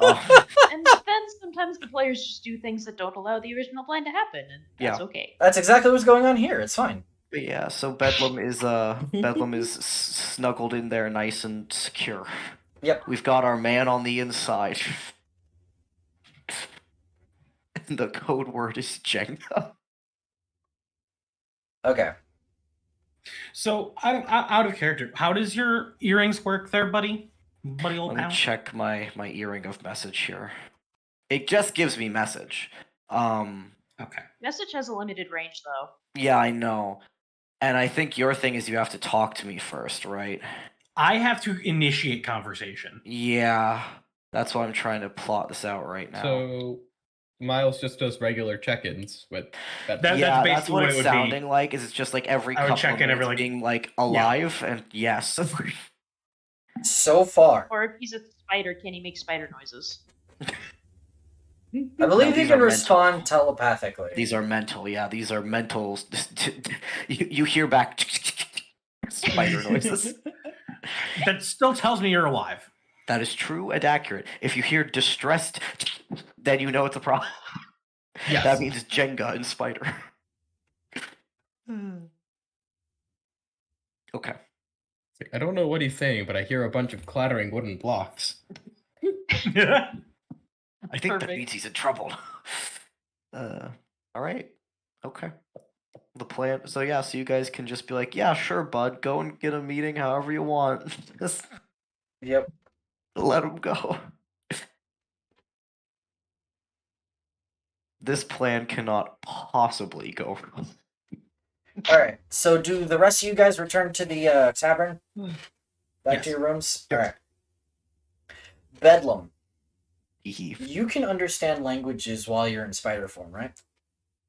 And then sometimes the players just do things that don't allow the original plan to happen, and that's okay. That's exactly what's going on here. It's fine. But yeah, so Bedlam is snuggled in there, nice and secure. Yep. We've got our man on the inside. And the code word is Jenga. Okay. So, out of character, how does your earrings work there, buddy? Buddy old Let me pal? check my earring of message here. It just gives me message. Okay. Message has a limited range, though. Yeah, I know. And I think your thing is you have to talk to me first, right? I have to initiate conversation. Yeah. That's why I'm trying to plot this out right now. So Miles just does regular check-ins with Bedlam. Yeah, That's that's basically what what it's it would be. sounding like. Is it's just like every I would couple check of in minutes every, like- being like alive, and yes. So far, Or if he's a spider, can he make spider noises? I believe he these can are respond mental. telepathically. These are mental. Yeah, these are mental. You hear back spider noises. That still tells me you're alive. That is true and accurate. If you hear distressed, then you know it's a problem. Yes. That means Jenga and spider. Okay. I don't know what he's saying, but I hear a bunch of clattering wooden blocks. I think that Perfect. means he's in trouble. All right. Okay. The plan. So yeah, so you guys can just be like, yeah, sure, bud, go and get a meeting however you want. Just Yep. let him go. This plan cannot possibly go wrong. All right. So, do the rest of you guys return to the tavern? Back Yes. to your rooms. Yep. All right. Bedlam. Hee. You can understand languages while you're in spider form, right?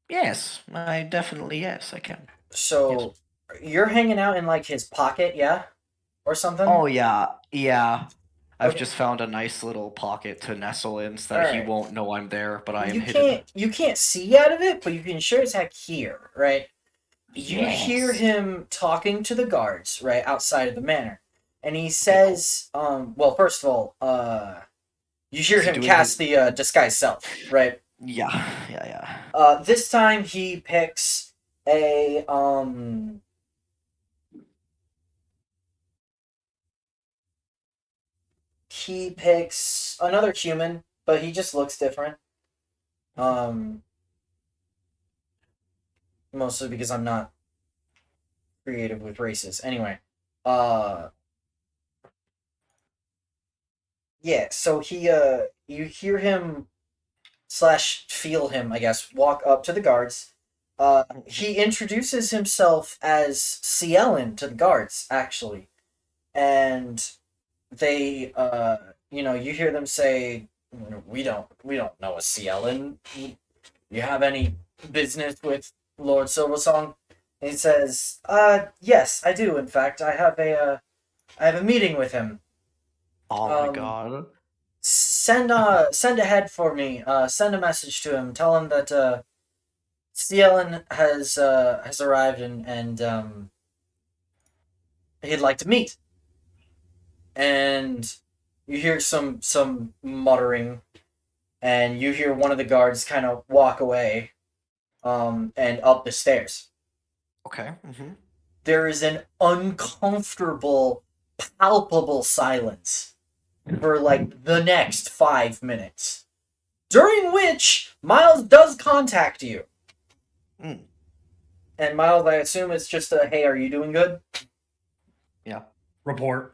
Yes, I definitely yes, I can. So, you're hanging out in like his pocket, yeah, or something. Oh yeah, yeah. I've Okay. just found a nice little pocket to nestle in so that he Alright. won't know I'm there, but I am you hidden. can't see out of it, but you can sure as heck hear, right? You hear Yes. him talking to the guards right outside of the manor, and he says, well, first of all, you hear Is he him doing cast his- the disguise self, right? Yeah. This time he picks a he picks another human, but he just looks different. Mostly because I'm not creative with races. Anyway, yeah. So you hear him slash feel him, I guess, walk up to the guards. He introduces himself as Cielin to the guards, actually, and they, you hear them say, "We don't know a Cielin. You have any business with Lord Silversong?" And he says, yes, I do. In fact, I have a meeting with him. Oh my Um, god. Send ahead for me. Send a message to him. Tell him that Cielin has arrived and he'd like to meet. And you hear some muttering, and you hear one of the guards kind of walk away, and up the stairs. Okay. There is an uncomfortable, palpable silence for like the next 5 minutes, during which Miles does contact you. Mm. And Miles, I assume it's just a, hey, are you doing good? Yeah. Report.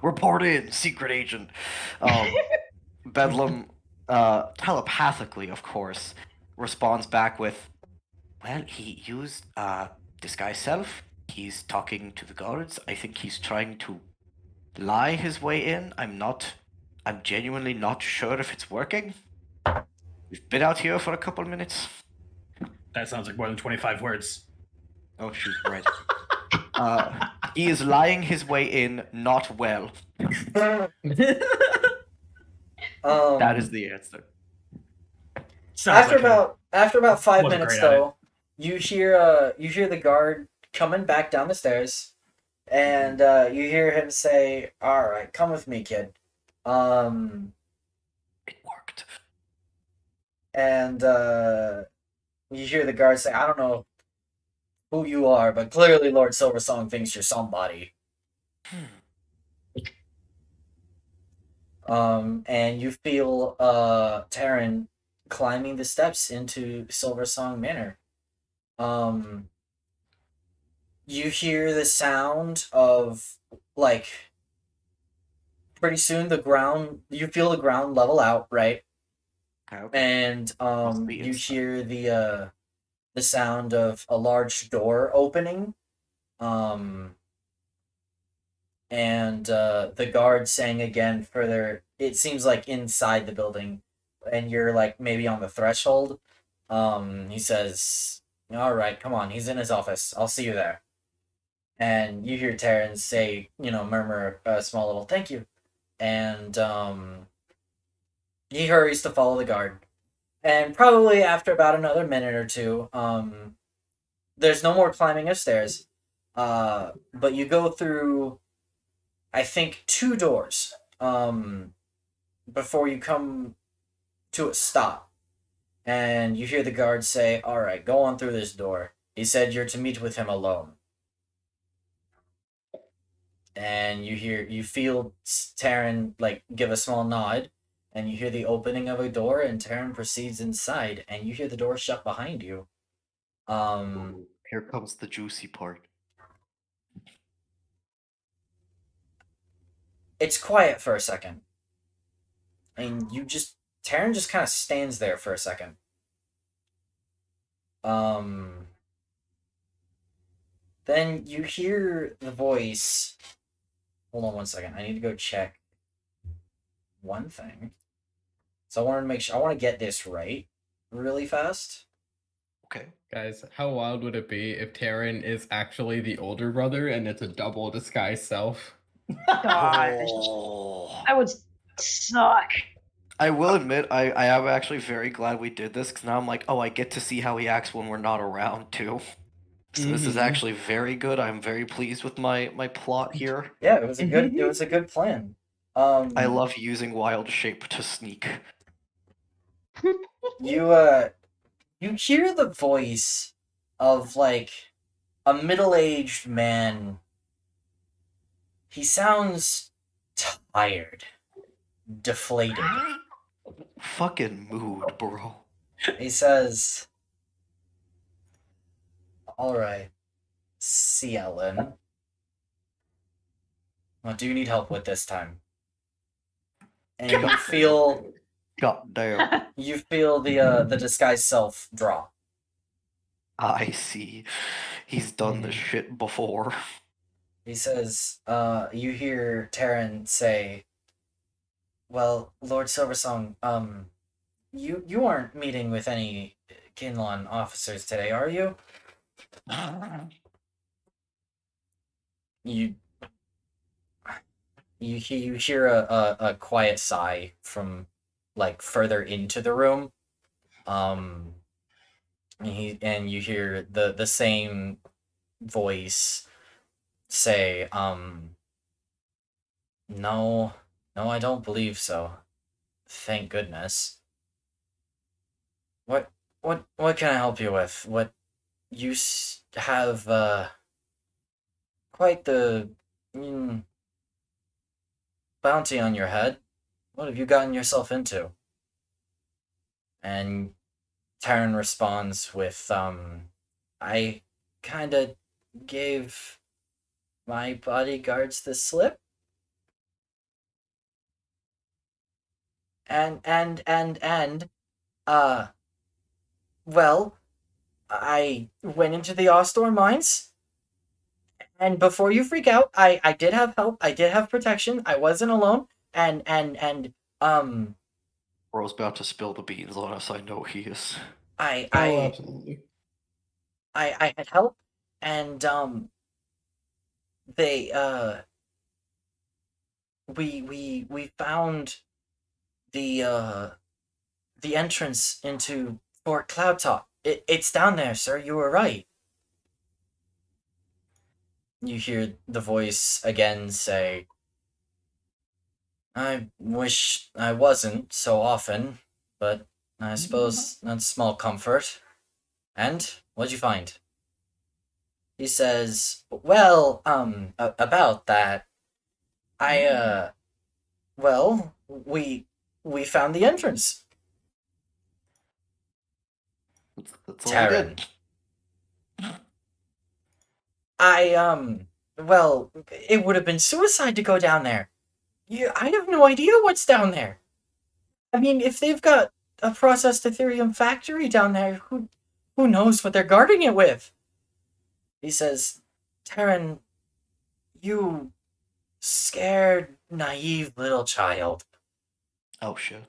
Report in, secret agent. Bedlam, telepathically, of course, responds back with, well, he used disguise self. He's talking to the guards. I think he's trying to lie his way in. I'm genuinely not sure if it's working. We've been out here for a couple minutes. That sounds like more than 25 words. Oh, shoot, right. He is lying his way in, not well. That is the answer. Sounds like After about 5 wasn't minutes, great at though, you hear the guard coming back down the stairs, and you hear him say, "All right, come with me, kid." It worked. And you hear the guard say, "I don't know who you are, but clearly Lord Silversong thinks you're somebody." And you feel Taryn climbing the steps into Silversong Manor. You hear the sound of like pretty soon you feel the ground level out, right? Okay. And Must be you inside. hear the sound of a large door opening. Um, and the guard saying again further, it seems like inside the building, and you're like maybe on the threshold. He says, all right, come on, he's in his office, I'll see you there. And you hear Terrence say, murmur a small little thank you. And he hurries to follow the guard. And probably after about another minute or two, there's no more climbing of stairs. But you go through, I think, two doors before you come to a stop. And you hear the guard say, all right, go on through this door. He said you're to meet with him alone. And you feel Taryn like give a small nod, and you hear the opening of a door, and Taryn proceeds inside, and you hear the door shut behind you. Here comes the juicy part. It's quiet for a second, and Taryn just kind of stands there for a second. Then you hear the voice. Hold on one second. I need to go check one thing. So I wanted to make sure. I want to get this right really fast. Okay. Guys, how wild would it be if Taryn is actually the older brother and it's a double disguised self? Gosh, Oh. that would suck. I will admit, I am actually very glad we did this, because now I'm like, oh, I get to see how he acts when we're not around, too. So this is Mhm. actually very good. I'm very pleased with my plot here. Yeah, it was a good plan. I love using wild shape to sneak. You hear the voice of like a middle-aged man. He sounds tired, deflated. Fucking mood, bro. He says, all right, Cielin, what do you need help with this time? And you feel God damn. the disguised self drop. I see. He's done this shit before. He says, you hear Taryn say, well, Lord Silversong, you aren't meeting with any Kinlan officers today, are you? You you hear a quiet sigh from like further into the room. And you hear the same voice say, no, I don't believe so. Thank goodness. What can I help you with? What you have quite the bounty on your head. What have you gotten yourself into? And Taryn responds with, I kinda gave my bodyguards the slip. And uh well, I went into the Ostor mines, and before you freak out, I did have help, I did have protection, I wasn't alone, and Bro's about to spill the beans on us, I know he is. I Oh, I absolutely. I had help, and they we found the entrance into Fort Cloudtop. It's down there, sir. You were right. You hear the voice again say, I wish I wasn't so often, but I suppose that's small comfort. And what'd you find? He says, well, about that, I, well, we found the entrance. That's all we did. I, well, it would have been suicide to go down there. I have no idea what's down there. I mean, if they've got a processed Ethereum factory down there, who knows what they're guarding it with? He says, Terran, you scared, naive little child. Oh shit.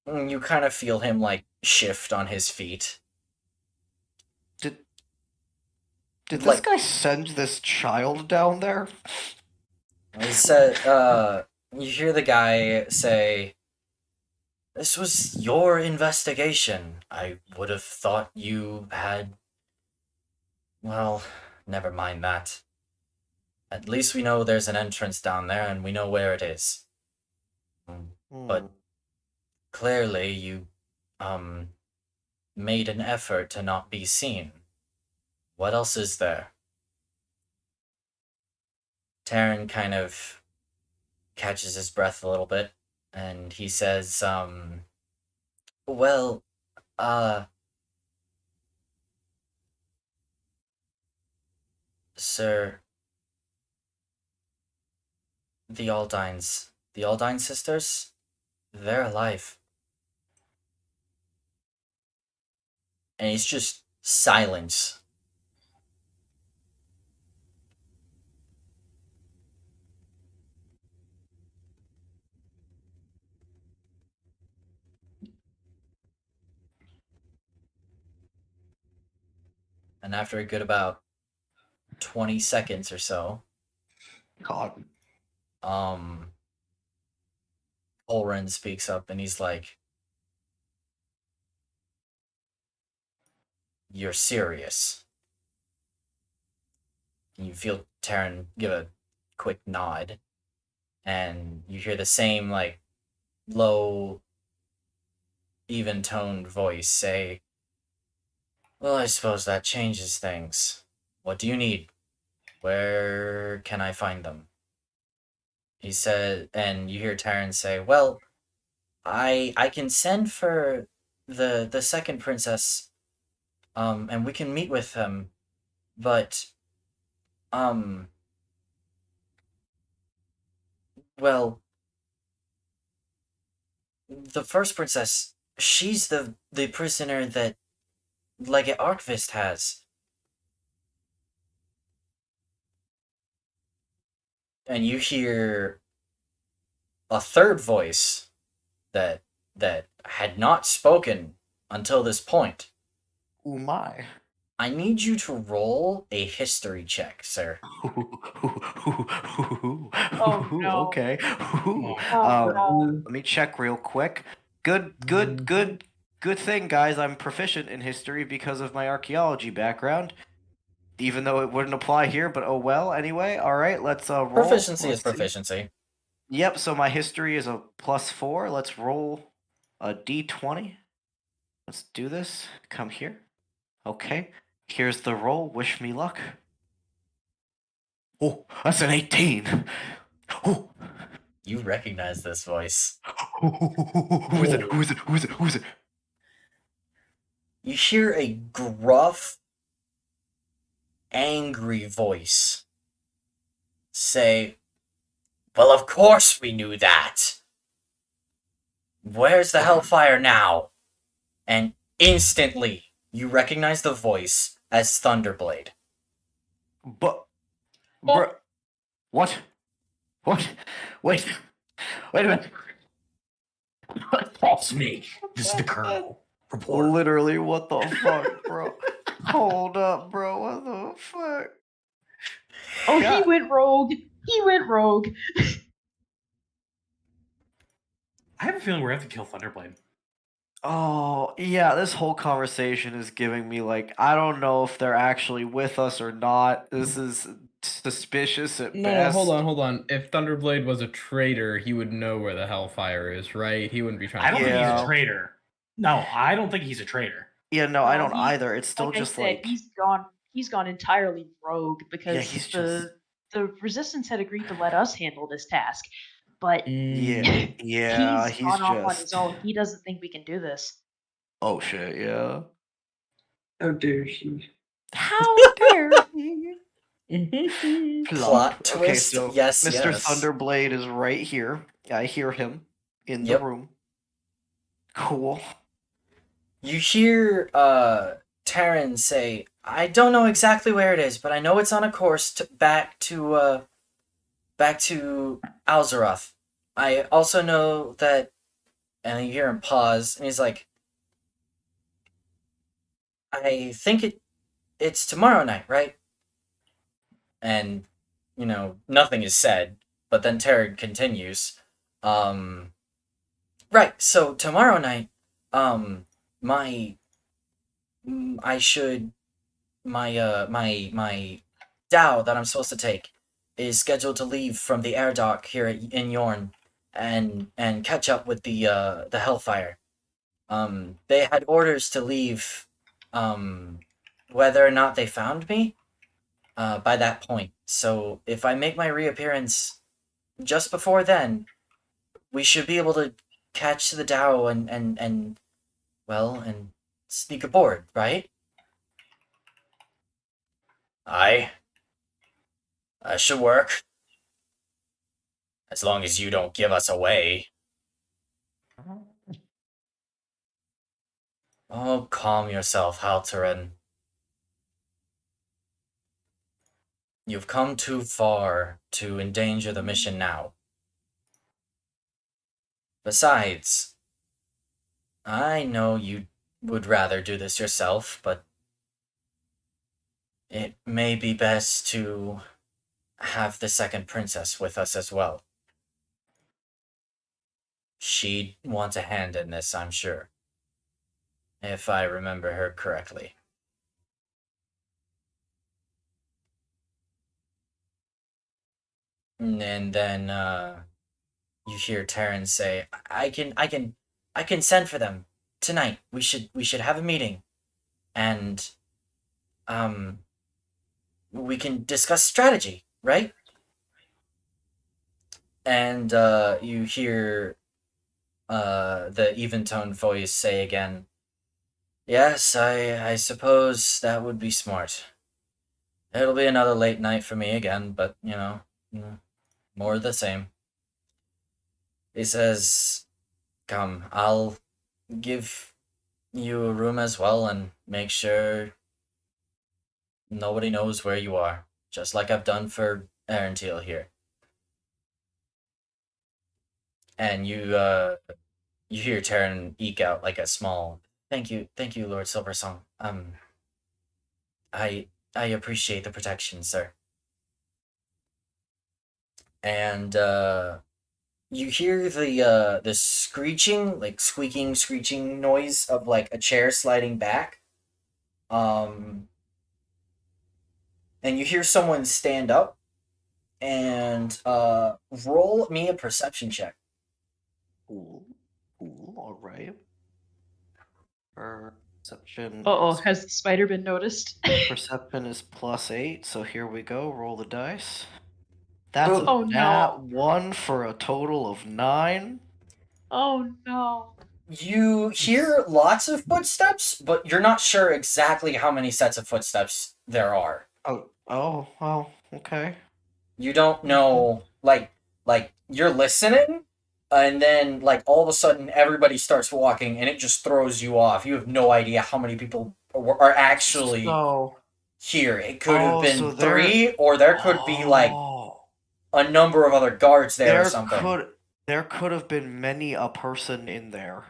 You kind of feel him, like, shift on his feet. Did this Like- guy send this child down there? He said, you hear the guy say, this was your investigation. I would have thought you had... Well, never mind that. At least we know there's an entrance down there and we know where it is. But clearly you, made an effort to not be seen. What else is there? Terran kind of catches his breath a little bit, and he says, well, sir, the Aldine sisters, they're alive. And it's just silence. And after a good about 20 seconds or so, God. Ulren speaks up and he's like, you're serious. And you feel Terran give a quick nod, and you hear the same, like, low, even-toned voice say, well, I suppose that changes things. What do you need? Where can I find them? He said, and you hear Terran say, well, I can send for the second princess, and we can meet with them, but, well, the first princess, she's the prisoner that Legate Archvist has. And you hear a third voice that had not spoken until this point. Oh my. I need you to roll a history check, sir. Oh, no. Okay. Oh, no. Let me check real quick. Good thing, guys. I'm proficient in history because of my archaeology background. Even though it wouldn't apply here, but oh well. Anyway, all right. Let's roll. Proficiency is Let's see. proficiency. Yep. So my history is a +4. Let's roll a d20. Let's do this. Come here. Okay. Here's the roll. Wish me luck. Oh, that's an 18. Oh. You recognize this voice. Who is it? Who is it? Who is it? Who is it? You hear a gruff, angry voice say, well, of course we knew that. Where's the Hellfire now? And instantly, you recognize the voice as Thunderblade. But, bruh, what? What? Wait a minute. That's me. This is the Colonel. Report. Literally, what the fuck, bro? Hold up, bro. What the fuck? Oh, God. he went rogue. He went rogue. I have a feeling we're going to have to kill Thunderblade. Oh, yeah, this whole conversation is giving me, like, I don't know if they're actually with us or not. This is suspicious at No, best. hold on. If Thunderblade was a traitor, he would know where the Hellfire is, right? He wouldn't be trying I don't to... think he's Yeah. a traitor. No, I don't think he's a traitor. Yeah, no, I don't he- either. It's still like I just said, like... he's gone entirely rogue because he's the Resistance had agreed to let us handle this task, but Yeah, yeah, he's he's gone off on just... his own. He doesn't think we can do this. Oh, shit, yeah. How dare he? How dare he? Plot Okay, twist. so Yes, Mr. yes. Thunderblade is right here. I hear him in the Yep. room. Cool. You hear Taryn say, "I don't know exactly where it is, but I know it's on a course back to Alzeroth. I also know that," and you hear him pause, and he's like, "I think it's tomorrow night, right?" And nothing is said, but then Taryn continues, "Right, so tomorrow night, my I should my Dow that I'm supposed to take is scheduled to leave from the air dock here in Yorn and catch up with the Hellfire. They had orders to leave, um, whether or not they found me, by that point. So if I make my reappearance just before then, we should be able to catch the Dow and sneak aboard, right?" "Aye, that should work. As long as you don't give us away." "Oh, calm yourself, Halterin. You've come too far to endanger the mission now. Besides, I know you would rather do this yourself, but it may be best to have the second princess with us as well. She'd want a hand in this, I'm sure, if I remember her correctly." And then you hear Taryn say, I can send for them tonight. We should have a meeting, and um we can discuss strategy, right?" And you hear the even toned voice say again, "Yes, I suppose that would be smart. It'll be another late night for me again, but more of the same." He says, "Come, I'll give you a room as well and make sure nobody knows where you are, just like I've done for Erenteel here." And you hear Taryn eke out like a small thank you, Lord Silversong. I appreciate the protection, sir." And you hear the screeching, like screeching noise of like a chair sliding back. And you hear someone stand up and roll me a perception check. Cool. Alright. Perception. Uh oh, has the spider been noticed? Perception is +8, so here we go. Roll the dice. That's a Oh, nat no. 1 for a total of 9. Oh no. You hear lots of footsteps, but you're not sure exactly how many sets of footsteps there are. Well, okay. You don't know, like you're listening, and then like all of a sudden everybody starts walking, and it just throws you off. You have no idea how many people are actually So, here. It could have been so 3, or there could be like a number of other guards there or something. There could have been many a person in there.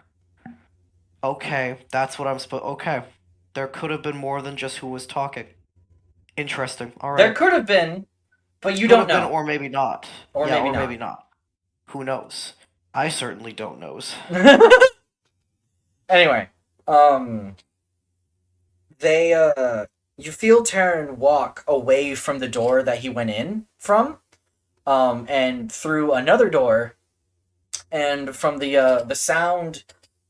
Okay, that's what I'm supposed. Okay, there could have been more than just who was talking. Interesting. All right. There could have been, but you Could don't have been, know. or maybe not. Or yeah, maybe or not. maybe not. Who knows? I certainly don't knows. Anyway, they you feel Taryn walk away from the door that he went in from, and through another door, and from the sound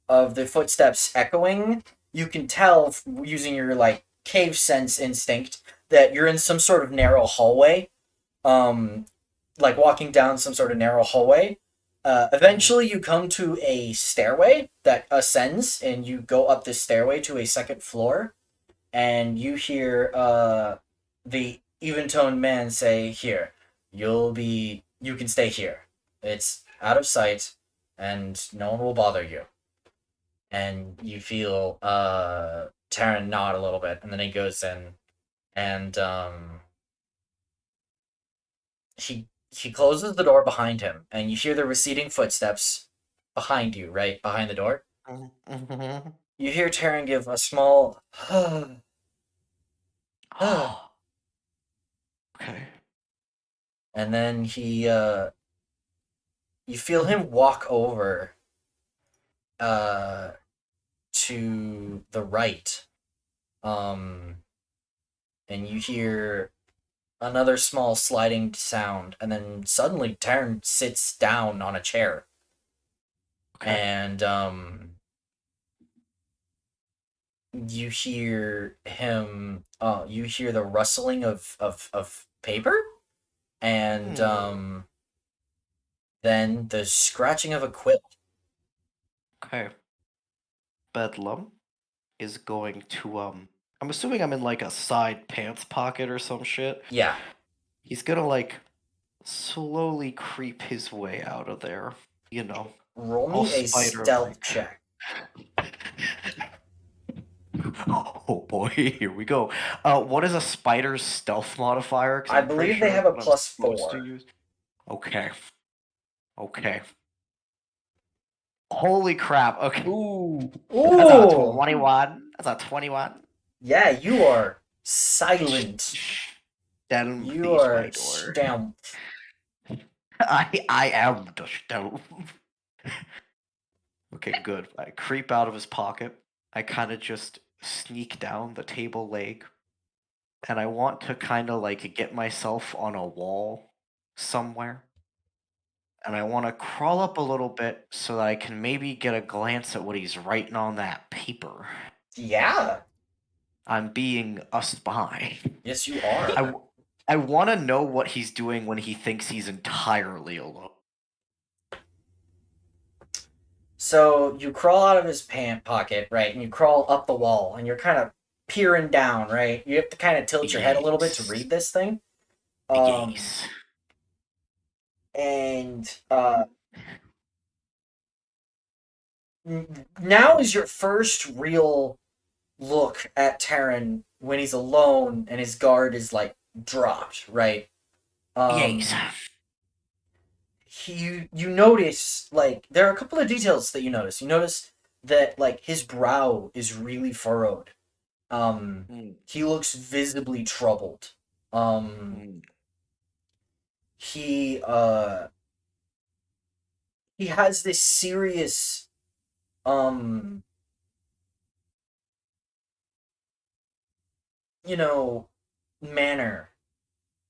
of the footsteps echoing, you can tell using your like cave sense instinct that you're in some sort of narrow hallway, like walking down some sort of narrow hallway. Eventually, you come to a stairway that ascends, and you go up this stairway to a second floor, and you hear the even-toned man say, "Here, you can stay here. It's out of sight, and no one will bother you." And you feel Taryn nod a little bit, and then he goes in, and he closes the door behind him, and you hear the receding footsteps behind you, right behind the door. Mm-hmm. You hear Taryn give a small Okay. and then you feel him walk over to the right, and you hear another small sliding sound, and then suddenly Taryn sits down on a chair, Okay. and you hear him. You hear the rustling of paper, and then the scratching of a quill. Okay. Bedlam is going to I'm assuming I'm in like a side pants pocket or some shit. Yeah. He's gonna like slowly creep his way out of there. You know. Roll All me a stealth spider-like. check. Oh boy, here we go. What is a spider's stealth modifier? 'Cause I I'm pretty believe sure they have that's a what I'm plus supposed to 4. use. Okay. Okay. Holy crap. Okay. Ooh. That's a Ooh! 21. That's a 21. Yeah, you are silent. Then You please are my door. down. I am the stealth. Okay, good. I creep out of his pocket. I kind of just sneak down the table leg. And I want to kind of like get myself on a wall somewhere. And I want to crawl up a little bit so that I can maybe get a glance at what he's writing on that paper. Yeah. I'm being a spy. Yes, you are. I want to know what he's doing when he thinks he's entirely alone. So you crawl out of his pant pocket, right? And you crawl up the wall, and you're kind of peering down, right? You have to kind of tilt your head a little bit to read this thing. Yes. And now is your first real look at Terran when he's alone and his guard is like dropped, right? Yes. You notice like there are a couple of details that you notice. You notice that like his brow is really furrowed. He looks visibly troubled. He has this serious you know, manner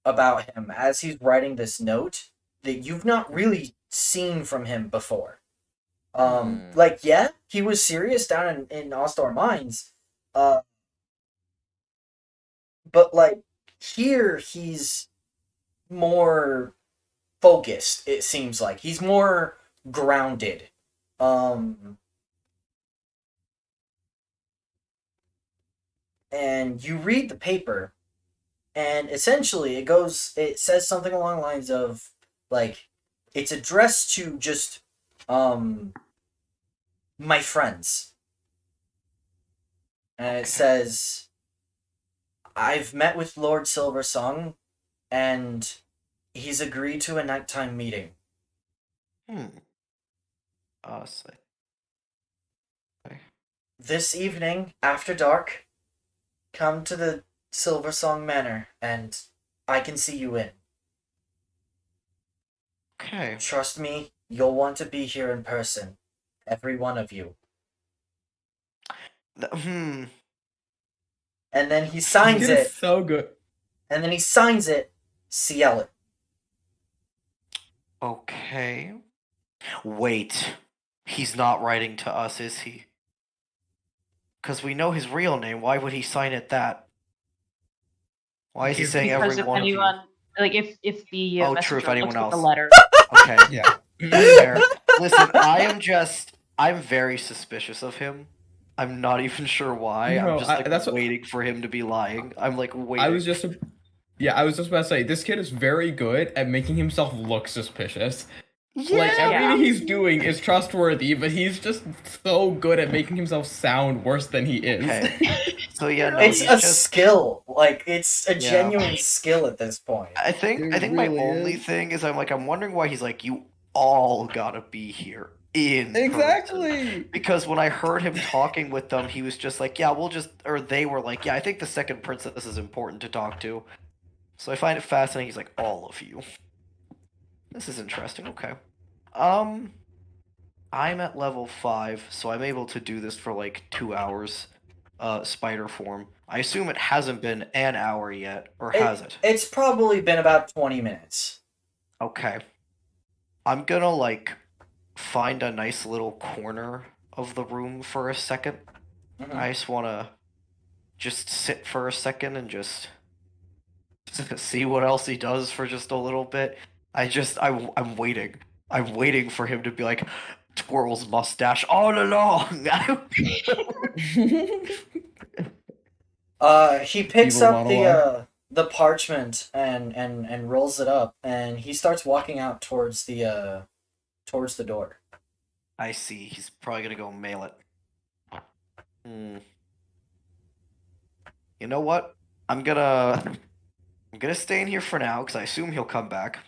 about him as he's writing this note that you've not really seen from him before. Like, yeah, he was serious down in Ostor Mines, but like here he's more focused. It seems like he's more grounded. And you read the paper, and essentially it says something along the lines of like it's addressed to just my friends, and it says, "I've met with Lord Silversong, and he's agreed to a nighttime meeting. So... This evening, after dark, come to the Silversong Manor, and I can see you in. Okay. Trust me, you'll want to be here in person. Every one of you." And then he signs He did it. so good. And then he signs it, Ciel it. Okay. Wait. He's not writing to us, is he? Because we know his real name. Why would he sign it that? Why is he saying because every if one anyone, of like if the Oh, true, messenger if anyone looks at the else. letter, you? Okay. Yeah. Fair. Listen, I'm very suspicious of him. I'm not even sure why. No, I'm just like that's what- waiting for him to be lying. I'm like waiting. I was just Yeah, I was just about to say, this kid is very good at making himself look suspicious. Yeah. Like, everything Yeah. he's doing is trustworthy, but he's just so good at making himself sound worse than he is. Okay. So yeah, no, It's he's a just. skill. Like, it's a Yeah. genuine skill at this point. I think It my really only is. thing is I'm wondering why he's like, you all gotta be here in person. Exactly! Because when I heard him talking with them, he was just like, yeah, we'll just, or they were like, yeah, I think the second princess is important to talk to. So I find it fascinating. He's like, all of you. This is interesting. Okay. I'm at level 5, so I'm able to do this for like 2 hours. Spider form. I assume it hasn't been an hour yet, or has it? It's probably been about 20 minutes. Okay. I'm gonna like find a nice little corner of the room for a second. Mhm. I just wanna just sit for a second and just see what else he does for just a little bit. I'm waiting. I'm waiting for him to be like, twirls mustache all along. He picks Evil up the parchment and rolls it up, and he starts walking out towards the door. I see. He's probably gonna go mail it. You know what? I'm gonna stay in here for now because I assume he'll come back.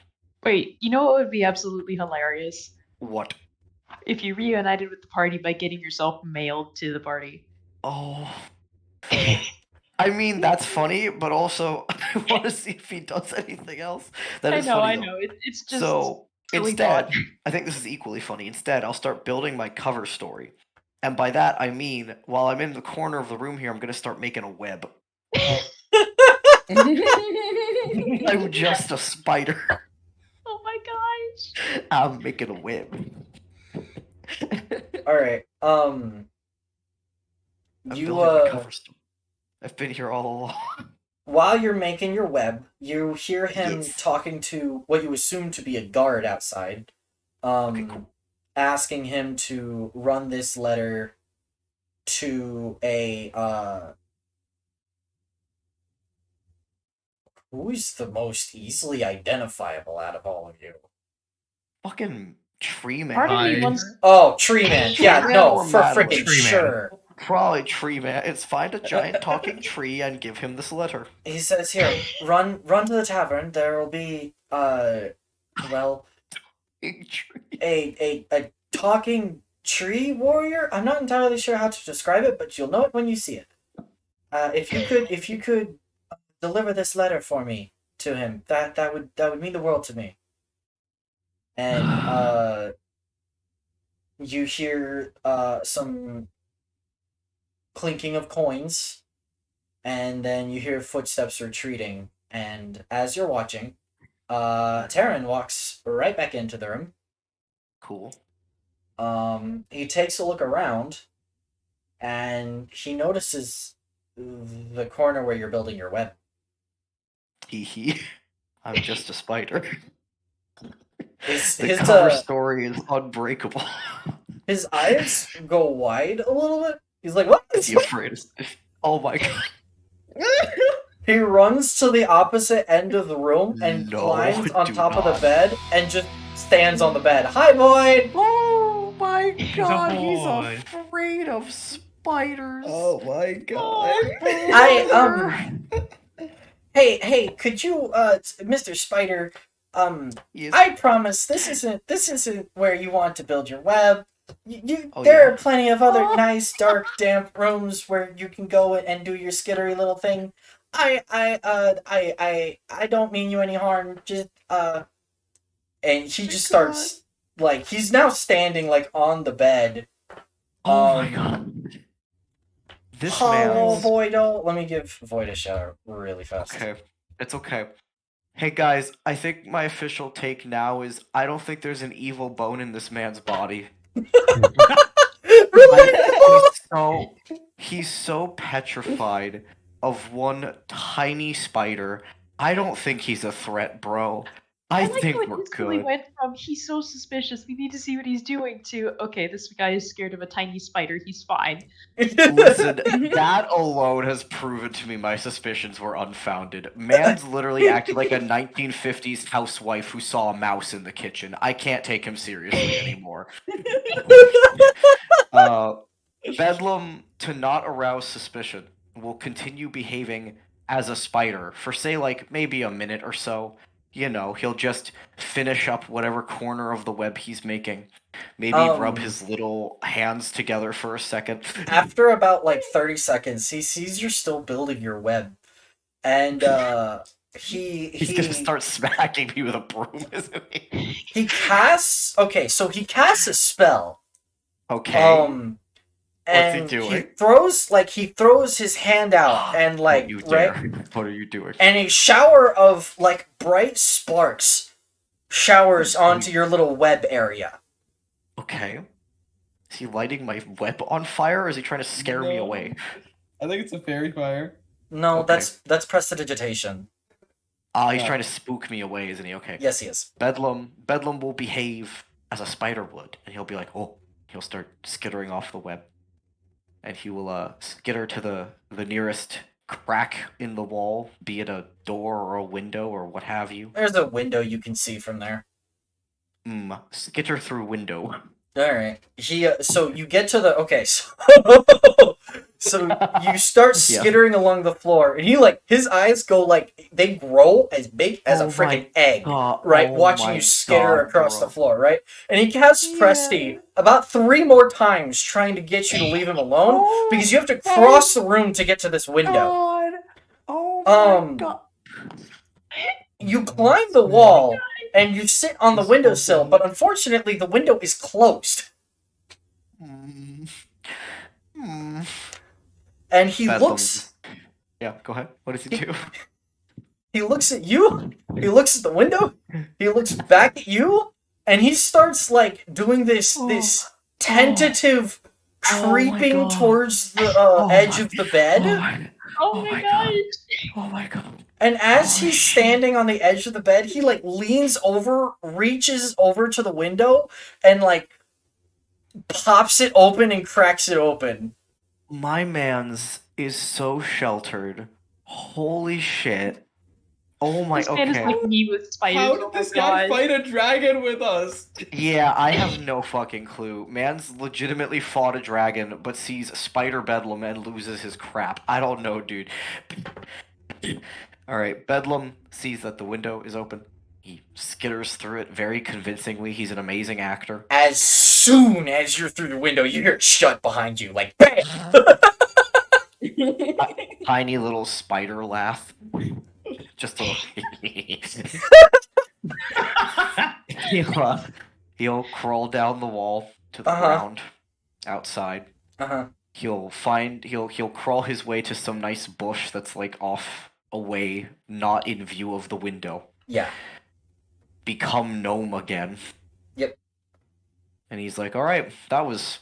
Wait, you know what would be absolutely hilarious? What? If you reunited with the party by getting yourself mailed to the party. Oh. I mean, that's funny, but also I want to see if he does anything else. That is funny, I though. know. It's just So silly instead, thought. I think this is equally funny. Instead, I'll start building my cover story, and by that I mean, while I'm in the corner of the room here, I'm gonna start making a web. I'm just a spider. Oh my gosh. I'm making a web. All right. I'm You building my cover story. I've been here all along. while you're making your web, you hear him Yes. talking to what you assume to be a guard outside, Okay, cool. asking him to run this letter to a who's the most easily identifiable out of all of you? Fucking tree man. Part of me I- wants. Oh, Tree Man. Tree Yeah, Man no, or for Madeline? freaking Tree Man. sure. Probably tree man. It's find a giant talking tree and give him this letter. He says, "Here, run to the tavern. There will be well, Big tree. a talking tree warrior. I'm not entirely sure how to describe it, but you'll know it when you see it. If you could deliver this letter for me to him, that would mean the world to me." And you hear some clinking of coins, and then you hear footsteps retreating. And as you're watching, Taryn walks right back into the room. Cool. He takes a look around, and he notices the corner where you're building your web. Hee hee. I'm just a spider. His The his cover story is unbreakable. his eyes go wide a little bit. He's like, "What?" Is he afraid? Oh my god. He runs to the opposite end of the room and No, climbs on do top of the not. bed and just stands on the bed. "Hi, Void!" Oh my a god, he's boy. afraid of spiders. Oh my god. Hey, could you, Mr. Spider, Yes. I promise this isn't where you want to build your web. Oh, There yeah. are plenty of other nice, dark, damp rooms where you can go and do your skittery little thing. I don't mean you any harm. Just, and he just starts, like, he's now standing, like, on the bed. Oh my god. This Hello, man. Voido. Let me give Void a shout out really fast. Okay. It's okay. Hey guys, I think my official take now is I don't think there's an evil bone in this man's body. He's so petrified of one tiny spider. I don't think he's a threat, bro. I like think how it we're instantly good. went from he's so suspicious, we need to see what he's doing, to okay, this guy is scared of a tiny spider, he's fine. Listen, that alone has proven to me my suspicions were unfounded. Man's literally acted like a 1950s housewife who saw a mouse in the kitchen. I can't take him seriously anymore. Bedlam, to not arouse suspicion, will continue behaving as a spider for, say, like, maybe a minute or so. You know, he'll just finish up whatever corner of the web he's making. Maybe rub his little hands together for a second. After about like 30 seconds, he sees you're still building your web. And He's gonna start smacking me with a broom, isn't he? he casts he casts a spell. Okay. And what's he doing? He throws his hand out and like, Don't you right? dare. What are you doing? And a shower of like bright sparks showers onto your little web area. Okay. Is he lighting my web on fire, or is he trying to scare me away? I think it's a fairy fire. No, Okay. that's prestidigitation. He's trying to spook me away, isn't he? Okay. Yes, he is. Bedlam will behave as a spider would, and he'll be like, oh, he'll start skittering off the web. And he will skitter to the nearest crack in the wall, be it a door or a window or what have you. There's a window you can see from there. Skitter through window. Alright. So you get to the so you start skittering along the floor, and his eyes go like, they grow as big as a freaking egg, right? Watching you skitter across the floor, right? And he casts Presti about 3 more times, trying to get you to leave him alone, because you have to cross the room to get to this window. God. Oh my God. You climb the wall, and you sit on the windowsill, but unfortunately the window is closed. And he looks... Yeah, go ahead. What does he do? He looks at you, he looks at the window, he looks back at you, and he starts, like, doing this tentative creeping towards the edge of the bed. Oh my god! Oh my God. And as he's standing on the edge of the bed, he, like, leans over, reaches over to the window, and, like, pops it open and cracks it open. My man's is so sheltered. Holy shit. Oh my, This man is like me with spiders. How did this guy fight a dragon with us? Yeah, I have no fucking clue. Man's legitimately fought a dragon, but sees Spider Bedlam and loses his crap. I don't know, dude. Alright, Bedlam sees that the window is open. He skitters through it very convincingly. He's an amazing actor. As soon as you're through the window, you hear it shut behind you, like, BAM! Tiny little spider laugh. Just a little... he'll crawl down the wall to the ground outside. He'll crawl his way to some nice bush that's like off away, not in view of the window. Yeah. Become gnome again. Yep. And he's like, alright, that was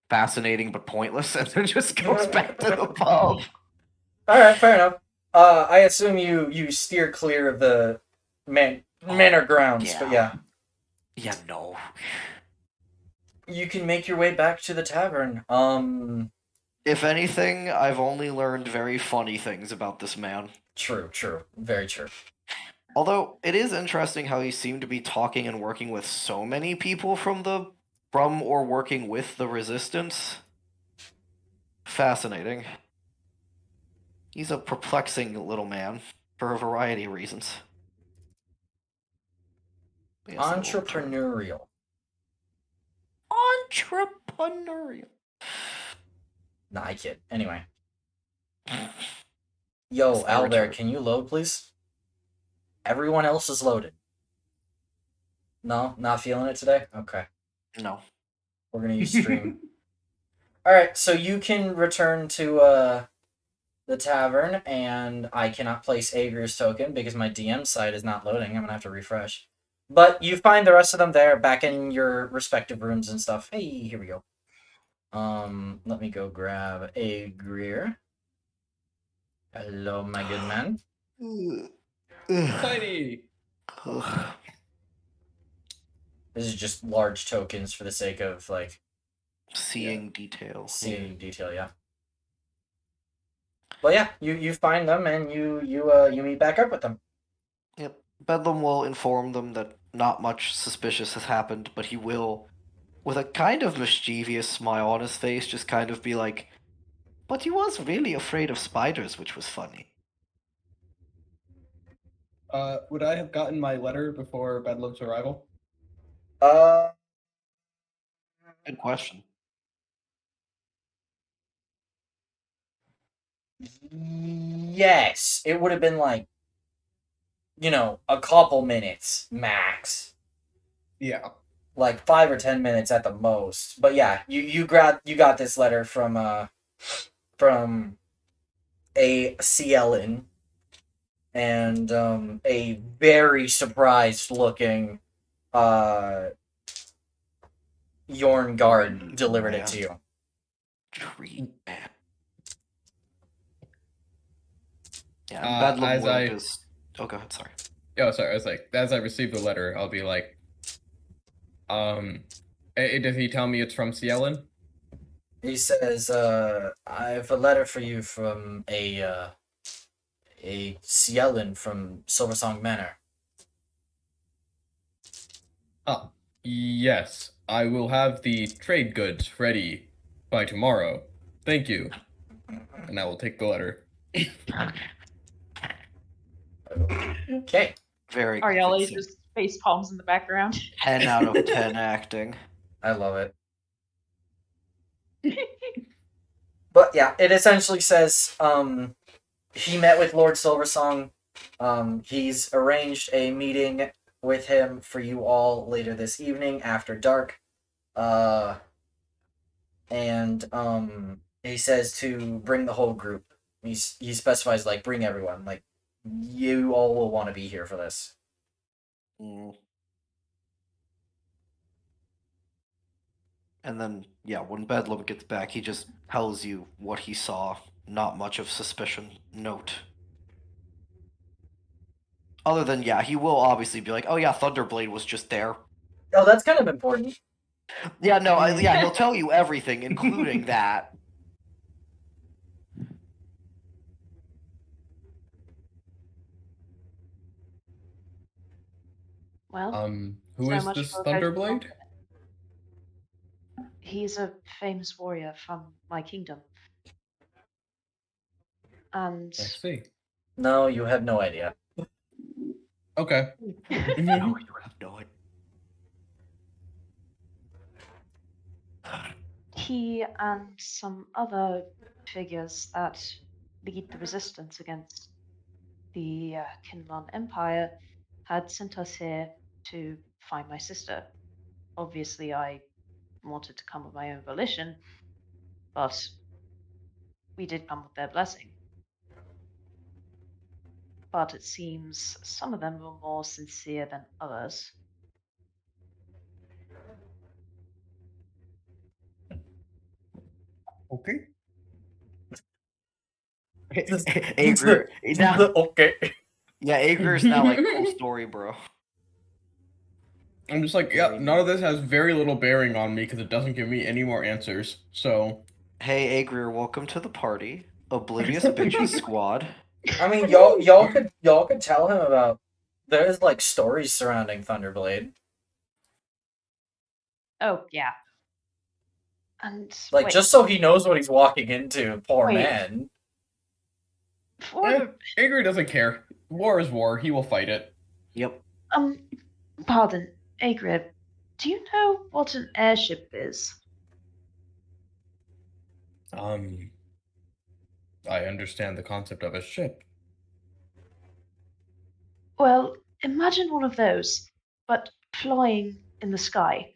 fascinating but pointless, and then just goes back to the pub. Alright, fair enough. I assume you steer clear of the manor grounds, but yeah. Yeah, no. You can make your way back to the tavern. If anything, I've only learned very funny things about this man. True. Very true. Although, it is interesting how he seemed to be talking and working with so many people from or working with the Resistance. Fascinating. He's a perplexing little man, for a variety of reasons. Yes, Entrepreneurial. Nah, I kid. Anyway. Yo, Albert, can you load, please? Everyone else is loaded. No? Not feeling it today? Okay. No. We're gonna use stream. Alright, so you can return to, the tavern, and I cannot place Ager's token because my DM site is not loading. I'm gonna have to refresh. But you find the rest of them there, back in your respective rooms and stuff. Hey, here we go. Let me go grab Aegir. Hello, my good man. Tiny. Ugh. This is just large tokens for the sake of like Seeing detail. seeing detail, yeah. But yeah, you find them and you meet back up with them. Yep. Bedlam will inform them that not much suspicious has happened, but he will, with a kind of mischievous smile on his face, just kind of be like, "But he was really afraid of spiders, which was funny." Would I have gotten my letter before Bedlam's arrival? Uh, Good question. yes, it would have been like, a couple minutes max, Yeah. like 5 or 10 minutes at the most. But yeah, you got this letter from a CLN and a very surprised looking Yorn guard delivered it to you. Tree man. Yeah, and Bedlam as will I- just. Oh, go ahead. Sorry. Oh, sorry. I was like, as I receive the letter, I'll be like, does he tell me it's from Cielin? He says, I have a letter for you from a CLN from Silversong Manor. Ah, yes. I will have the trade goods ready by tomorrow. Thank you. And I will take the letter. Okay. Very Ariella convincing. just face palms in the background. 10 out of 10 acting. I love it. But yeah, it essentially says he met with Lord Silversong. He's arranged a meeting with him for you all later this evening after dark. And he says to bring the whole group. He specifies like bring everyone. Like you all will want to be here for this. Mm. And then, yeah, when Bedlam gets back, he just tells you what he saw. Not much of suspicion. Note. Other than, yeah, he will obviously be like, "Oh yeah, Thunderblade was just there." Oh, that's kind of important. Yeah, no, yeah, he'll tell you everything, including that. Well, Who so is much this for voting for Thunderblade? him. He's a famous warrior from my kingdom. And I see. No, you have no idea. Okay. No, you have no idea. he and some other figures that lead the resistance against the Kinlan Empire had sent us here to find my sister. Obviously, I wanted to come of my own volition, but we did come with their blessing. But it seems some of them were more sincere than others. Okay. Aegir, now, Okay. yeah, Aegir is now like, cool story, bro. I'm just like, yeah, none of this has very little bearing on me because it doesn't give me any more answers. So, Hey, Aegir, welcome to the party. Oblivious Bitches Squad. I mean, y'all could tell him about. There's like stories surrounding Thunderblade. Oh, yeah. And Like wait, just so he knows what he's walking into, poor Wait. man. for eh, the Igor doesn't care. War is war. He will fight it. Yep. pardon, Agrid, do you know what an airship is? I understand the concept of a ship. Well, imagine one of those, but flying in the sky.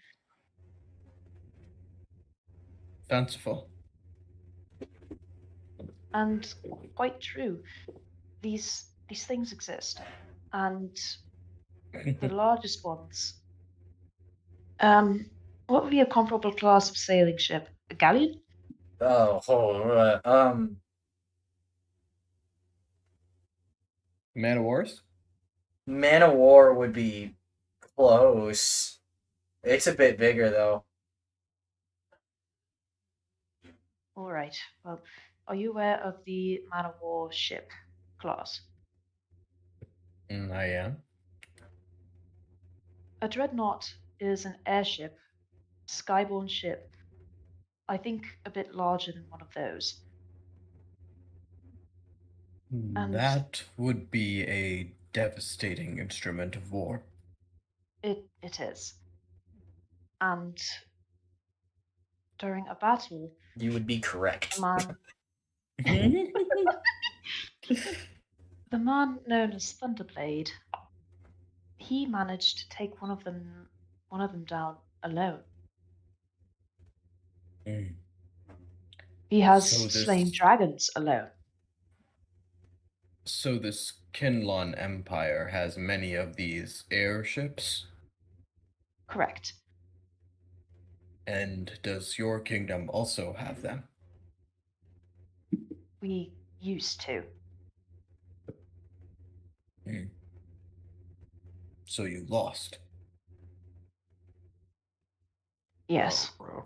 Fanciful. And quite true. These things exist. And the largest ones. What would be a comparable class of sailing ship? A galleon? Oh, Man of Wars? Man of War would be close. It's a bit bigger though. All right. Well, are you aware of the man of war ship class? I am. A dreadnought is an airship, skyborne ship. I think a bit larger than one of those. And That would be a devastating instrument of war. it is. And during a battle, You would be correct. the man the man known as Thunderblade, he managed to take one of them down alone. Mm. He has So slain this- dragons alone. So this Kinlon Empire has many of these airships? Correct. And does your kingdom also have them? We used to. So you lost. Yes. Oh, bro.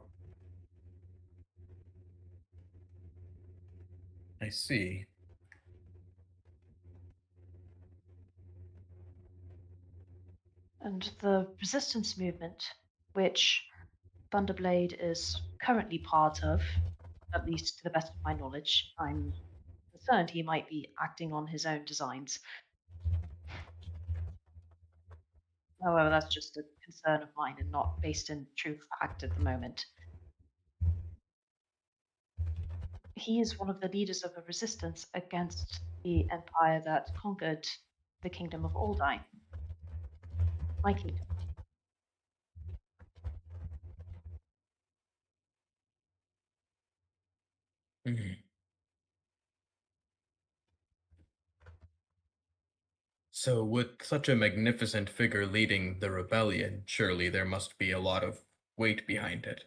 I see. And the resistance movement, which Thunderblade is currently part of, at least to the best of my knowledge, I'm concerned he might be acting on his own designs. However, that's just a concern of mine and not based in true fact at the moment. He is one of the leaders of a resistance against the empire that conquered the kingdom of Aldine. My kingdom. So, with such a magnificent figure leading the rebellion, surely there must be a lot of weight behind it.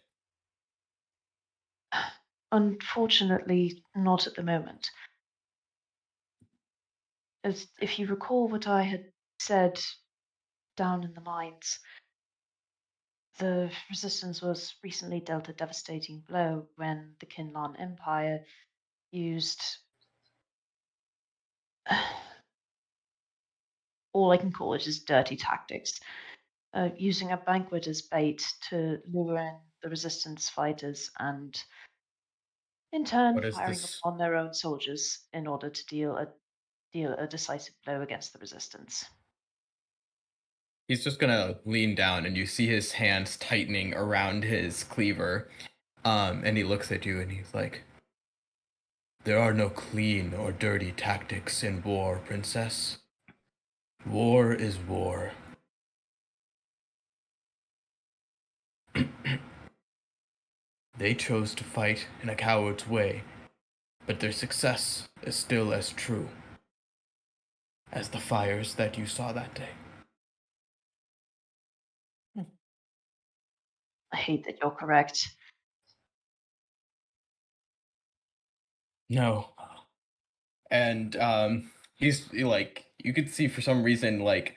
Unfortunately, not at the moment. As if you recall what I had said down in the mines, the resistance was recently dealt a devastating blow when the Kinlan Empire used all I can call it is dirty tactics, using a banquet as bait to lure in the resistance fighters and in turn What is firing this? upon their own soldiers in order to deal a decisive blow against the resistance. He's just gonna lean down, and you see his hands tightening around his cleaver. And he looks at you, and he's like, "There are no clean or dirty tactics in war, princess. War is war." They chose to fight in a coward's way, but their success is still as true as the fires that you saw that day. I hate that you're correct. No. And he's like, you could see for some reason, like,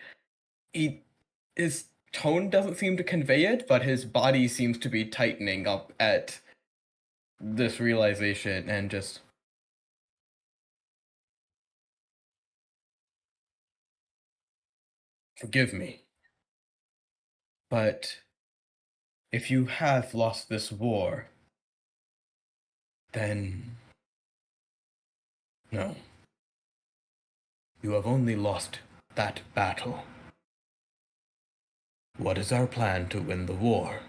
his tone doesn't seem to convey it, but his body seems to be tightening up at this realization and just, "Forgive me, but if you have lost this war, then no. You have only lost that battle. What is our plan to win the war?"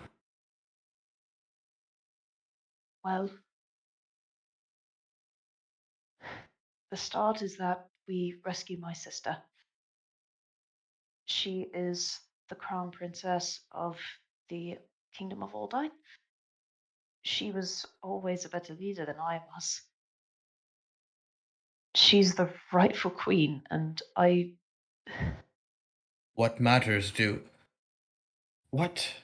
Well, the start is that we rescue my sister. She is the crown princess of the Kingdom of Aldine. She was always a better leader than I was. She's the rightful queen, and I. What matters do... What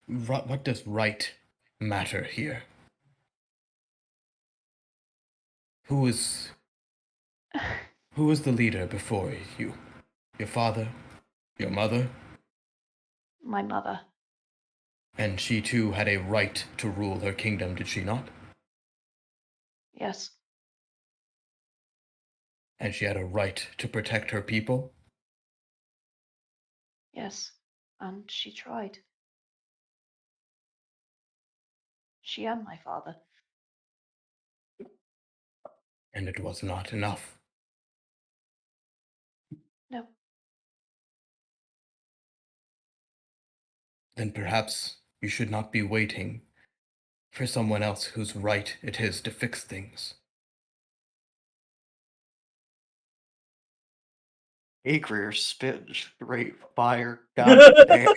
does right matter here? Who was the leader before you? Your father, your mother, My mother. and she too had a right to rule her kingdom, did she not? Yes. And she had a right to protect her people? Yes. And she tried. She and my father. And it was not enough. No. Then perhaps you should not be waiting for someone else whose right it is to fix things. Agrier spit straight fire. God damn.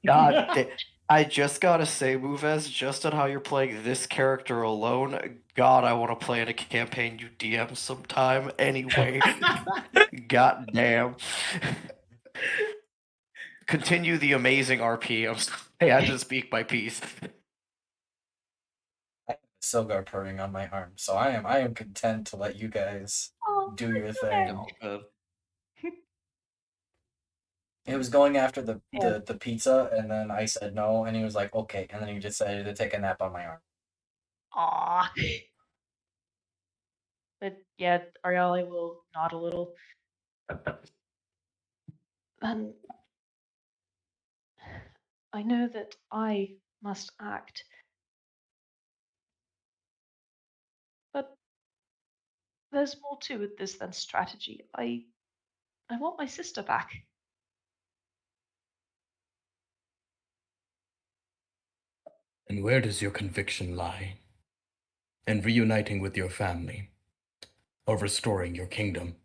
God damn. I just gotta say, Moves, just on how you're playing this character alone, God, I want to play in a campaign you DM sometime. Anyway, god damn. Continue the amazing RP. I had to speak my piece. I have a Silgar purring on my arm, so I am content to let you guys do your thing. Oh, good. He was going after the, Yeah. the pizza, and then I said no, and he was like, okay, and then he decided to take a nap on my arm. Aww. But yeah, Ariale will nod a little. And I know that I must act. But there's more to this than strategy. I want my sister back. And where does your conviction lie? In reuniting with your family, or restoring your kingdom?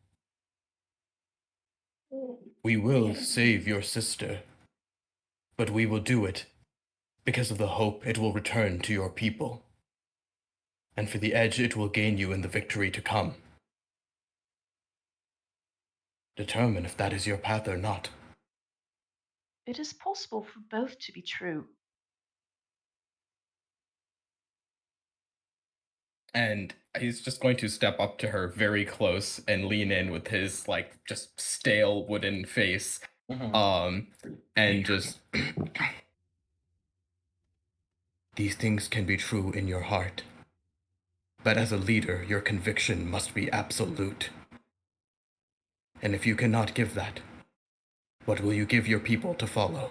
We will save your sister, but we will do it because of the hope it will return to your people, and for the edge it will gain you in the victory to come. Determine if that is your path or not. It is possible for both to be true. And he's just going to step up to her very close and lean in with his, like, just stale wooden face. And just... These things can be true in your heart. But as a leader, your conviction must be absolute. And if you cannot give that, what will you give your people to follow?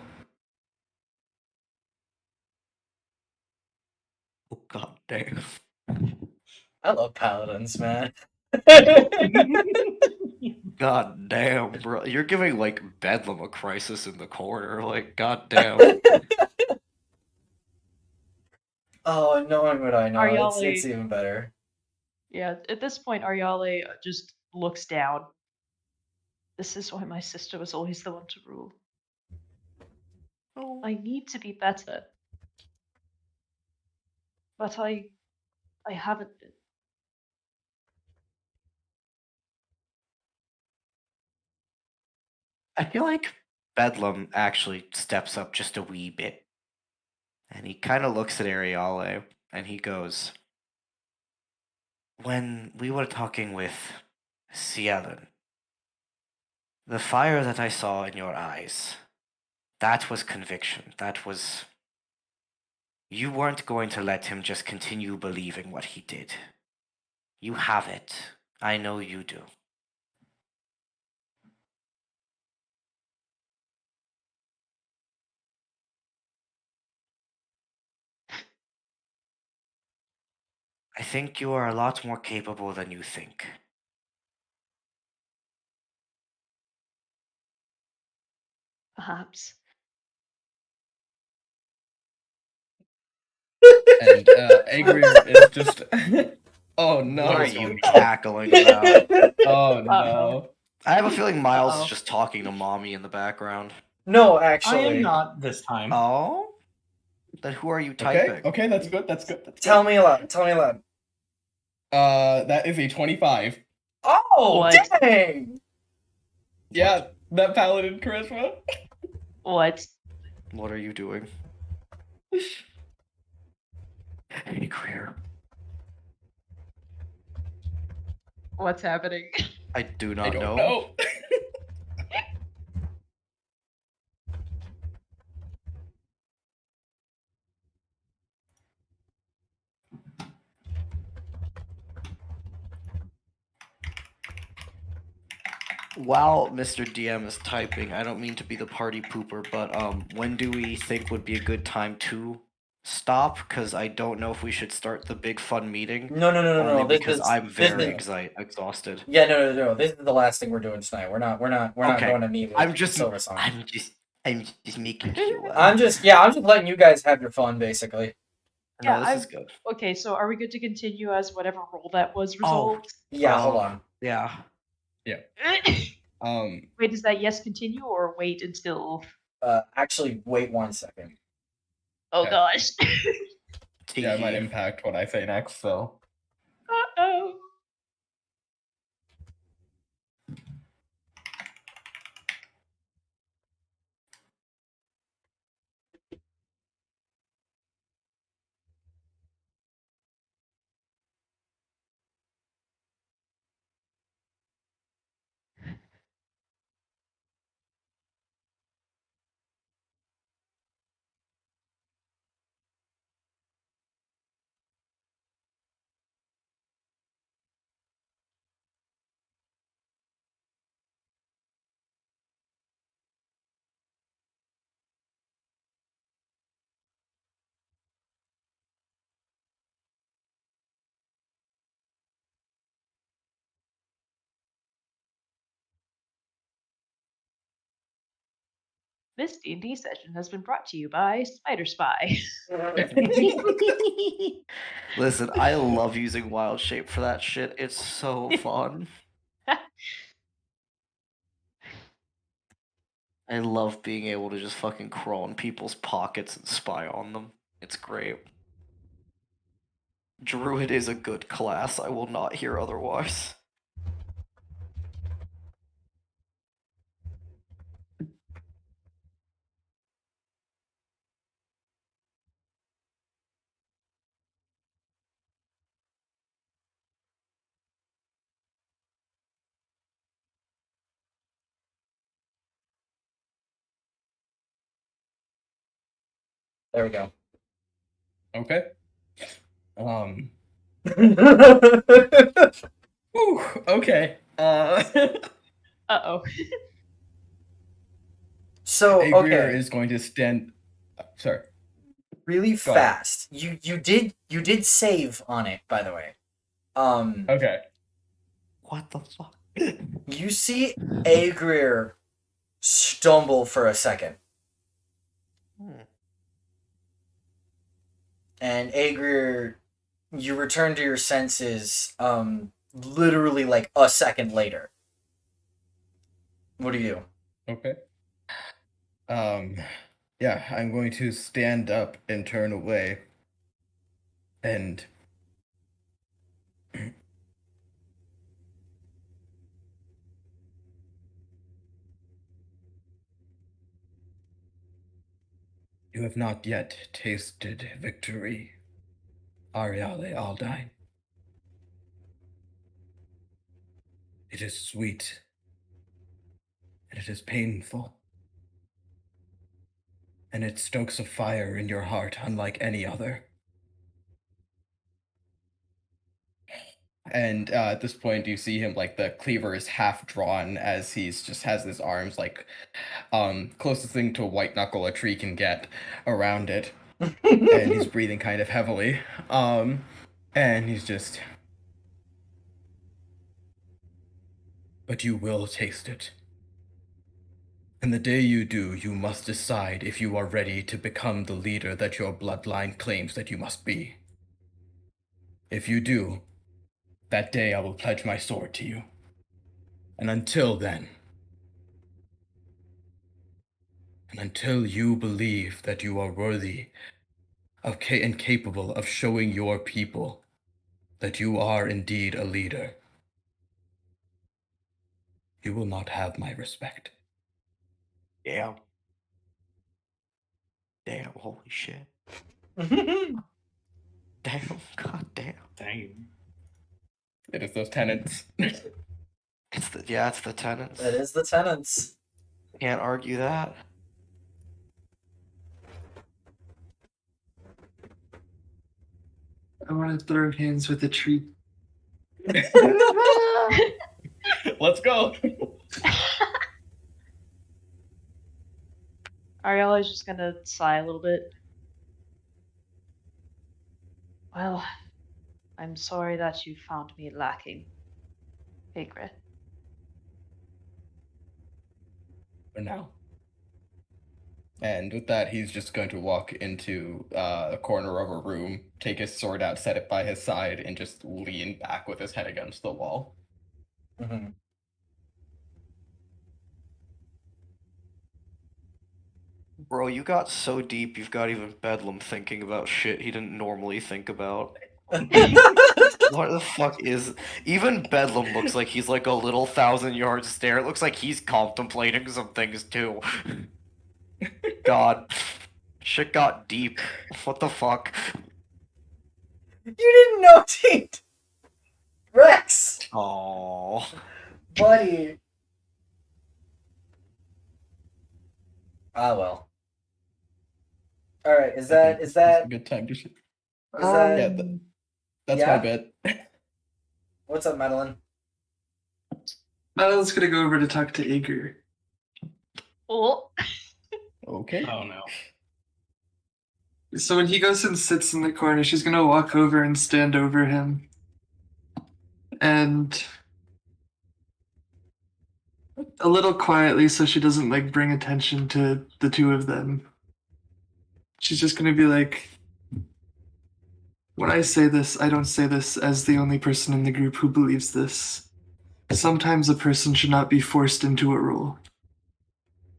Oh, god damn. I love paladins, man. God damn, bro. You're giving, like, Bedlam a crisis in the corner. Like, god damn. Oh, knowing what I know, it's Ariale, even better. yeah, at this point, Ariale just looks down. This is why my sister was always the one to rule. Oh. I need to be better. But I haven't been. I feel like Bedlam actually steps up just a wee bit. And he kind of looks at Ariale and he goes, when we were talking with Cielen, the fire that I saw in your eyes, that was conviction. That was... You weren't going to let him just continue believing what he did. You have it. I know you do. I think you are a lot more capable than you think. Perhaps. And Agrier is just... Oh no. What are you cackling about? Oh Uh-oh. no. I have a feeling Miles is Uh-oh. just talking to Mommy in the background. No, I actually. am not this time. Oh? Then who are you typing? Okay, that's good, that's good. Tell me aloud. Tell me aloud. That is a 25. Oh, What? dang! Yeah, that paladin charisma. What? What are you doing? Hey, Greer. What's happening? I do I not don't know. know. while Mr. DM is typing, I don't mean to be the party pooper, but when do we think would be a good time to stop? Because I don't know if we should start the big fun meeting. No. Only This, because this, I'm very this, exhausted. Yeah, no. This is the last thing we're doing tonight. We're not Okay. going to meet with I'm just Silversong. I'm just making sure. I'm just letting you guys have your fun, basically. No, this is good. Okay, so are we good to continue as whatever roll that was Oh. resolved? Yeah, hold on. Yeah. Wait, is that yes continue or wait until? Actually, wait 1 second. Oh Okay. gosh. Yeah, it might impact what I say next, so. Uh-oh. This D&D session has been brought to you by Spider Spy. Listen, I love using wild shape for that shit. It's so fun. I love being able to just fucking crawl in people's pockets and spy on them. It's great. Druid is a good class. I will not hear otherwise. There we go. Okay. Whew, okay. Uh-oh. So, Agrier okay. is going to stand. Sorry. Really Go ahead. fast. You did save on it, by the way. Okay. What the fuck? You see Agrier stumble for a second. And Agrier, you return to your senses literally like a second later. What do you do? Okay. Yeah, I'm going to stand up and turn away. And you have not yet tasted victory, Ariale Aldine. It is sweet, and it is painful, and it stokes a fire in your heart unlike any other. And at this point, you see him, like, the cleaver is half drawn as he's just has his arms, like, closest thing to a white knuckle a tree can get around it. And he's breathing kind of heavily. And he's just... But you will taste it. And the day you do, you must decide if you are ready to become the leader that your bloodline claims that you must be. If you do, that day I will pledge my sword to you. And until then, and until you believe that you are worthy of and capable of showing your people that you are indeed a leader, you will not have my respect. Damn. Damn, holy shit. Damn, god damn. Damn. It is those tenants. It's the tenants. It is the tenants. Can't argue that. I want to throw hands with a tree. Let's go. Ariella is just gonna sigh a little bit. Well, I'm sorry that you found me lacking, Igre. For now. And with that, he's just going to walk into a corner of a room, take his sword out, set it by his side, and just lean back with his head against the wall. Mhm. Bro, you got so deep, you've got even Bedlam thinking about shit he didn't normally think about. What the fuck is... Even Bedlam looks like he's like a little 1,000-yard stare. It looks like he's contemplating some things too. God. Shit got deep. What the fuck? You didn't know, Tate! Rex! Oh. Buddy! Ah, well. Alright, is I think that... this is a good time to... Is that... Yeah, that's yeah? my bit. What's up, Madeline? Madeline's gonna go over to talk to Igor. Oh. Okay. Oh no. So when he goes and sits in the corner, she's gonna walk over and stand over him. And a little quietly so she doesn't like bring attention to the two of them. She's just gonna be like, when I say this, I don't say this as the only person in the group who believes this. Sometimes a person should not be forced into a role.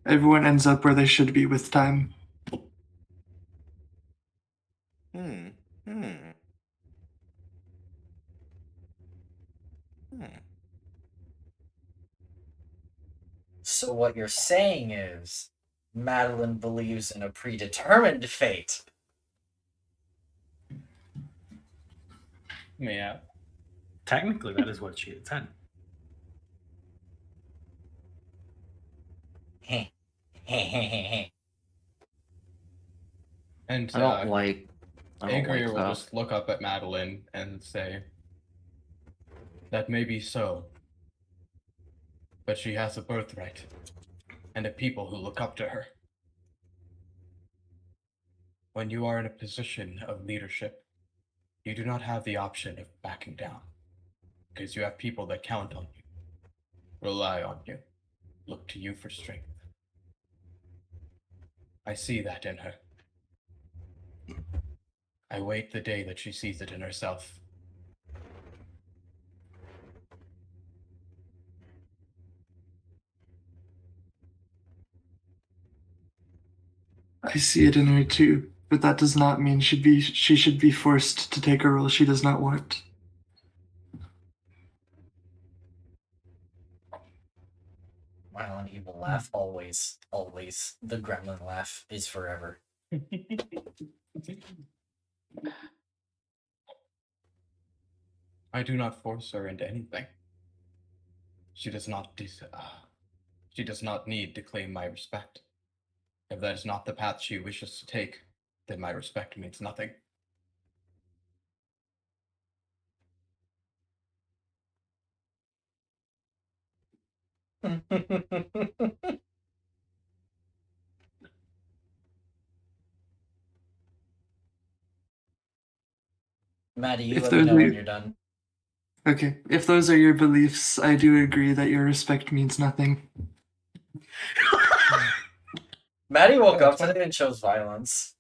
Everyone ends up where they should be with time. Hmm. Hmm. Hmm. So what you're saying is, Madeline believes in a predetermined fate. Yeah. Technically, that is what she had said. And I don't like Agrier will that. just look up at Madeline and say, that may be so, but she has a birthright, and a people who look up to her. When you are in a position of leadership, you do not have the option of backing down, because you have people that count on you, rely on you, look to you for strength. I see that in her. I wait the day that she sees it in herself. I see it in her too, but that does not mean she should be forced to take a role she does not want. Wow, an evil laugh, always, always. The gremlin laugh is forever. I do not force her into anything. She does not need to claim my respect. If that is not the path she wishes to take, then my respect means nothing. Maddie, you If let me those know are when your, you're done. okay, if those are your beliefs, I do agree that your respect means nothing. Maddie woke Oh, up that's fine. today and chose violence.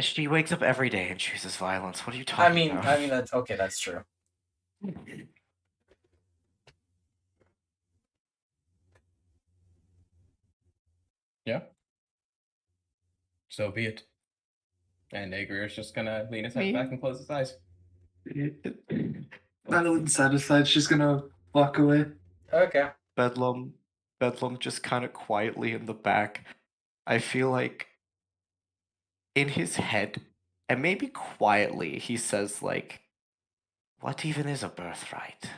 She wakes up every day and chooses violence. What are you talking about? I mean that's okay, that's true. Yeah. So be it. And Agrier's just gonna lean his head back and close his eyes. Madeline's satisfied, she's gonna walk away. Okay. Bedlam just kind of quietly in the back. I feel like in his head, and maybe quietly, he says like, what even is a birthright?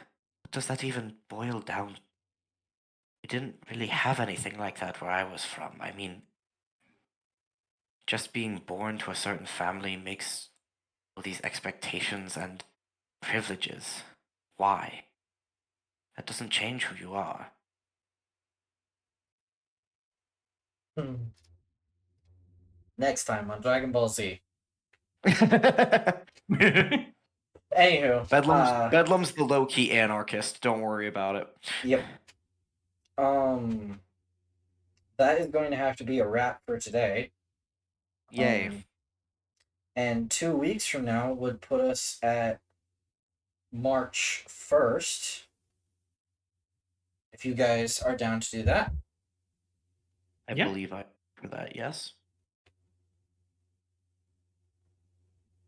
What does that even boil down? We didn't really have anything like that where I was from. I mean, just being born to a certain family makes all these expectations and privileges. Why? That doesn't change who you are. Hmm. Next time on Dragon Ball Z. Bedlam's Anywho, Bedlam's the low-key anarchist. Don't worry about it. Yep. That is going to have to be a wrap for today. Yay. And 2 weeks from now would put us at March 1st. If you guys are down to do that. I believe I for that, yes.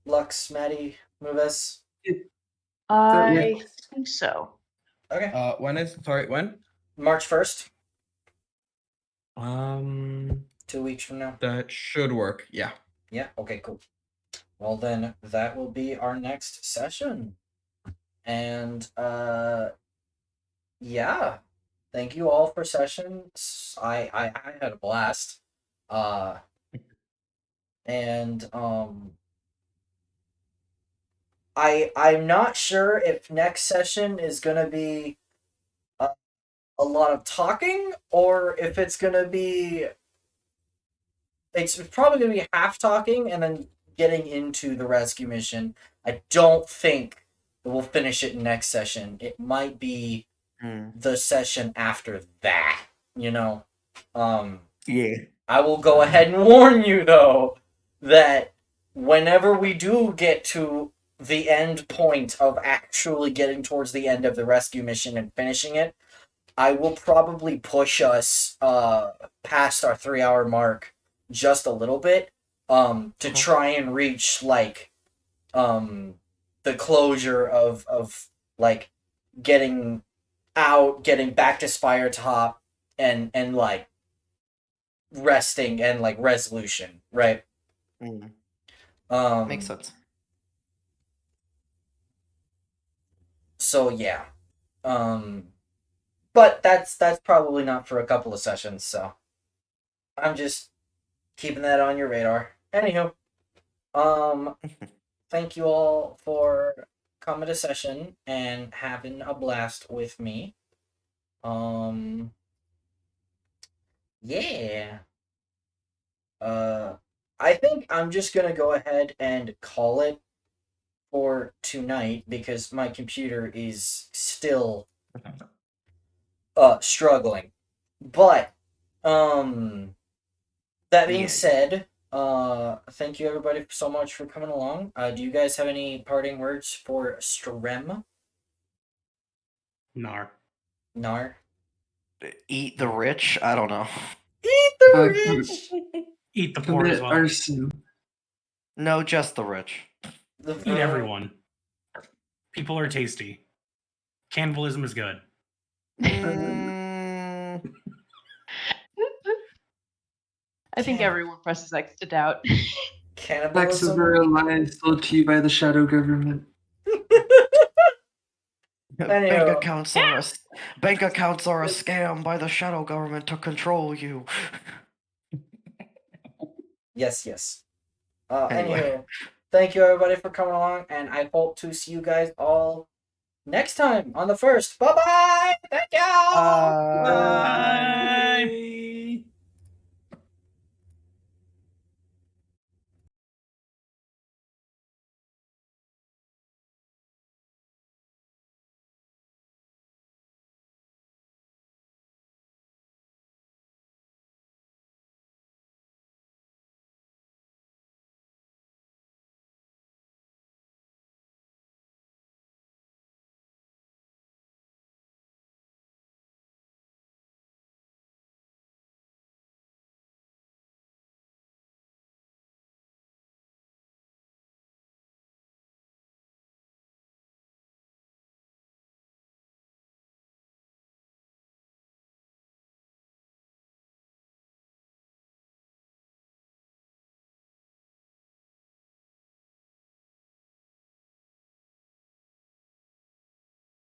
Lux, Maddie, Moves. I think so. Okay. When? March 1st. 2 weeks from now. That should work. Yeah. Yeah. Okay. Cool. Well, then that will be our next session, and yeah. Thank you all for sessions. I had a blast. And I'm not sure if next session is gonna be a lot of talking or if it's gonna be. It's probably gonna be half talking and then getting into the rescue mission. I don't think we'll finish it next session. It might be the session after that. Yeah. I will go ahead and warn you though that whenever we do get to the end point of actually getting towards the end of the rescue mission and finishing it, I will probably push us past our 3-hour mark just a little bit to try and reach like the closure of like getting out, getting back to Spire Top and like resting and like resolution, right? Makes sense. So yeah. But that's probably not for a couple of sessions, so I'm just keeping that on your radar. Anywho, thank you all for coming to session and having a blast with me. Yeah. I think I'm just gonna go ahead and call it for tonight because my computer is still struggling. But that being said, thank you everybody so much for coming along. Do you guys have any parting words for Strem? Nar. Eat the rich? I don't know. Eat the rich. Eat the poor as well. Arson. No, just the rich. Eat everyone. People are tasty. Cannibalism is good. I think everyone presses X to doubt. Facts of our lives sold to you by the shadow government. Bank accounts are a scam by the shadow government to control you. Yes. Anyway, thank you everybody for coming along, and I hope to see you guys all next time on the 1st. Bye-bye! Thank you! Bye!